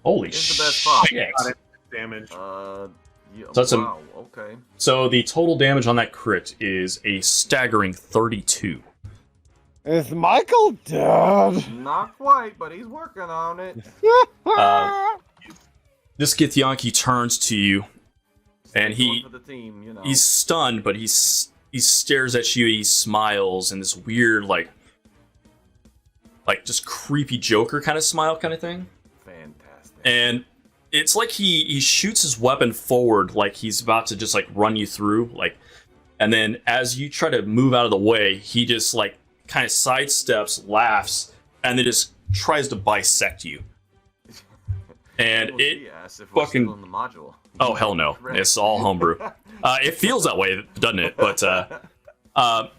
Holy Here's the best part. shit. Damage. Yeah, So that's wow, okay. So the total damage on that crit is a staggering 32. Is Michael dead? Not quite, but he's working on it. This Githyanki turns to you, and Going for the team, you know. he's stunned, but he stares at you. He smiles in this weird, like just creepy Joker kind of smile, kind of thing. Fantastic. And it's like he shoots his weapon forward, like he's about to just like run you through, like, and then as you try to move out of the way, he just like kind of sidesteps, laughs, and then just tries to bisect you. And We'll it see, yes, if we're fucking- still in the module. Oh, hell no. It's all homebrew. It feels that way, doesn't it? But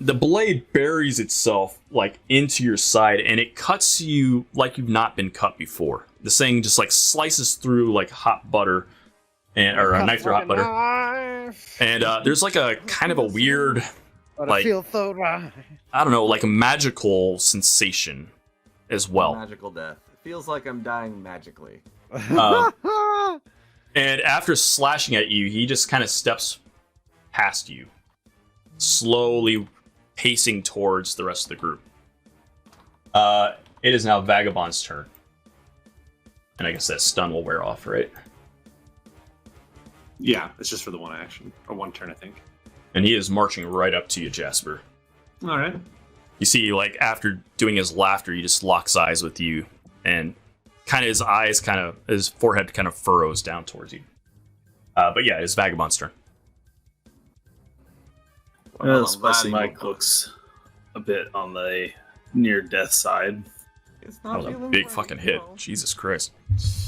the blade buries itself like into your side, and it cuts you like you've not been cut before. The thing just like slices through like hot butter, or a knife through hot butter. And there's like a kind of a weird, But like- I feel so right. I don't know, like a magical sensation as well. Magical death. It feels like I'm dying magically. And after slashing at you, he just kind of steps past you, slowly pacing towards the rest of the group. It is now Vagabond's turn. And I guess that stun will wear off, right? Yeah, it's just for the 1 action. Or 1 turn, I think. And he is marching right up to you, Jasper. Alright. You see, like, after doing his laughter, he just locks eyes with you, and kind of his forehead kind of furrows down towards you. But yeah, it's Vagabond's turn. Well, I'm Spicy glad he Mike looks a bit on the near death side. It's That not was a feeling big right, fucking you hit. know. Jesus Christ.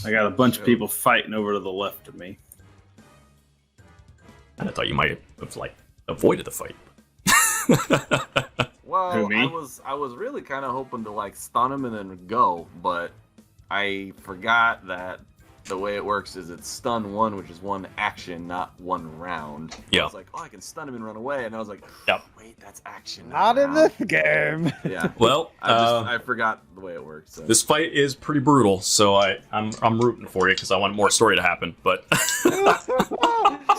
I got a bunch of people fighting over to the left of me. And I thought you might have, like, avoided the fight. Well, Who, me? I was really kind of hoping to like stun him and then go, but I forgot that the way it works is it's stun 1, which is 1 action, not 1 round. Yeah. I was like, oh, I can stun him and run away, and I was like, Yep. wait, that's action. Not in round. this game. Yeah. Well, I forgot the way it works. So. this fight is pretty brutal, so I'm rooting for you because I want more story to happen. But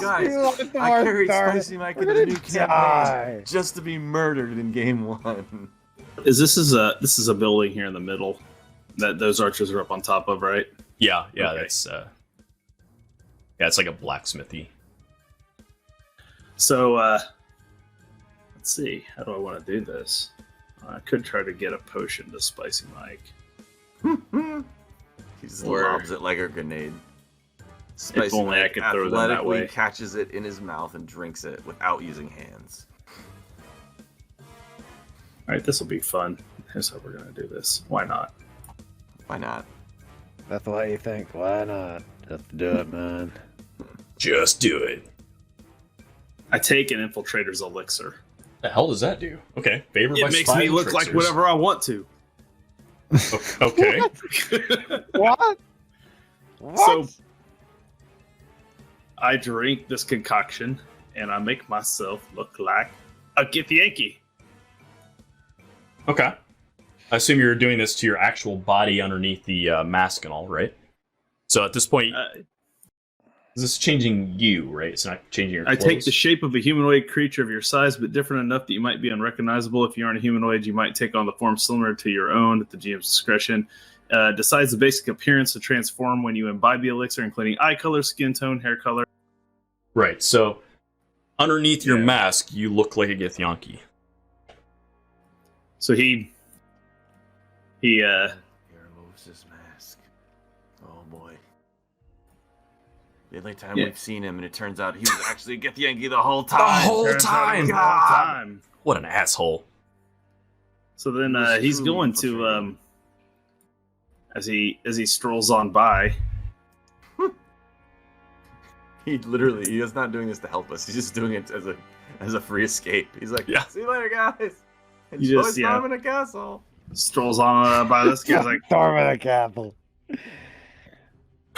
Guys, I carried Spicy Mike into the new campaign just to be murdered in game 1. This is a building here in the middle that those archers are up on top of, right? yeah, Okay. that's it's like a blacksmithy. So let's see. How do I want to do this? I could try to get a potion to Spicy Mike. He just Or- lobs it like a grenade. Spicy only I Mike could throw them that athletically way. catches it in his mouth and drinks it without using hands. All right, this will be fun. Here's how we're gonna do this. Why not? Why not? That's what you think. Why not? Just do it, man. Just do it. I take an Infiltrator's Elixir. The hell does that do? Okay, favored by It makes spy me and look like tricksters. whatever I want to. Okay. What? So I drink this concoction and I make myself look like a Githyanki. Okay. I assume you're doing this to your actual body underneath the mask and all, right? So at this point, this is changing you, right? It's not changing your I clothes. take the shape of a humanoid creature of your size, but different enough that you might be unrecognizable. If you aren't a humanoid, you might take on the form similar to your own at the GM's discretion. Decides the basic appearance to transform when you imbibe the elixir, including eye color, skin tone, hair color, Right. So underneath your Yeah. mask, you look like a Githyanki. So he He removes his mask. Oh boy. The only time Yeah. we've seen him, and it turns out he was actually a Githyanki the whole time. The whole turns out time. the whole time. What an asshole. So then He was he's truly going to infiltrated. as he strolls on by. He is not doing this to help us. He's just doing it as a free escape. He's like, Yeah. see you later, guys. You Enjoy just, yeah. storming a castle. Strolls on by this guy's like, Storming the castle. I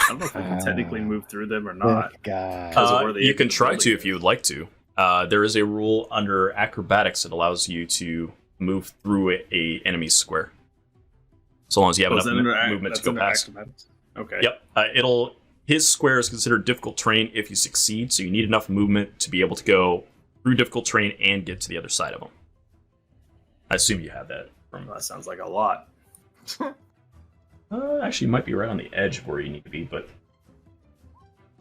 don't know if I can technically move through them or not. This guy. Because of where the You can end of the try to building if you would like to. There is a rule under acrobatics that allows you to move through a enemy's square, so long as you have Oh, enough is that under movement that's to go under past. acrobatics? Okay. Yep. His square is considered difficult terrain if you succeed, so you need enough movement to be able to go through difficult terrain and get to the other side of them. I assume you have that from. Well, that sounds like a lot. Actually, you might be right on the edge of where you need to be, but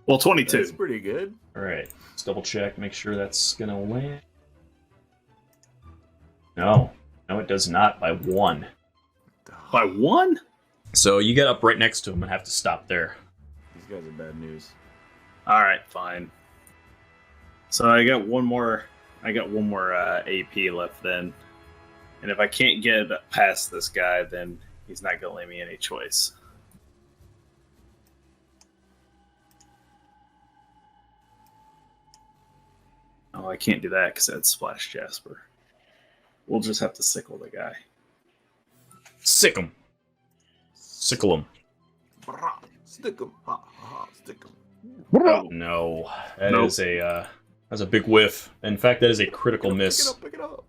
Well, 22. That's pretty good. all right. Let's double check, make sure that's gonna land. No, it does not by 1. By 1? So you get up right next to him and have to stop there. These guys are bad news. All right, fine. So I got one more. AP left then, and if I can't get past this guy, then he's not gonna leave me any choice. Oh, I can't do that because that's Splash Jasper. We'll just have to sickle the guy. Sick him. Sickle him. Brah, stick 'em. Ha, ha, ha, stick 'em. Oh, No, that Nope. is that's a big whiff. In fact, that is a critical miss. Pick it up.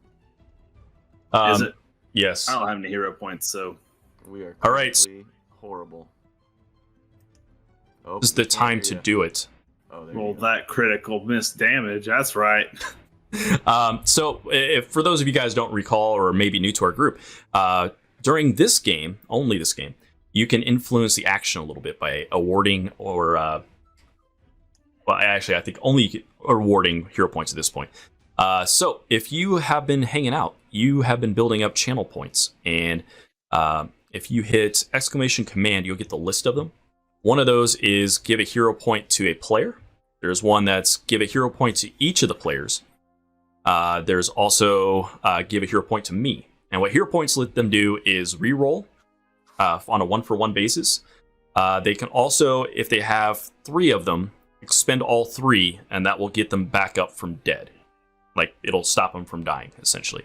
is it? Yes. I don't have any hero points, so We are All right. completely horrible. Oh, This is the time to do it. Oh, there roll you go. that critical miss damage. That's right. So, if for those of you guys don't recall, or maybe new to our group, during this game, only this game, you can influence the action a little bit by awarding or, well, actually, I think only awarding hero points at this point. So, if you have been hanging out, you have been building up channel points, and if you hit exclamation command, you'll get the list of them. One of those is give a hero point to a player. There's one that's give a hero point to each of the players. There's also give a hero point to me. And what hero points let them do is reroll on a 1-for-1 basis. They can also, if they have 3 of them, expend all 3, and that will get them back up from dead. Like, it'll stop them from dying, essentially.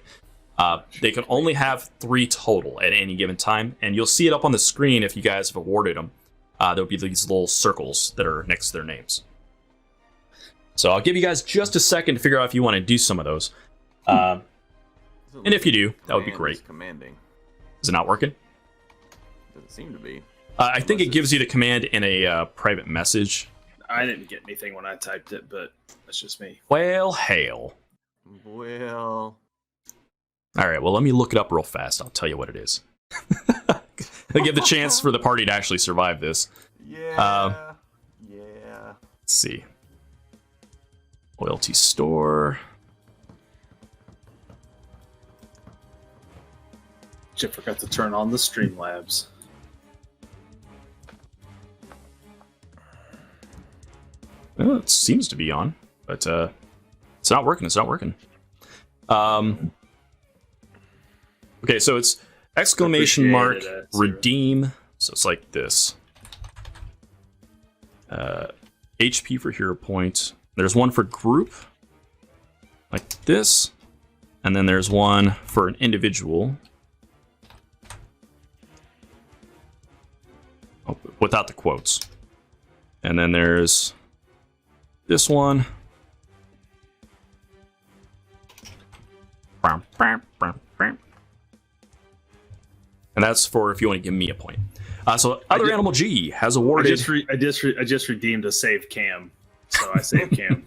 They can only have 3 total at any given time, and you'll see it up on the screen if you guys have awarded them. There'll be these little circles that are next to their names. So I'll give you guys just a second to figure out if you want to do some of those. And if you do, that would be Command great. is commanding. Is it not working? Doesn't seem to be. I think it gives you the command in a private message. I didn't get anything when I typed it, but that's just me. Well, hail. Well, All right, well, let me look it up real fast. I'll tell you what it is. They give the chance for the party to actually survive this. yeah. Let's see. Loyalty store. Just forgot to turn on the Streamlabs. Well, it seems to be on, but it's not working. It's not working. Okay, so it's exclamation mark Appreciate it, Zero. redeem. So it's like this. HP for hero point. There's one for group, like this, and then there's one for an individual. Oh, without the quotes. And then there's this one. And that's for if you want to give me a point. So other animal G has awarded. I just redeemed a save cam, so I saved cam.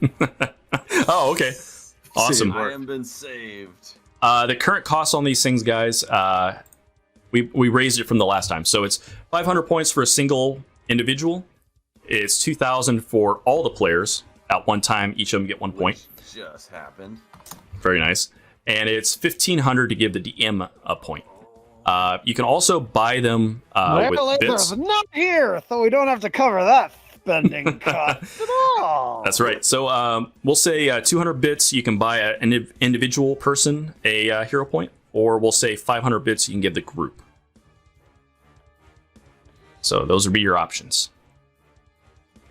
Oh, okay, awesome. I am been saved. The current cost on these things, guys, we raised it from the last time, so it's 500 points for a single individual. It's 2,000 for all the players, At one time, each of them get 1 point. Which just happened. Very nice. And it's 1,500 to give the DM a point. You can also buy them with bits. Elixir's not here, so we don't have to cover that spending cost at all. That's right. So we'll say 200 bits, you can buy an individual person a hero point, or we'll say 500 bits, you can give the group. So those would be your options.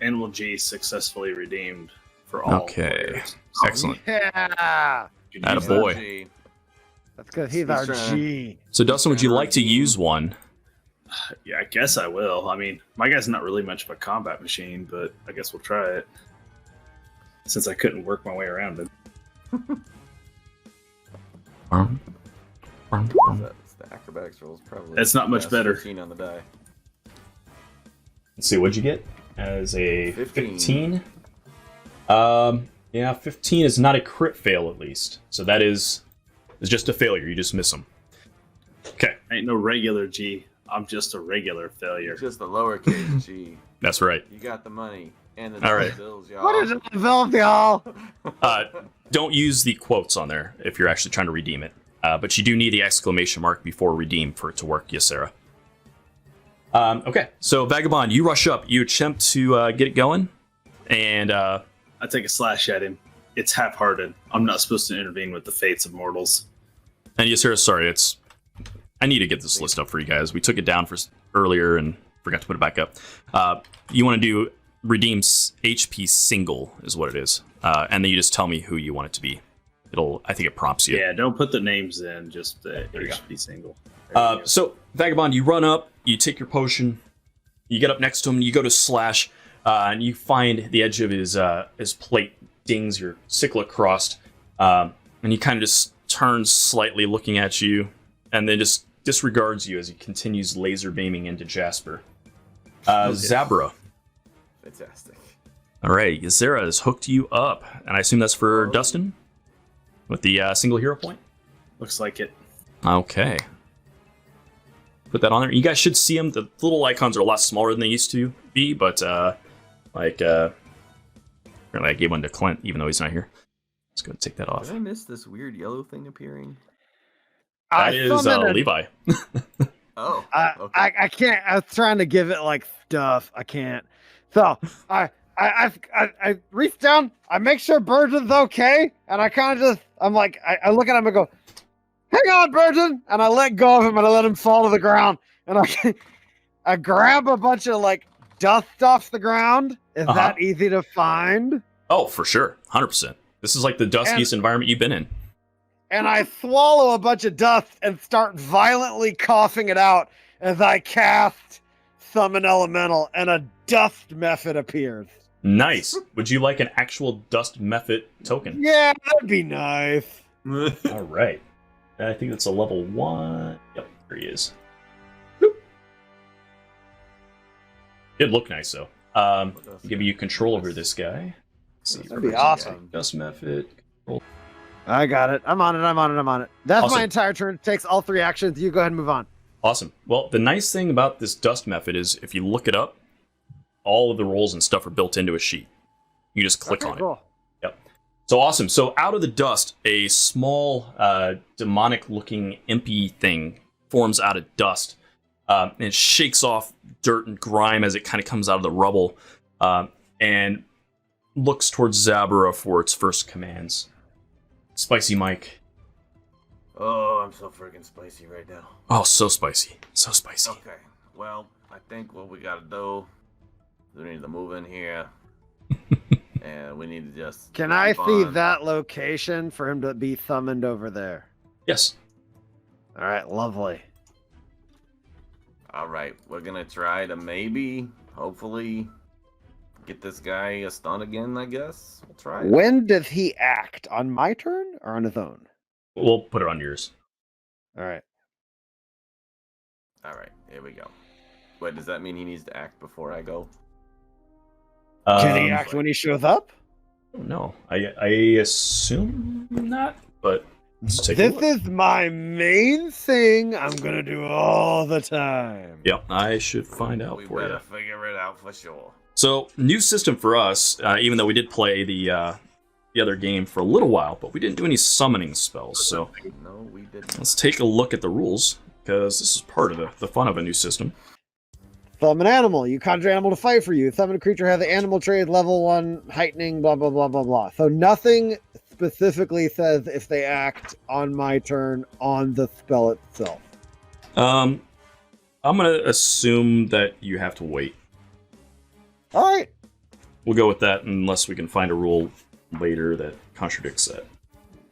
Animal G successfully redeemed for all. Okay. players. Excellent. Yeah. Attaboy. G. That's because he's our G. So Dustin, would you like to use one? Yeah, I guess I will. I mean, my guy's not really much of a combat machine, but I guess we'll try it. Since I couldn't work my way around it. That's the acrobatics roll is probably. It's not much best better. 15 on the die. Let's see, what'd you get? As a 15. 15? Yeah, 15 is not a crit fail, at least. So that is just a failure. You just miss them. Okay. I ain't no regular G. I'm just a regular failure. Just the lowercase G. That's right. You got the money and the All right. bills, y'all. What is it involved, y'all? Don't use the quotes on there if you're actually trying to redeem it. But you do need the exclamation mark before redeem for it to work, yes, Sarah. Okay, so Vagabond, you rush up. You attempt to get it going, and I take a slash at him. It's half-hearted. I'm not supposed to intervene with the fates of mortals. yes, Sarah, sorry, I need to get this list up for you guys. We took it down for earlier and forgot to put it back up. You want to do redeem HP single is what it is, and then you just tell me who you want it to be. I think it prompts you. Yeah, don't put the names in, just the HP single. So, Vagabond, you run up, you take your potion, you get up next to him, you go to slash, and you find the edge of his plate dings your sickle across, and he kind of just turns slightly looking at you, and then just disregards you as he continues laser beaming into Jasper. Zabra. Fantastic. All right, Yazera has hooked you up, and I assume that's for Dustin? With the single hero point? Looks like it. Okay. Put that on there. You guys should see them. The little icons are a lot smaller than they used to be, but apparently I gave one to Clint, even though he's not here. Let's go and take that off. Did I miss this weird yellow thing appearing? That is Levi. Oh, okay. I can't. I was trying to give it like stuff. I can't. So I reach down. I make sure Burgeon's okay, and I kind of I'm like I look at him and go, "Hang on, Burgeon," and I let go of him and I let him fall to the ground, and I grab a bunch of like dust off the ground. Is that easy to find? Oh, for sure, 100%. This is like the dustiest environment you've been in. And I swallow a bunch of dust and start violently coughing it out as I cast Summon Elemental, and a dust method appears. Nice. Would you like an actual dust method token? Yeah, that'd be nice. All right. I think that's a level 1. Yep, there he is. Boop. It'd look nice, though. Give you control over this guy. Let's see. That'd be awesome. Dust method. Control. I got it. I'm on it. That's Awesome. my entire turn. It takes all 3 actions. You go ahead and move on. Awesome. Well, the nice thing about this dust method is if you look it up, all of the rolls and stuff are built into a sheet. You just click on it. Yep. So awesome. So out of the dust, a small demonic-looking impy thing forms out of dust. And it shakes off dirt and grime as it kind of comes out of the rubble and looks towards Zabra for its first commands. Spicy Mike. Oh, I'm so freaking spicy right now. Oh, so spicy. So spicy. Okay, well, I think what we gotta do is we need to move in here. And we need to just... Can I keep see on. that location for him to be summoned over there? Yes. All right, lovely. Alright, we're gonna try to maybe, hopefully, get this guy a stun again, I guess. We'll try it. When does he act? On my turn or on his own? We'll put it on yours. All right. Alright, here we go. Wait, does that mean he needs to act before I go? Can he act when he shows up? No, I assume not, but let's take a This look. is my main thing I'm going to do all the time. Yep, I should find out We for better you. figure it out for sure. So, new system for us, even though we did play the other game for a little while, but we didn't do any summoning spells. So, No, we didn't. let's take a look at the rules, because this is part of the fun of a new system. Summon animal. You conjure animal to fight for you. Summon a creature has the animal trait, level 1, heightening, blah, blah, blah, blah, blah. So nothing specifically says if they act on my turn on the spell itself. I'm going to assume that you have to wait. All right. We'll go with that unless we can find a rule later that contradicts that.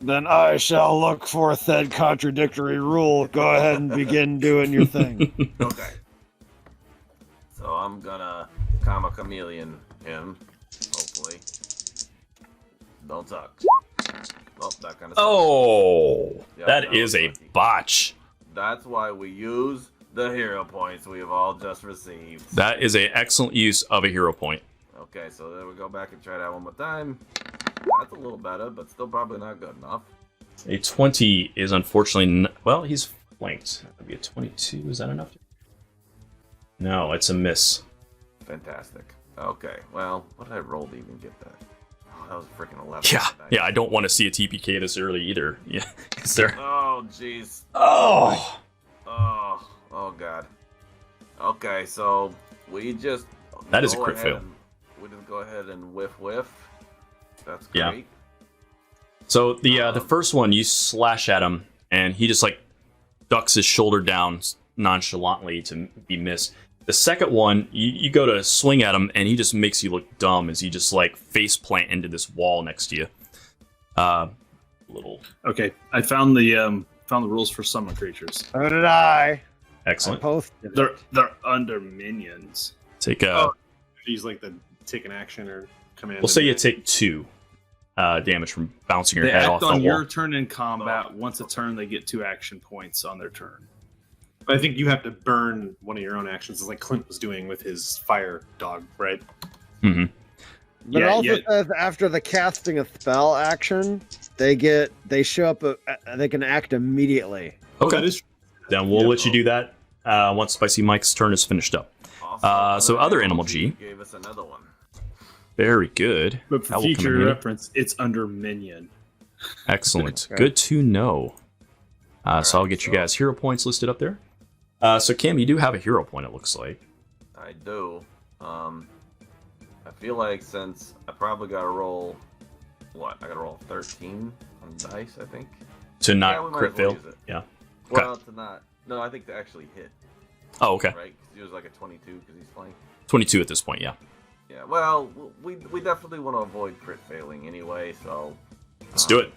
Then I shall look for said contradictory rule. Go ahead and begin doing your thing. Okay. So I'm gonna comma chameleon him, hopefully. Don't suck. Oh, that kind of Oh, Yep, that is was a lucky. botch. That's why we use the hero points we have all just received. That is an excellent use of a hero point. Okay, so then we go back and try that one more time. That's a little better, but still probably not good enough. A 20 is unfortunately... well, he's flanked. That would be a 22. Is that enough? No, it's a miss. Fantastic. Okay, well, what did I roll to even get that? Oh, that was a freaking 11. Yeah, I don't want to see a TPK this early either. Yeah, is there... Oh, jeez. Oh! Oh, God. Okay, so we just... That is a go crit ahead fail. and- We just go ahead and whiff. That's Yeah. great. So the first one, you slash at him, and he just, like, ducks his shoulder down nonchalantly to be missed. The second one, you go to swing at him, and he just makes you look dumb as he just, like, face plant into this wall next to you. Little Okay, I found the rules for summon creatures. So did I. excellent. Posted. They're under minions. Take a... Use like the take an action or command. we'll say you take 2 damage from bouncing your They head act off the on wall. your turn in combat. Once a turn, they get 2 action points on their turn. But I think you have to burn one of your own actions, like Clint was doing with his fire dog, right? Mm-hmm. But Yeah, it also yeah. says after the casting a spell action, they show up. They can act immediately. Okay, that is then we'll Yeah. let you do that once Spicy Mike's turn is finished up. Awesome. So other Animal G. Gave us another one. Very good. But for That will come in future handy. reference, it's under minion. Excellent. Okay. Good to know. So I'll get you guys hero points listed up there. So Cam, you do have a hero point, it looks like. I do. I feel like since I probably got to roll, I got to roll 13 on dice, I think. To Yeah, not we might crit as well fail. use it. Yeah. Well, to not. No, I think to actually hit, Oh, okay. right? 'Cause he was like a 22 because he's flank. 22 at this point, yeah. Yeah, well, we definitely want to avoid crit failing anyway, so... Let's do it.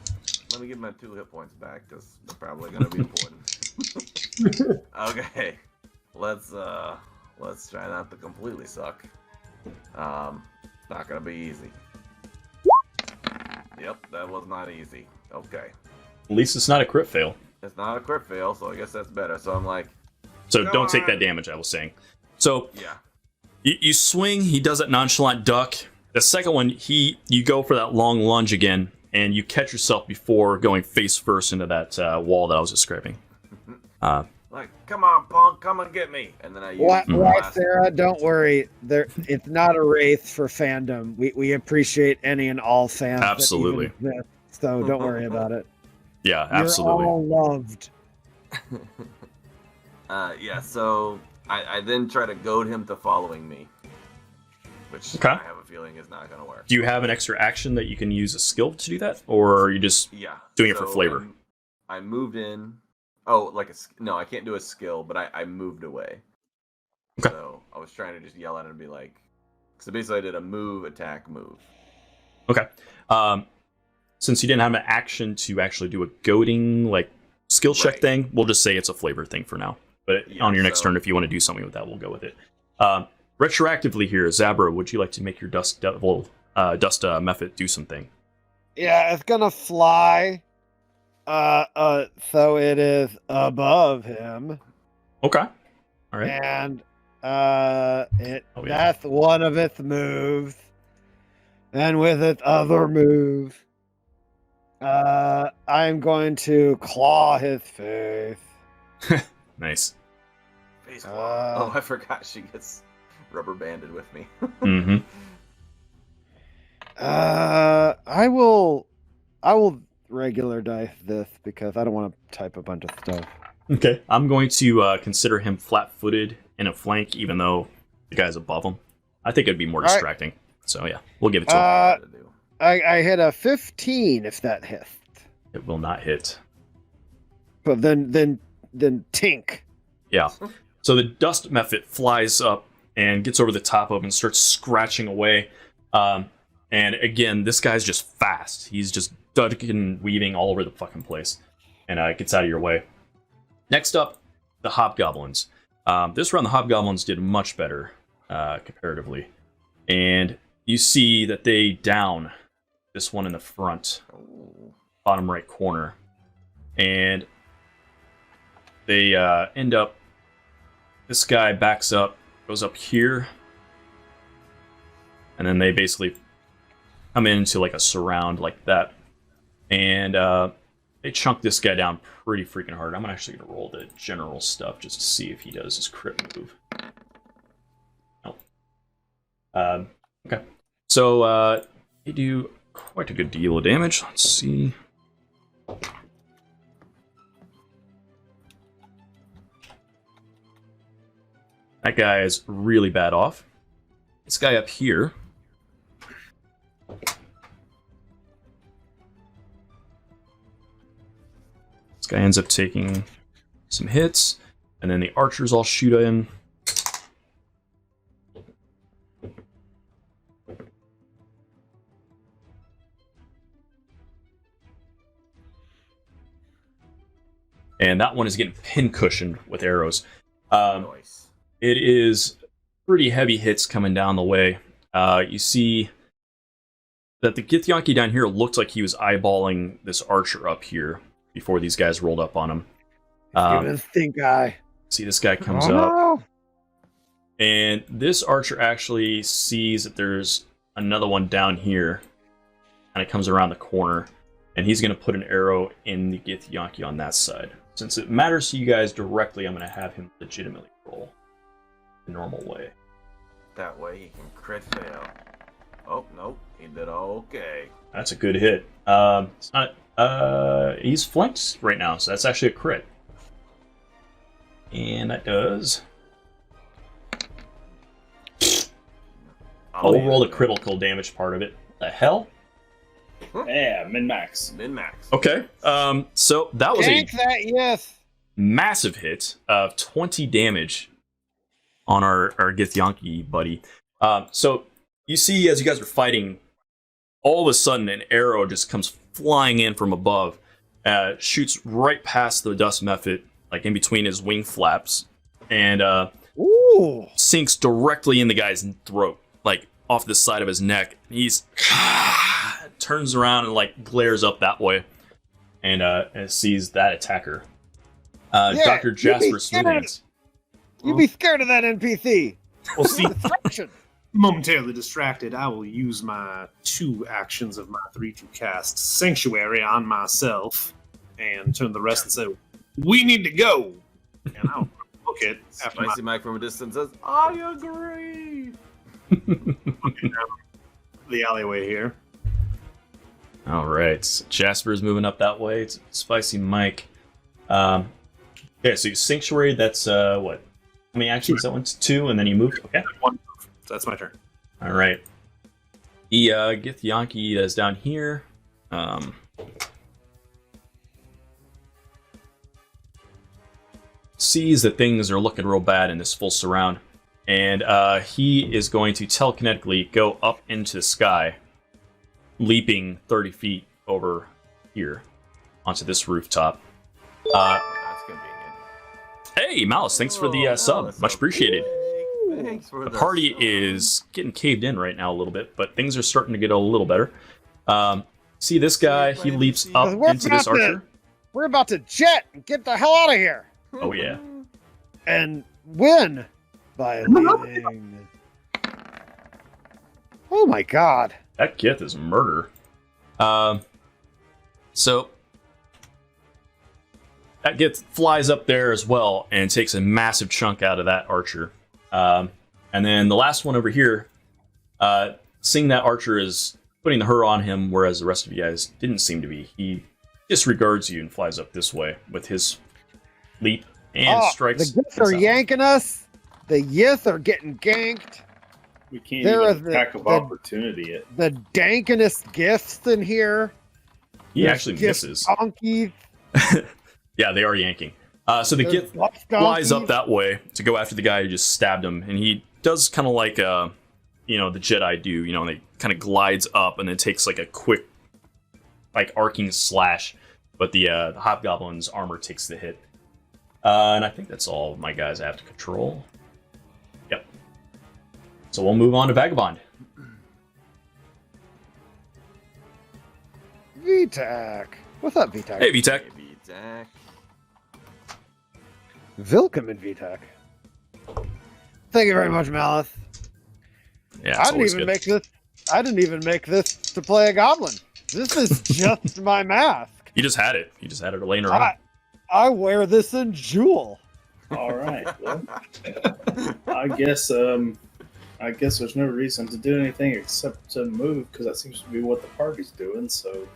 Let me give my 2 hit points back, because they're probably going to be important. Okay. Let's try not to completely suck. Not going to be easy. Yep, that was not easy. Okay. At least it's not a crit fail. It's not a crit fail, so I guess that's better. So I'm like, So Come don't take on. that damage, I was saying. So yeah. you swing, he does that nonchalant duck. The second one, you go for that long lunge again, and you catch yourself before going face first into that wall that I was describing. Like, come on, punk, come and get me. And then I use Why, the why, last- Sarah? Don't worry. It's not a race for fandom. We appreciate any and all fans. that Absolutely. even exist, so don't worry about it. Yeah, absolutely. You're all loved. Yeah, so I then try to goad him to following me. Which Okay. I have a feeling is not going to work. Do you have an extra action that you can use a skill to do that? Or are you just... Yeah. Doing it for flavor. I moved in. Oh, like no, I can't do a skill, but I moved away. Okay. So I was trying to just yell at him and be like, so basically I did a move, attack, move. Okay. Since you didn't have an action to actually do a goading, like, skill check Right. thing, we'll just say it's a flavor thing for now. But Yeah, on your next so- turn, if you want to do something with that, we'll go with it. Retroactively here, Zabra, would you like to make your dust method do something? Yeah, it's gonna fly. So it is above him, Okay. All right. and Oh, yeah. that's one of its moves. And with its other move, I'm going to claw his face. Nice. Face claw. Uh, Oh, I forgot she gets rubber banded with me. Mm-hmm. I will regular dice this because I don't want to type a bunch of stuff. Okay. I'm going to consider him flat-footed in a flank, even though the guy's above him. I think it'd be more distracting. So yeah, we'll give it to him. I hit a 15 if that hits. It will not hit. But then tink. Yeah. So the dust method flies up and gets over the top of him and starts scratching away. And again, this guy's just fast. He's just ducking, weaving all over the fucking place. And gets out of your way. Next up, the Hobgoblins. This round, the Hobgoblins did much better comparatively. And you see that they down this one in the front, bottom right corner. And they end up, this guy backs up, goes up here, and then they basically come into like a surround like that. And they chunk this guy down pretty freaking hard. I'm actually going to roll the general stuff just to see if he does his crit move. Nope. Okay. So they do quite a good deal of damage. Let's see. That guy is really bad off. This guy up here. This guy ends up taking some hits, and then the archers all shoot in. And that one is getting pin-cushioned with arrows. Nice. It is pretty heavy hits coming down the way. You see that the Githyanki down here looked like he was eyeballing this archer up here before these guys rolled up on him. Give it a stink eye. See, this guy comes up. And this archer actually sees that there's another one down here. And it comes around the corner. And he's going to put an arrow in the Githyanki on that side. Since it matters to you guys directly, I'm going to have him legitimately roll the normal way. That way he can crit fail. Oh, nope. He did okay. That's a good hit. It's not, he's flanked right now, so that's actually a crit. And that does... I'll roll the critical damage part of it. The hell? Yeah, min-max. Min-max. Okay, so that was Yes. massive hit of 20 damage on our Githyanki buddy. So you see, as you guys are fighting, all of a sudden an arrow just comes flying in from above, shoots right past the dust method, like in between his wing flaps, and sinks directly in the guy's throat, like off the side of his neck. He's turns around and like glares up that way, and sees that attacker. Dr. Jasper Smithhands. You'd be scared of that NPC. Well, see, Distraction. momentarily distracted, I will use my 2 actions of my 3 to cast Sanctuary on myself and turn the rest and say, "We need to go." And I'll book it after Spicy Mike from a distance says, "I agree." the alleyway here. All right, Jasper's moving up that way. It's Spicy Mike. Okay, so Sanctuary, that's what? How many actions? That one's 2, and then you moved? Okay. 1 move. So that's my turn. All right. The Githyanki that's down here. Sees that things are looking real bad in this full surround. And he is going to telekinetically go up into the sky, leaping 30 feet over here onto this rooftop. That's convenient. Hey, Malice, thanks for the sub. Malice, Much appreciated. Thanks for The party is getting caved in right now a little bit, but things are starting to get a little better. See this guy? He leaps up into this archer. We're about to jet and get the hell out of here. Oh, yeah. And win by leaving. Oh my god. That Gith is murder. So that Gith flies up there as well and takes a massive chunk out of that archer. And And then the last one over here, seeing that Archer is putting the her on him, whereas the rest of you guys didn't seem to be, he disregards you and flies up this way with his leap and strikes. The Giths are yanking us. The Yith are getting ganked. We can't There even attack of opportunity. The dankinest Giths in here. He actually misses. Donkeys. Yeah, they are yanking. So the Gith flies up that way to go after the guy who just stabbed him, and he does kind of like the Jedi do, and they kind of glides up and then takes like a quick, like arcing slash, but the Hobgoblin's armor takes the hit. And I think that's all my guys I have to control. Yep. So we'll move on to Vagabond. VTAC. What's up, VTAC? Hey, VTech. Maybe attack. Welcome VTAC. Thank you very much, Malice. Yeah, I didn't even make this to play a goblin. This is just my mask. You just had it. You just had it laying around. I wear this in Jewel. All right. Well, I guess there's no reason to do anything except to move, because that seems to be what the party's doing. So.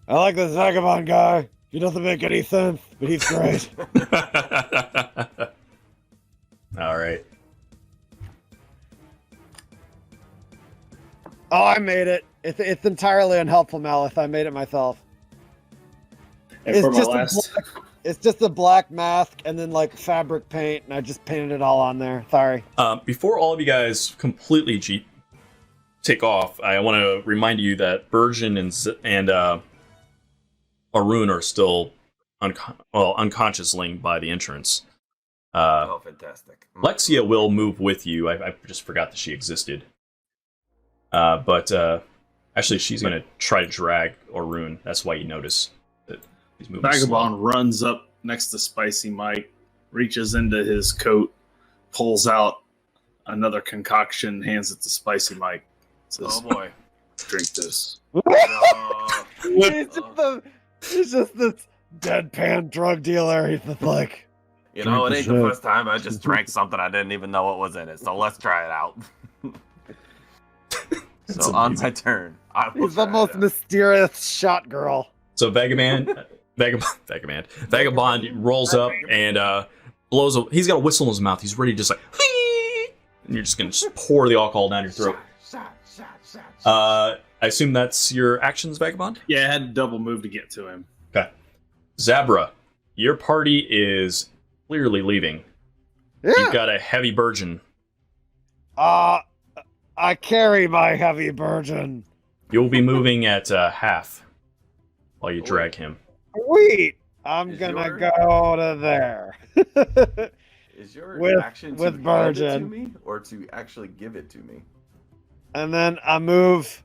I like this Vagabond guy. He doesn't make any sense, but he's great. All right. Oh, I made it. It's entirely unhelpful, Malice. I made it myself. And for my last. It's just a black mask and then like fabric paint, and I just painted it all on there. Sorry. Before all of you guys completely take off, I want to remind you that Burgeon and Arun are still unconscious laying by the entrance. Oh, fantastic. Lexia will move with you. I just forgot that she existed. But actually, she's going to try to drag Arun. That's why you notice that he's moving Vagabond slow. runs up next to Spicy Mike, reaches into his coat, pulls out another concoction, hands it to Spicy Mike. Says, Oh boy. Drink this. He's just this deadpan drug dealer. He's just like, It ain't the first time I just drank something I didn't even know what was in it. So let's try it out. So on my turn, he's the most mysterious shot girl. So Vagabond rolls up and blows. He's got a whistle in his mouth. He's ready to just like, and you're just gonna pour the alcohol down your throat. I assume that's your actions, Vagabond? Yeah, I had to double move to get to him. Okay. Zabra, your party is clearly leaving. Yeah. You've got a heavy burgeon. I carry my heavy burden. You'll be moving at half while you drag him. Sweet. I'm gonna go to there. Is your With- action with to hand it to Virgin. me or to actually give it to me? And then I move.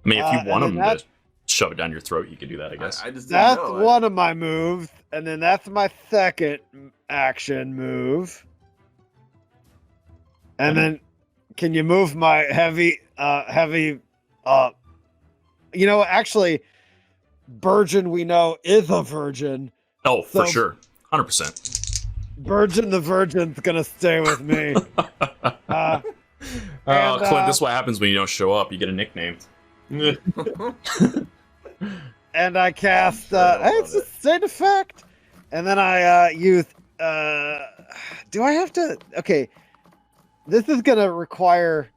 I mean, if you want and him then to shove it down your throat, you could do that, I guess. I just didn't That's know. one of my moves, and then that's my second action move. And then, can you move my heavy? Actually, Virgin we know is a virgin. Oh, for So- sure. 100%. Virgin the Virgin's gonna stay with me. Oh, And, Clint, this is what happens when you don't show up. You get a nickname. And I cast I love it's a it. state effect. And then I use do I have to okay. This is gonna require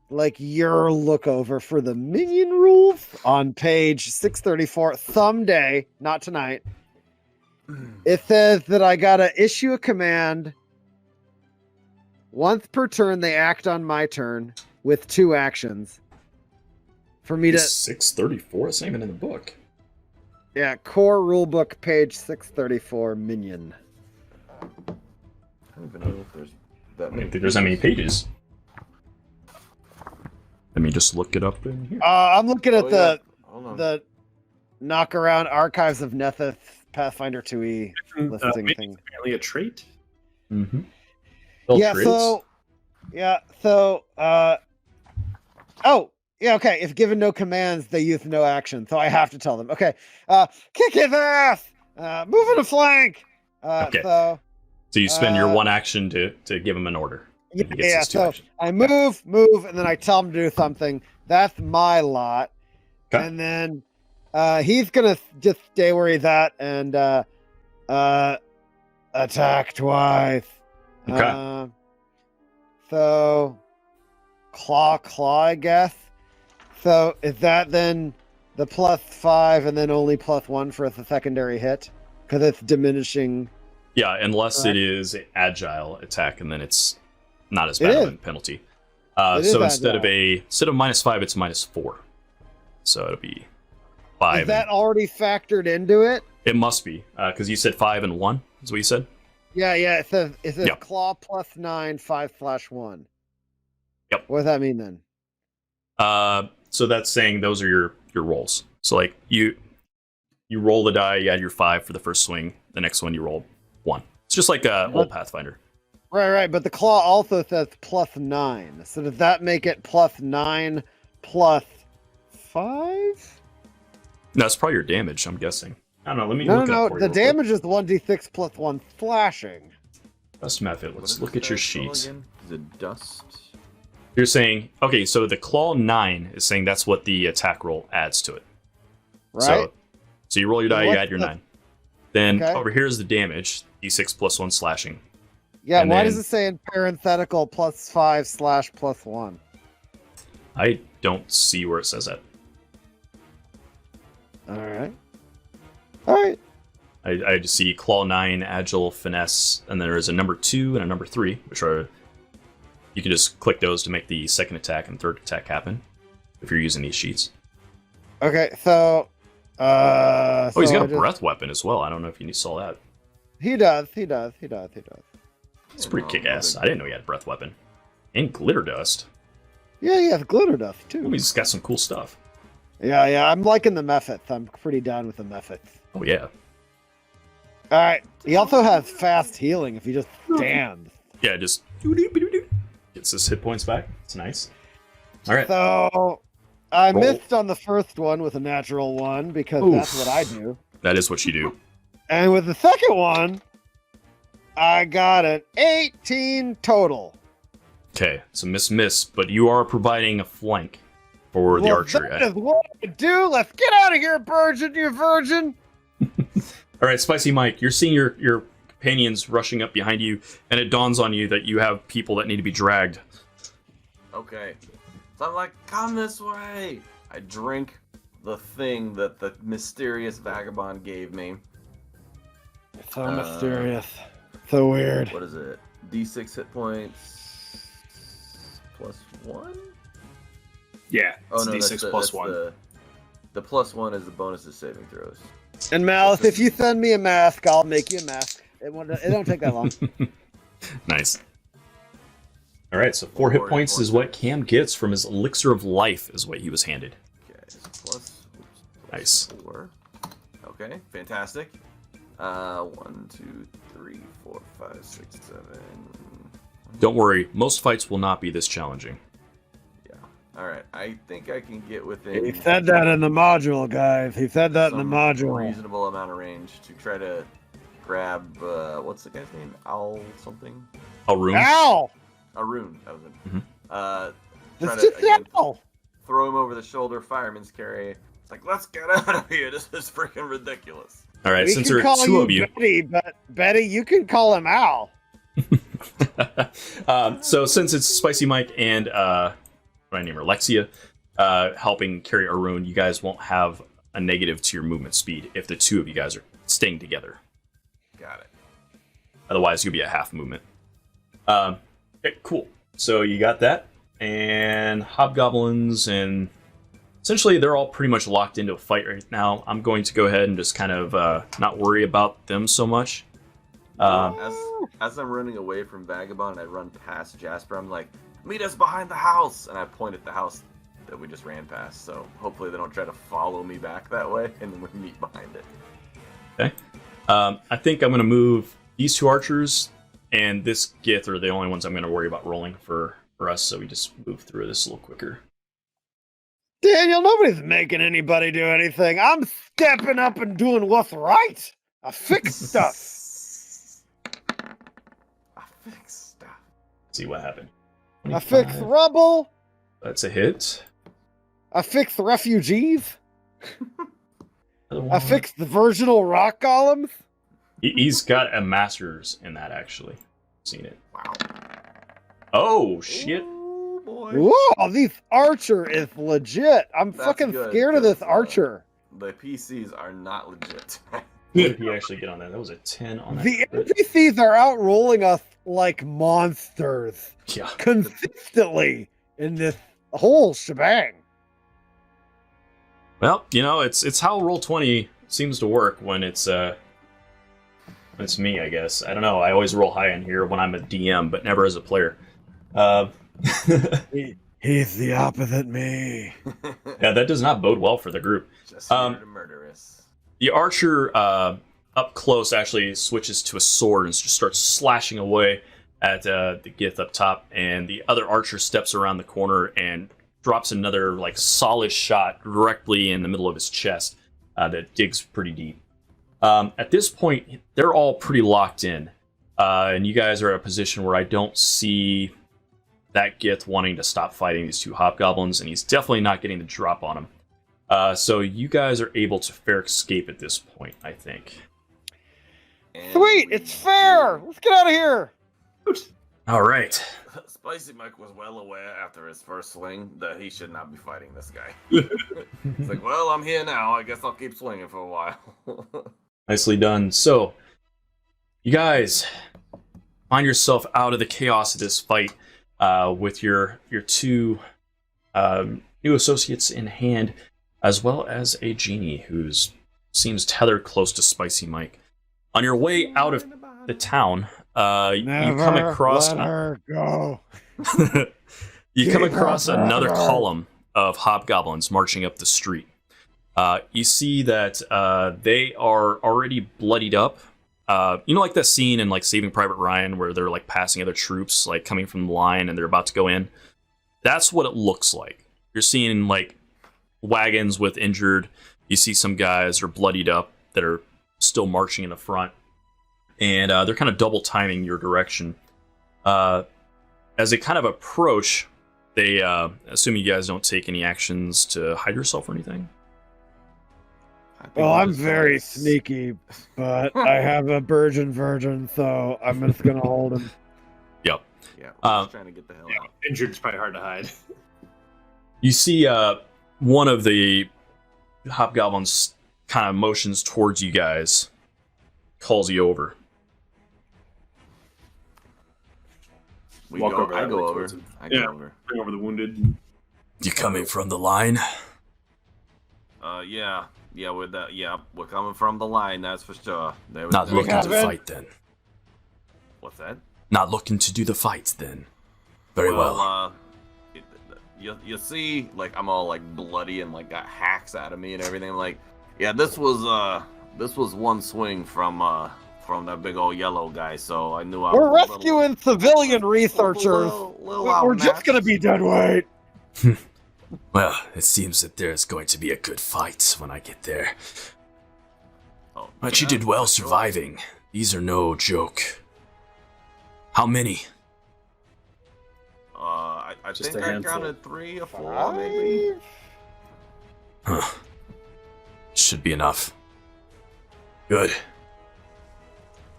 like your look over for the minion rules on page 634 someday, not tonight. It says that I gotta issue a command. Once per turn, they act on my turn with 2 actions. For me to 634? It's not even in the book. Yeah, core rulebook page 634 minion. I don't even know if there's that I many. don't think there's that many pages. Let me just look it up in here. I'm looking at Hold on. the knock around archives of Nethith Pathfinder 2e listing maybe thing. apparently a trait. Mm-hmm. Okay. If given no commands, they use no action, so I have to tell them. Okay, kick his ass. moving to flank. Okay. So So you spend your one action to give him an order. yeah, He gets his two so actions. I move, and then I tell him to do something. That's my lot. Okay. And then he's gonna just stay where he's at and attack twice. Okay. So claw, I guess. So is that then the +5 and then only +1 for the secondary hit? Because it's diminishing. Yeah, unless it is an agile attack, and then it's not as bad of a penalty. So instead of -5, it's -4. So it'll be 5. Is that already factored into it? It must be, because you said 5 and 1, is what you said? Yeah, it says Yep. claw +9, 5/1. Yep. What does that mean then? So that's saying those are your rolls. So like you roll the die, you add your 5 for the first swing, the next one you roll 1. It's just like old Pathfinder. Right, but the claw also says +9. So does that make it +9 +5? No, it's probably your damage, I'm guessing. I don't know, let me No, look it up for you the real quick. damage is 1d6 +1 slashing. Best method. Let's What look is at your that spell sheets. again? Is it dust? You're saying, okay, so the claw 9 is saying that's what the attack roll adds to it. Right? So you roll your die, you add your 9. Then Okay. over here is the damage, d6 +1 slashing. Yeah, and why then- does it say in parenthetical +5 / +1? I don't see where it says that. Alright. I just see claw 9, agile, finesse, and there is a number 2 and a number 3, which are you can just click those to make the second attack and third attack happen if you're using these sheets. Okay, so Oh, he's got a breath weapon as well. I don't know if you saw that. He does. It's pretty kick-ass. I didn't know he had a breath weapon. And glitter dust. Yeah, he has glitter dust Oh, too. he's got some cool stuff. Yeah, I'm liking the methods. I'm pretty down with the methods. Oh yeah. Alright. He also has fast healing if he just stands. Yeah, just gets his hit points back. It's nice. All right. So I Roll. missed on the first one with a natural 1 because Oof. that's what I do. That is what you do. And with the second one, I got an 18 total. Okay, so miss, but you are providing a flank for the Well, archer. that is what I do. Let's get out of here, virgin, you virgin. All right, Spicy Mike, you're seeing your companions rushing up behind you, and it dawns on you that you have people that need to be dragged. Okay. So I'm like, come this way. I drink the thing that the mysterious vagabond gave me. So mysterious. So weird. What is it? D6 hit points +1? Yeah, it's Oh no, D6 that's plus 1. The +1 is the bonus to saving throws. And Malice, if you send me a mask, I'll make you a mask. It don't take that long. Nice. All right, so 4 hit Four hit points is points. what Cam gets from his Elixir of Life, is what he was handed. Okay, so plus Nice. 4. Okay, fantastic. 1, 2, 3, 4, 5, 6, 7. Don't worry, most fights will not be this challenging. Yeah. All right. I think I can get within. He said that in the module, guys. He said that in the some module. reasonable amount of range to try to grab. What's the guy's name? Owl something. Alroon? Ow! Arun. That was it. Mhm. Try It's to just again, ow! throw him over the shoulder. Fireman's carry. It's like, let's get out of here. This is freaking ridiculous. All right, We since can there are call 2 of you. Betty, but Betty, you can call him Al. So since it's Spicy Mike and my name Alexia helping carry Arun, you guys won't have a negative to your movement speed if the 2 of you guys are staying together. Got it. Otherwise, you'll be at half movement. Okay, cool. So you got that, and hobgoblins, and essentially they're all pretty much locked into a fight right now. I'm going to go ahead and just kind of not worry about them so much. As I'm running away from Vagabond, I run past Jasper. I'm like, meet us behind the house, and I point at the house that we just ran past. So hopefully they don't try to follow me back that way, and then we meet behind it. Okay. I think I'm going to move these 2 archers and this Gith are the only ones I'm going to worry about rolling for us, so we just move through this a little quicker. Daniel, nobody's making anybody do anything. I'm stepping up and doing what's right. I fix stuff. I fix stuff. See what happened. I fix 25. rubble. That's a hit. I fix refugees. Another I one. fix the virginal rock golems. He's got a master's in that, actually. Seen it. Wow. Oh, shit. Ooh, boy. Whoa, this archer is legit. I'm That's fucking good, scared of this 'cause, archer. The PCs are not legit. What did he actually get on that? That was a 10 on that. The crit. NPCs are outrolling us like monsters Yeah. consistently in this whole shebang. Well, you know, it's how Roll20 seems to work when it's me, I guess. I don't know. I always roll high in here when I'm a DM, but never as a player. He's the opposite me. Yeah, that does not bode well for the group. Just here to murder us. The archer up close actually switches to a sword and just starts slashing away at the Gith up top, and the other archer steps around the corner and drops another like solid shot directly in the middle of his chest that digs pretty deep. At this point, they're all pretty locked in, and you guys are at a position where I don't see that Gith wanting to stop fighting these two hobgoblins, and he's definitely not getting the drop on him. So you guys are able to fair escape at this point, I think. And Sweet, we it's fair. do. Let's get out of here. All right. Spicy Mike was well aware after his first swing that he should not be fighting this guy. It's like, well, I'm here now. I guess I'll keep swinging for a while. Nicely done. So, you guys find yourself out of the chaos of this fight with your two new associates in hand, as well as a genie who seems tethered close to Spicy Mike. On your way out of the town, you come across let her go. you come Keep across her another forever. column of hobgoblins marching up the street. You see that they are already bloodied up. You know, like that scene in like Saving Private Ryan where they're like passing other troops, like coming from the line and they're about to go in. That's what it looks like. You're seeing like wagons with injured. You see some guys are bloodied up that are still marching in the front, and they're kind of double timing your direction. As they kind of approach, they assume you guys don't take any actions to hide yourself or anything. Well, I'm very sneaky, but I have a virgin, so I'm just gonna hold him. Yep. Yeah, we're just trying to get the hell out. Injured's probably hard to hide. You see one of the hobgoblins kind of motions towards you guys, calls you over. We Walk go, over I that go way over. towards him. I Yeah. go over. Bring over the wounded. You coming from the line? We're coming from the line, that's for sure. There we Not go. looking to Gavin? fight then. What's that? Not looking to do the fight then. Very well. You see, like I'm all like bloody and like got hacks out of me and everything. I'm like, yeah, this was one swing from that big old yellow guy. So I knew I We're was rescuing civilian researchers. little We're just gonna be dead weight. Well, it seems that there's going to be a good fight when I get there. Oh, But you yeah, did well for sure. surviving. These are no joke. How many? I Just think a I handful. counted 3 or 4, maybe. Huh. Should be enough. Good.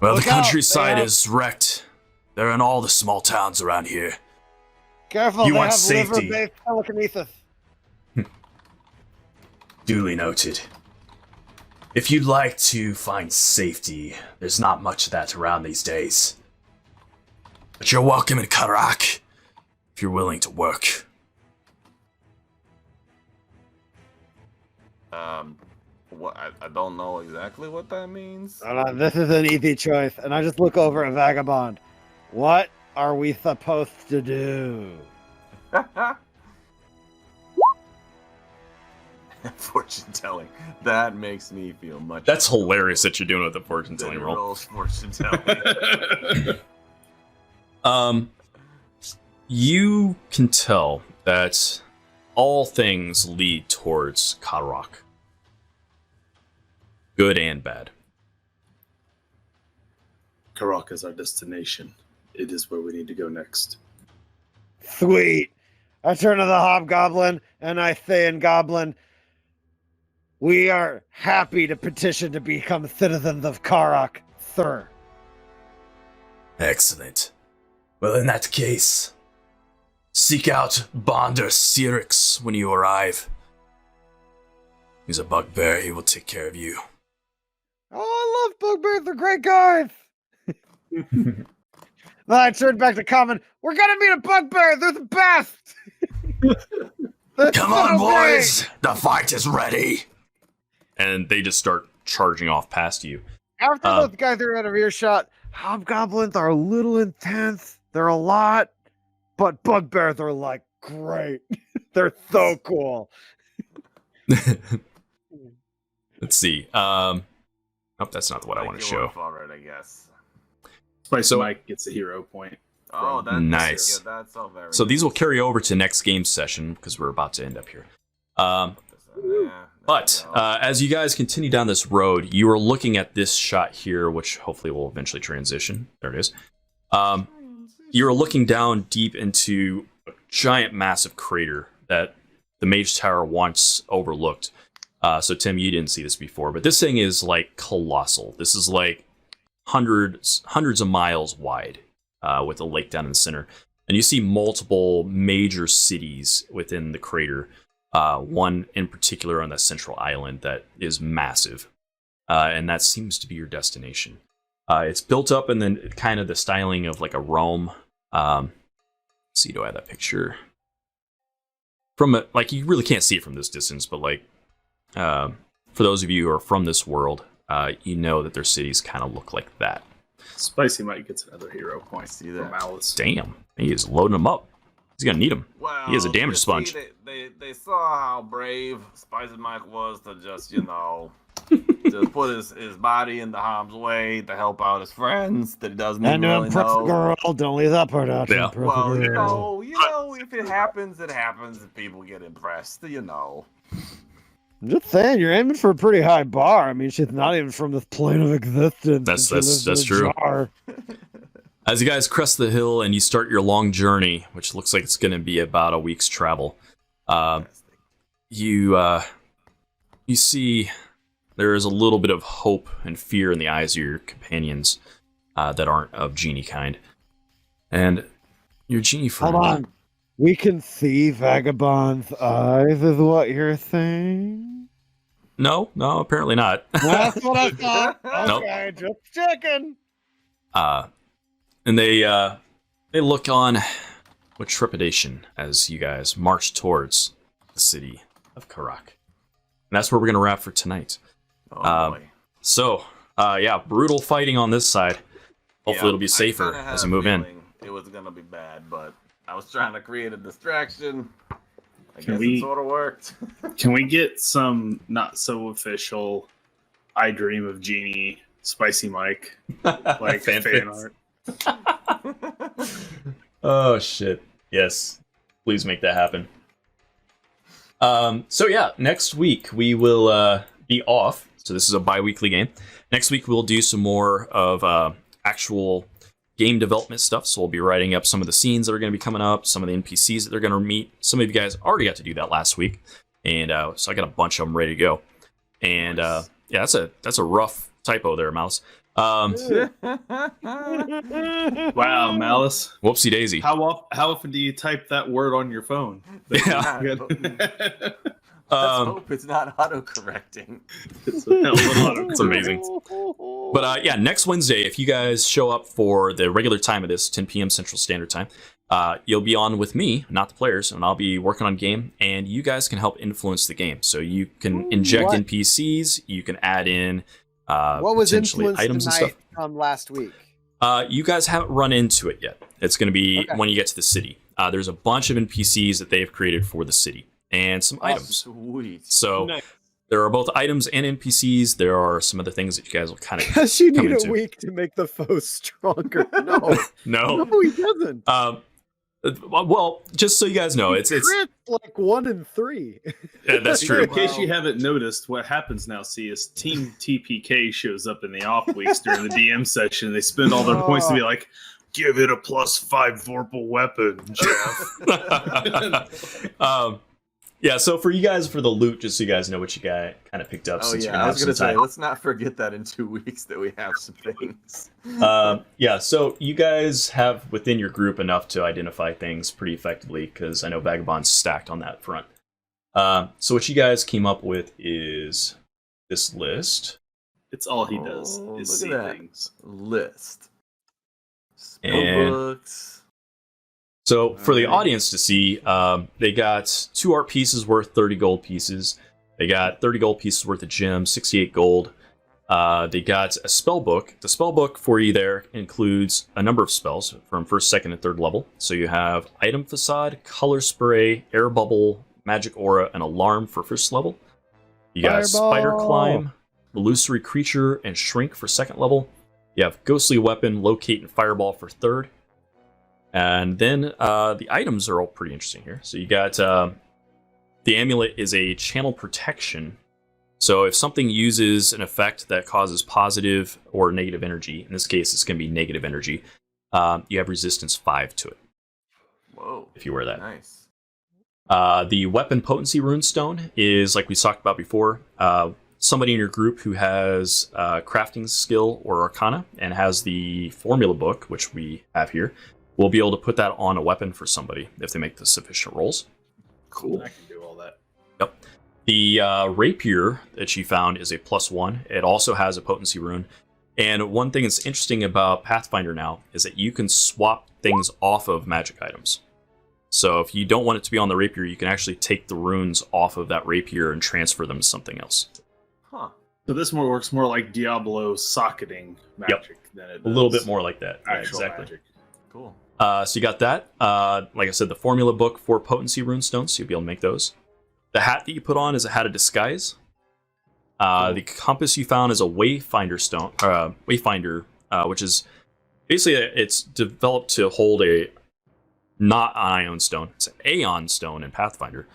Well, Look the out, countryside they is wrecked. They're in all the small towns around here. Careful, You they want have safety. liver-based telekinesis. Duly noted. If you'd like to find safety, there's not much of that around these days. But you're welcome in Karak, if you're willing to work. What I don't know exactly what that means. This is an easy choice, and I just look over at Vagabond. What are we supposed to do? Fortune telling. That makes me feel much. That's hilarious that you're doing it with the fortune Then telling he roll. rolls fortune telling. You can tell that all things lead towards Karak. Good and bad. Karak is our destination. It is where we need to go next. Sweet. I turn to the hobgoblin and I say in Goblin, we are happy to petition to become citizens of Karak, sir. Excellent. Well, in that case, seek out Bonder Sirix when you arrive. He's a bugbear. He will take care of you. Oh, I love bugbears. They're great guys. Then I turned back to Common. We're gonna meet a bugbear. They're the best. Come on, boys! The fight is ready! And they just start charging off past you. After those guys are out of earshot, hobgoblins are a little intense. They're a lot, but bugbears are like great. They're so cool. Let's see. Oh, that's not what I want to show. For it, I guess. Spicy Mike gets a hero point. Oh, that's Nice. Yeah, that's all very So these will carry over to next game session because we're about to end up here. But as you guys continue down this road, you are looking at this shot here, which hopefully will eventually transition. There it is. You are looking down deep into a giant, massive crater that the Mage Tower once overlooked. So Tim, you didn't see this before, but this thing is like colossal. This is like hundreds of miles wide, with a lake down in the center. And you see multiple major cities within the crater. One in particular on the central island that is massive. And that seems to be your destination. It's built up and then kind of the styling of like a Rome. Let's see, do I have that picture? From a, like, you really can't see it from this distance, but like, for those of you who are from this world, you know that their cities kind of look like that. Spicy Mike gets another hero point. See that? From Alice. Damn, he is loading them up. He's gonna need them. Well, He has a damage you see, sponge. They saw how brave Spicy Mike was to just, to put his body in the harm's way to help out his friends that he doesn't even And to really impress the know. girl, don't leave that part out. Yeah. Well, if it happens, it happens, and people get impressed, I'm just saying, you're aiming for a pretty high bar. I mean, she's not even from this plane of existence. That's true. As you guys crest the hill and you start your long journey, which looks like it's going to be about a week's travel, you see there is a little bit of hope and fear in the eyes of your companions that aren't of genie kind. And your genie friend... Hold on. We can see Vagabond's eyes, is what you're saying? No, apparently not. That's what I thought. Nope. Okay, just checking. And they look on with trepidation as you guys march towards the city of Karak. And that's where we're going to wrap for tonight. Oh, boy. So, brutal fighting on this side. Hopefully it'll be safer as we move in. It was going to be bad, but I was trying to create a distraction. I Can guess we- it sort of worked. Can we get some not so official I Dream of Genie Spicy Mike like fan art? Oh, shit. Yes. Please make that happen. Next week we will be off. So this is a bi-weekly game. Next week we'll do some more of actual game development stuff. So we'll be writing up some of the scenes that are going to be coming up, some of the NPCs that they're going to meet. Some of you guys already got to do that last week. And so I got a bunch of them ready to go. And that's a rough typo there, Mouse. Wow, Malice. Whoopsie daisy. How often do you type that word on your phone? Yeah. Let's hope it's not auto-correcting. It's amazing. But next Wednesday, if you guys show up for the regular time of this, 10 p.m. Central Standard Time, you'll be on with me, not the players, and I'll be working on game, and you guys can help influence the game. So you can inject NPCs, you can add in what was potentially influenced items and tonight stuff. from last week? You guys haven't run into it yet. It's going to be when you get to the city. There's a bunch of NPCs that they've created for the city, and some items. Sweet. So Nice. there are both items and NPCs. There are some other things that you guys will kind of Because you come need into. a week to make the foe stronger. No, No. no, he doesn't. Well, just so you guys know, it's Crit like 1 in 3. yeah, that's true. In case you haven't noticed, what happens now, see, is Team TPK shows up in the off weeks during the DM session. And they spend all their points to be like, give it a +5 vorpal weapon, Jeff. Yeah, so for you guys, for the loot, just so you guys know what you got kind of picked up. Oh since yeah, you're I was gonna say, time. let's not forget that in 2 weeks that we have some things. Yeah, so you guys have within your group enough to identify things pretty effectively, because I know Vagabond's stacked on that front. So what you guys came up with is this list. It's all he does Oh, is look see at that. things. List. And- Spellbooks. So for the Alright. audience to see, they got 2 art pieces worth 30 gold pieces. They got 30 gold pieces worth of gems, 68 gold. They got a spell book. The spell book for you there includes a number of spells from 1st, 2nd, and 3rd level. So you have Item Facade, Color Spray, Air Bubble, Magic Aura, and Alarm for 1st level. You got Spider Fireball! Climb, Illusory Creature, and Shrink for 2nd level. You have Ghostly Weapon, Locate, and Fireball for 3rd. And then the items are all pretty interesting here. So you got the amulet is a channel protection. So if something uses an effect that causes positive or negative energy, in this case it's going to be negative energy, you have resistance 5 to it Whoa. if you wear that. Nice. The weapon potency runestone is, like we talked about before, somebody in your group who has crafting skill or arcana and has the formula book, which we have here, will be able to put that on a weapon for somebody if they make the sufficient rolls. Cool. I can do all that. Yep. The rapier that you found is a +1. It also has a potency rune. And one thing that's interesting about Pathfinder now is that you can swap things off of magic items. So if you don't want it to be on the rapier, you can actually take the runes off of that rapier and transfer them to something else. Huh. So this works more like Diablo socketing magic than it A does little bit more like that. Yeah, actual exactly. magic. Cool. So you got that. Like I said, the formula book for potency runestones, so you'll be able to make those. The hat that you put on is a hat of disguise. The compass you found is a Wayfinder stone, Wayfinder, which is basically it's developed to hold a not an ion stone. It's an Aeon stone in Pathfinder.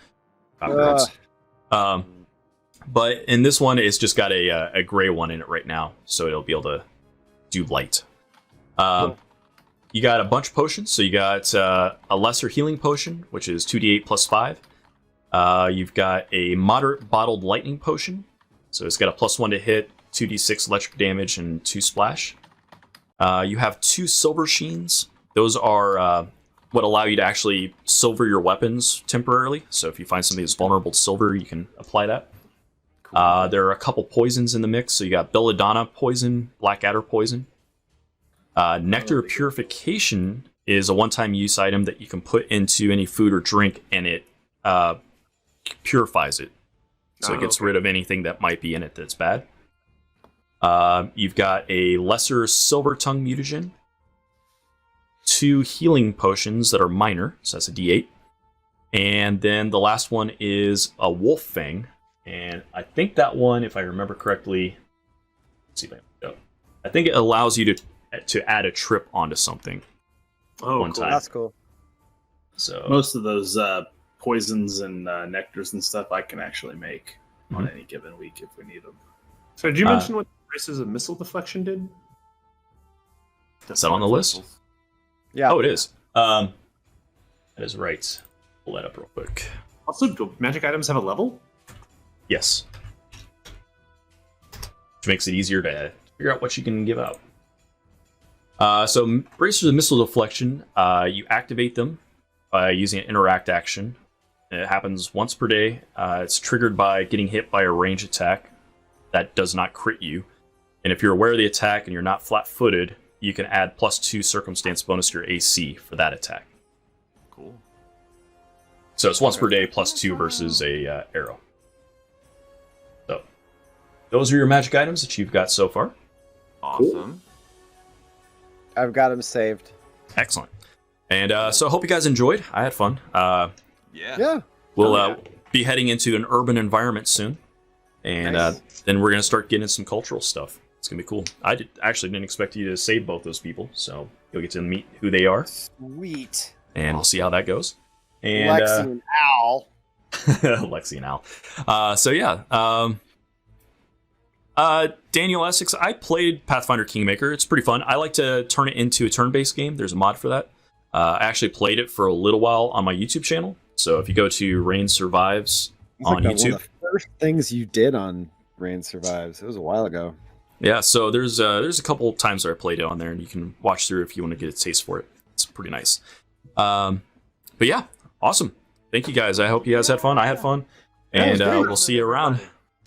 But in this one, it's just got a gray one in it right now, so it'll be able to do light. You got a bunch of potions. So you got a lesser healing potion, which is 2d8 +5. You've got a moderate bottled lightning potion. So it's got a +1 to hit, 2d6 electric damage, and 2 splash. You have 2 silver sheens. Those are what allow you to actually silver your weapons temporarily. So if you find something that's vulnerable to silver, you can apply that. There are a couple poisons in the mix. So you got Belladonna poison, Blackadder poison. Nectar Purification is a one-time use item that you can put into any food or drink, and it purifies it. So it gets rid of anything that might be in it that's bad. You've got a lesser Silver Tongue mutagen, 2 healing potions that are minor, so that's a d8. And then the last one is a Wolf Fang. And I think that one, if I remember correctly, let's see if I can go. I think it allows you to add a trip onto something one time. That's cool. So Most of those poisons and nectars and stuff I can actually make on any given week if we need them. So did you mention what Braces of Missile Deflection did? is that on the list? Yeah. Oh, it is. That is right. Pull that up real quick. Also, do magic items have a level? Yes. Which makes it easier to figure out what you can give out. So Bracers of Missile Deflection, you activate them by using an interact action. It happens once per day. It's triggered by getting hit by a range attack that does not crit you. And if you're aware of the attack and you're not flat-footed, you can add +2 circumstance bonus to your AC for that attack. Cool. So it's once per day +2 versus a arrow. So those are your magic items that you've got so far. Awesome. I've got him saved. Excellent. And so I hope you guys enjoyed. I had fun. Yeah. Yeah. We'll be heading into an urban environment soon. And Nice. then we're going to start getting into some cultural stuff. It's going to be cool. Actually didn't expect you to save both those people, so you'll get to meet who they are. Sweet. and we'll see how that goes. And Lexi and Al. Lexi and Al. So yeah. Daniel Essex, I played Pathfinder Kingmaker. It's pretty fun. I like to turn it into a turn-based game. There's a mod for that. I actually played it for a little while on my YouTube channel. So if you go to Rain Survives on YouTube. One of the first things you did on Rain Survives. It was a while ago. Yeah, so there's a couple times where I played it on there, and you can watch through if you want to get a taste for it. It's pretty nice. But yeah, awesome. Thank you guys. I hope you guys had fun. I had fun. And we'll see you around.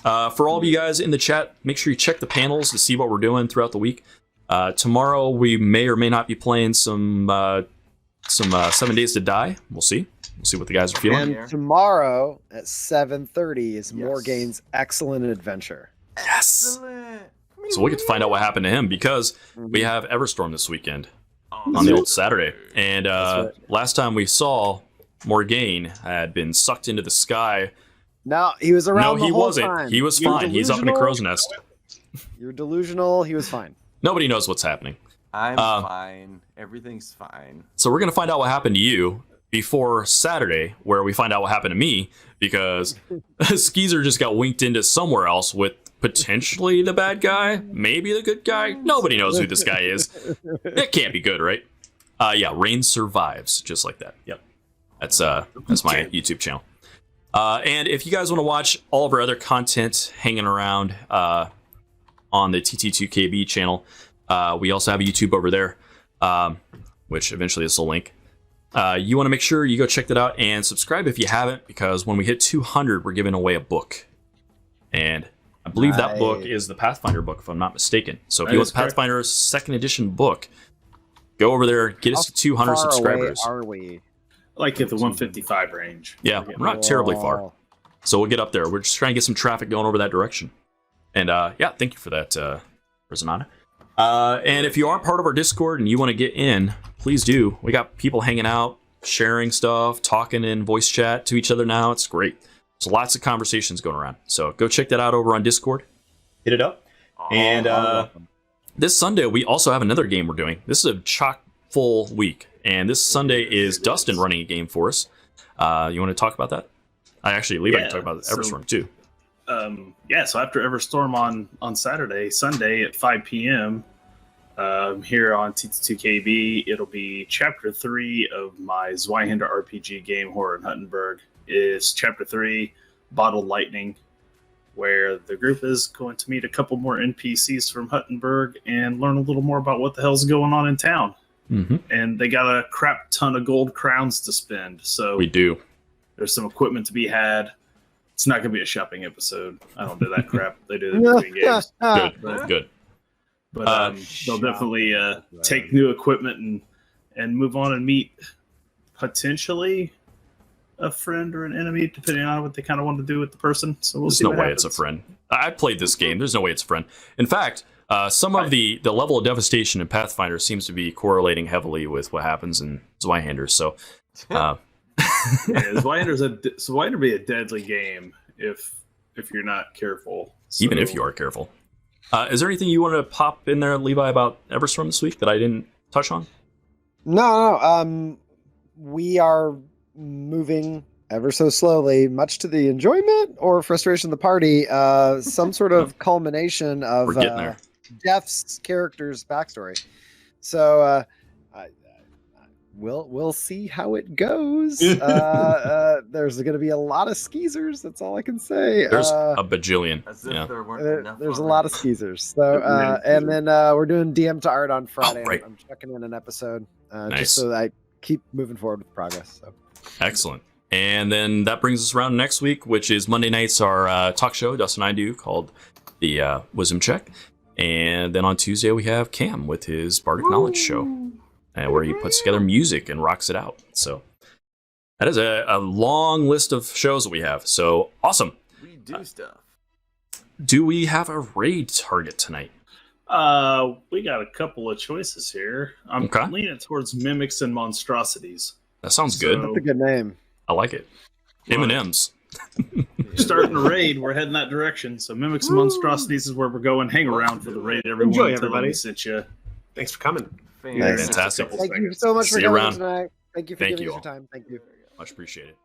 For all of you guys in the chat, make sure you check the panels to see what we're doing throughout the week. Tomorrow we may or may not be playing some 7 Days to Die. We'll see. We'll see what the guys are feeling. And tomorrow at 7:30 is Morgane's Excellent Adventure. Yes. So we'll get to find out what happened to him because we have Everstorm this weekend on the old Saturday. And last time we saw, Morgane had been sucked into the sky. No, he was around the he whole wasn't. time. He was fine. He's up in a crow's nest. You're delusional. He was fine. Nobody knows what's happening. I'm fine. Everything's fine. So we're going to find out what happened to you before Saturday, where we find out what happened to me, because Skeezer just got winked into somewhere else with potentially the bad guy, maybe the good guy. Nobody knows who this guy is. It can't be good, right? Yeah, Rain Survives, just like that. Yep. That's my YouTube channel. And if you guys want to watch all of our other content hanging around on the TT2KB channel, we also have a YouTube over there, which eventually this will link. You want to make sure you go check that out and subscribe if you haven't, because when we hit 200, we're giving away a book. And I believe that book is the Pathfinder book, if I'm not mistaken. So if you want the Pathfinder's 2nd edition book, go over there, get us to 200 subscribers. Are we? Like at the 155 range. Yeah, we're not terribly far. So we'll get up there. We're just trying to get some traffic going over that direction. And yeah, thank you for that, Rosanana. And if you aren't part of our Discord and you want to get in, please do. We got people hanging out, sharing stuff, talking in voice chat to each other now. It's great. There's lots of conversations going around. So go check that out over on Discord. Hit it up. And this Sunday, we also have another game we're doing. This is a chock full week. And this Sunday is Dustin running a game for us. You want to talk about that? I can talk about Everstorm too. So after Everstorm on Sunday at 5 p.m. Here on TT2KB, it'll be Chapter 3 of my Zweihander RPG game, Horror in Huttenberg. It's Chapter 3, Bottled Lightning, where the group is going to meet a couple more NPCs from Huttenberg and learn a little more about what the hell's going on in town. Mm-hmm. And they got a crap ton of gold crowns to spend. So we do. There's some equipment to be had. It's not going to be a shopping episode. I don't do that crap. They do it between games. Good. But they'll definitely take new equipment and move on and meet potentially a friend or an enemy, depending on what they kind of want to do with the person. So we'll see. There's no way it's a friend. I played this game. There's no way it's a friend. In fact, some of the level of devastation in Pathfinder seems to be correlating heavily with what happens in Zweihander. So, Zweihander be a deadly game if you're not careful. So. Even if you are careful. Is there anything you want to pop in there, Levi, about Everstorm this week that I didn't touch on? No. We are moving ever so slowly, much to the enjoyment or frustration of the party. Some sort of culmination of Jeff's character's backstory. So we'll see how it goes. There's going to be a lot of skeezers. That's all I can say. There's a bajillion. There's a lot of skeezers. So and then we're doing DM to art on Friday. Right. I'm checking in an episode Nice. just so that I keep moving forward with progress. So. Excellent. And then that brings us around next week, which is Monday nights, our talk show Dustin and I do called the Wisdom Check. And then on Tuesday, we have Cam with his Bardic Knowledge show, where he puts together music and rocks it out. So that is a long list of shows that we have. So awesome. We do stuff. Do we have a raid target tonight? We got a couple of choices here. I'm Okay. leaning towards Mimics and Monstrosities. That sounds good. That's a good name. I like it. M&M's. Starting a raid, we're heading that direction. So Mimics and Monstrosities is where we're going. Hang around for the raid, everyone. Enjoy, Tell them everybody. we sent you. Thanks for coming. Fantastic. Thank you so much for See you coming around. tonight. Thank you for Thank giving you us all. your time. Thank you. Much appreciated.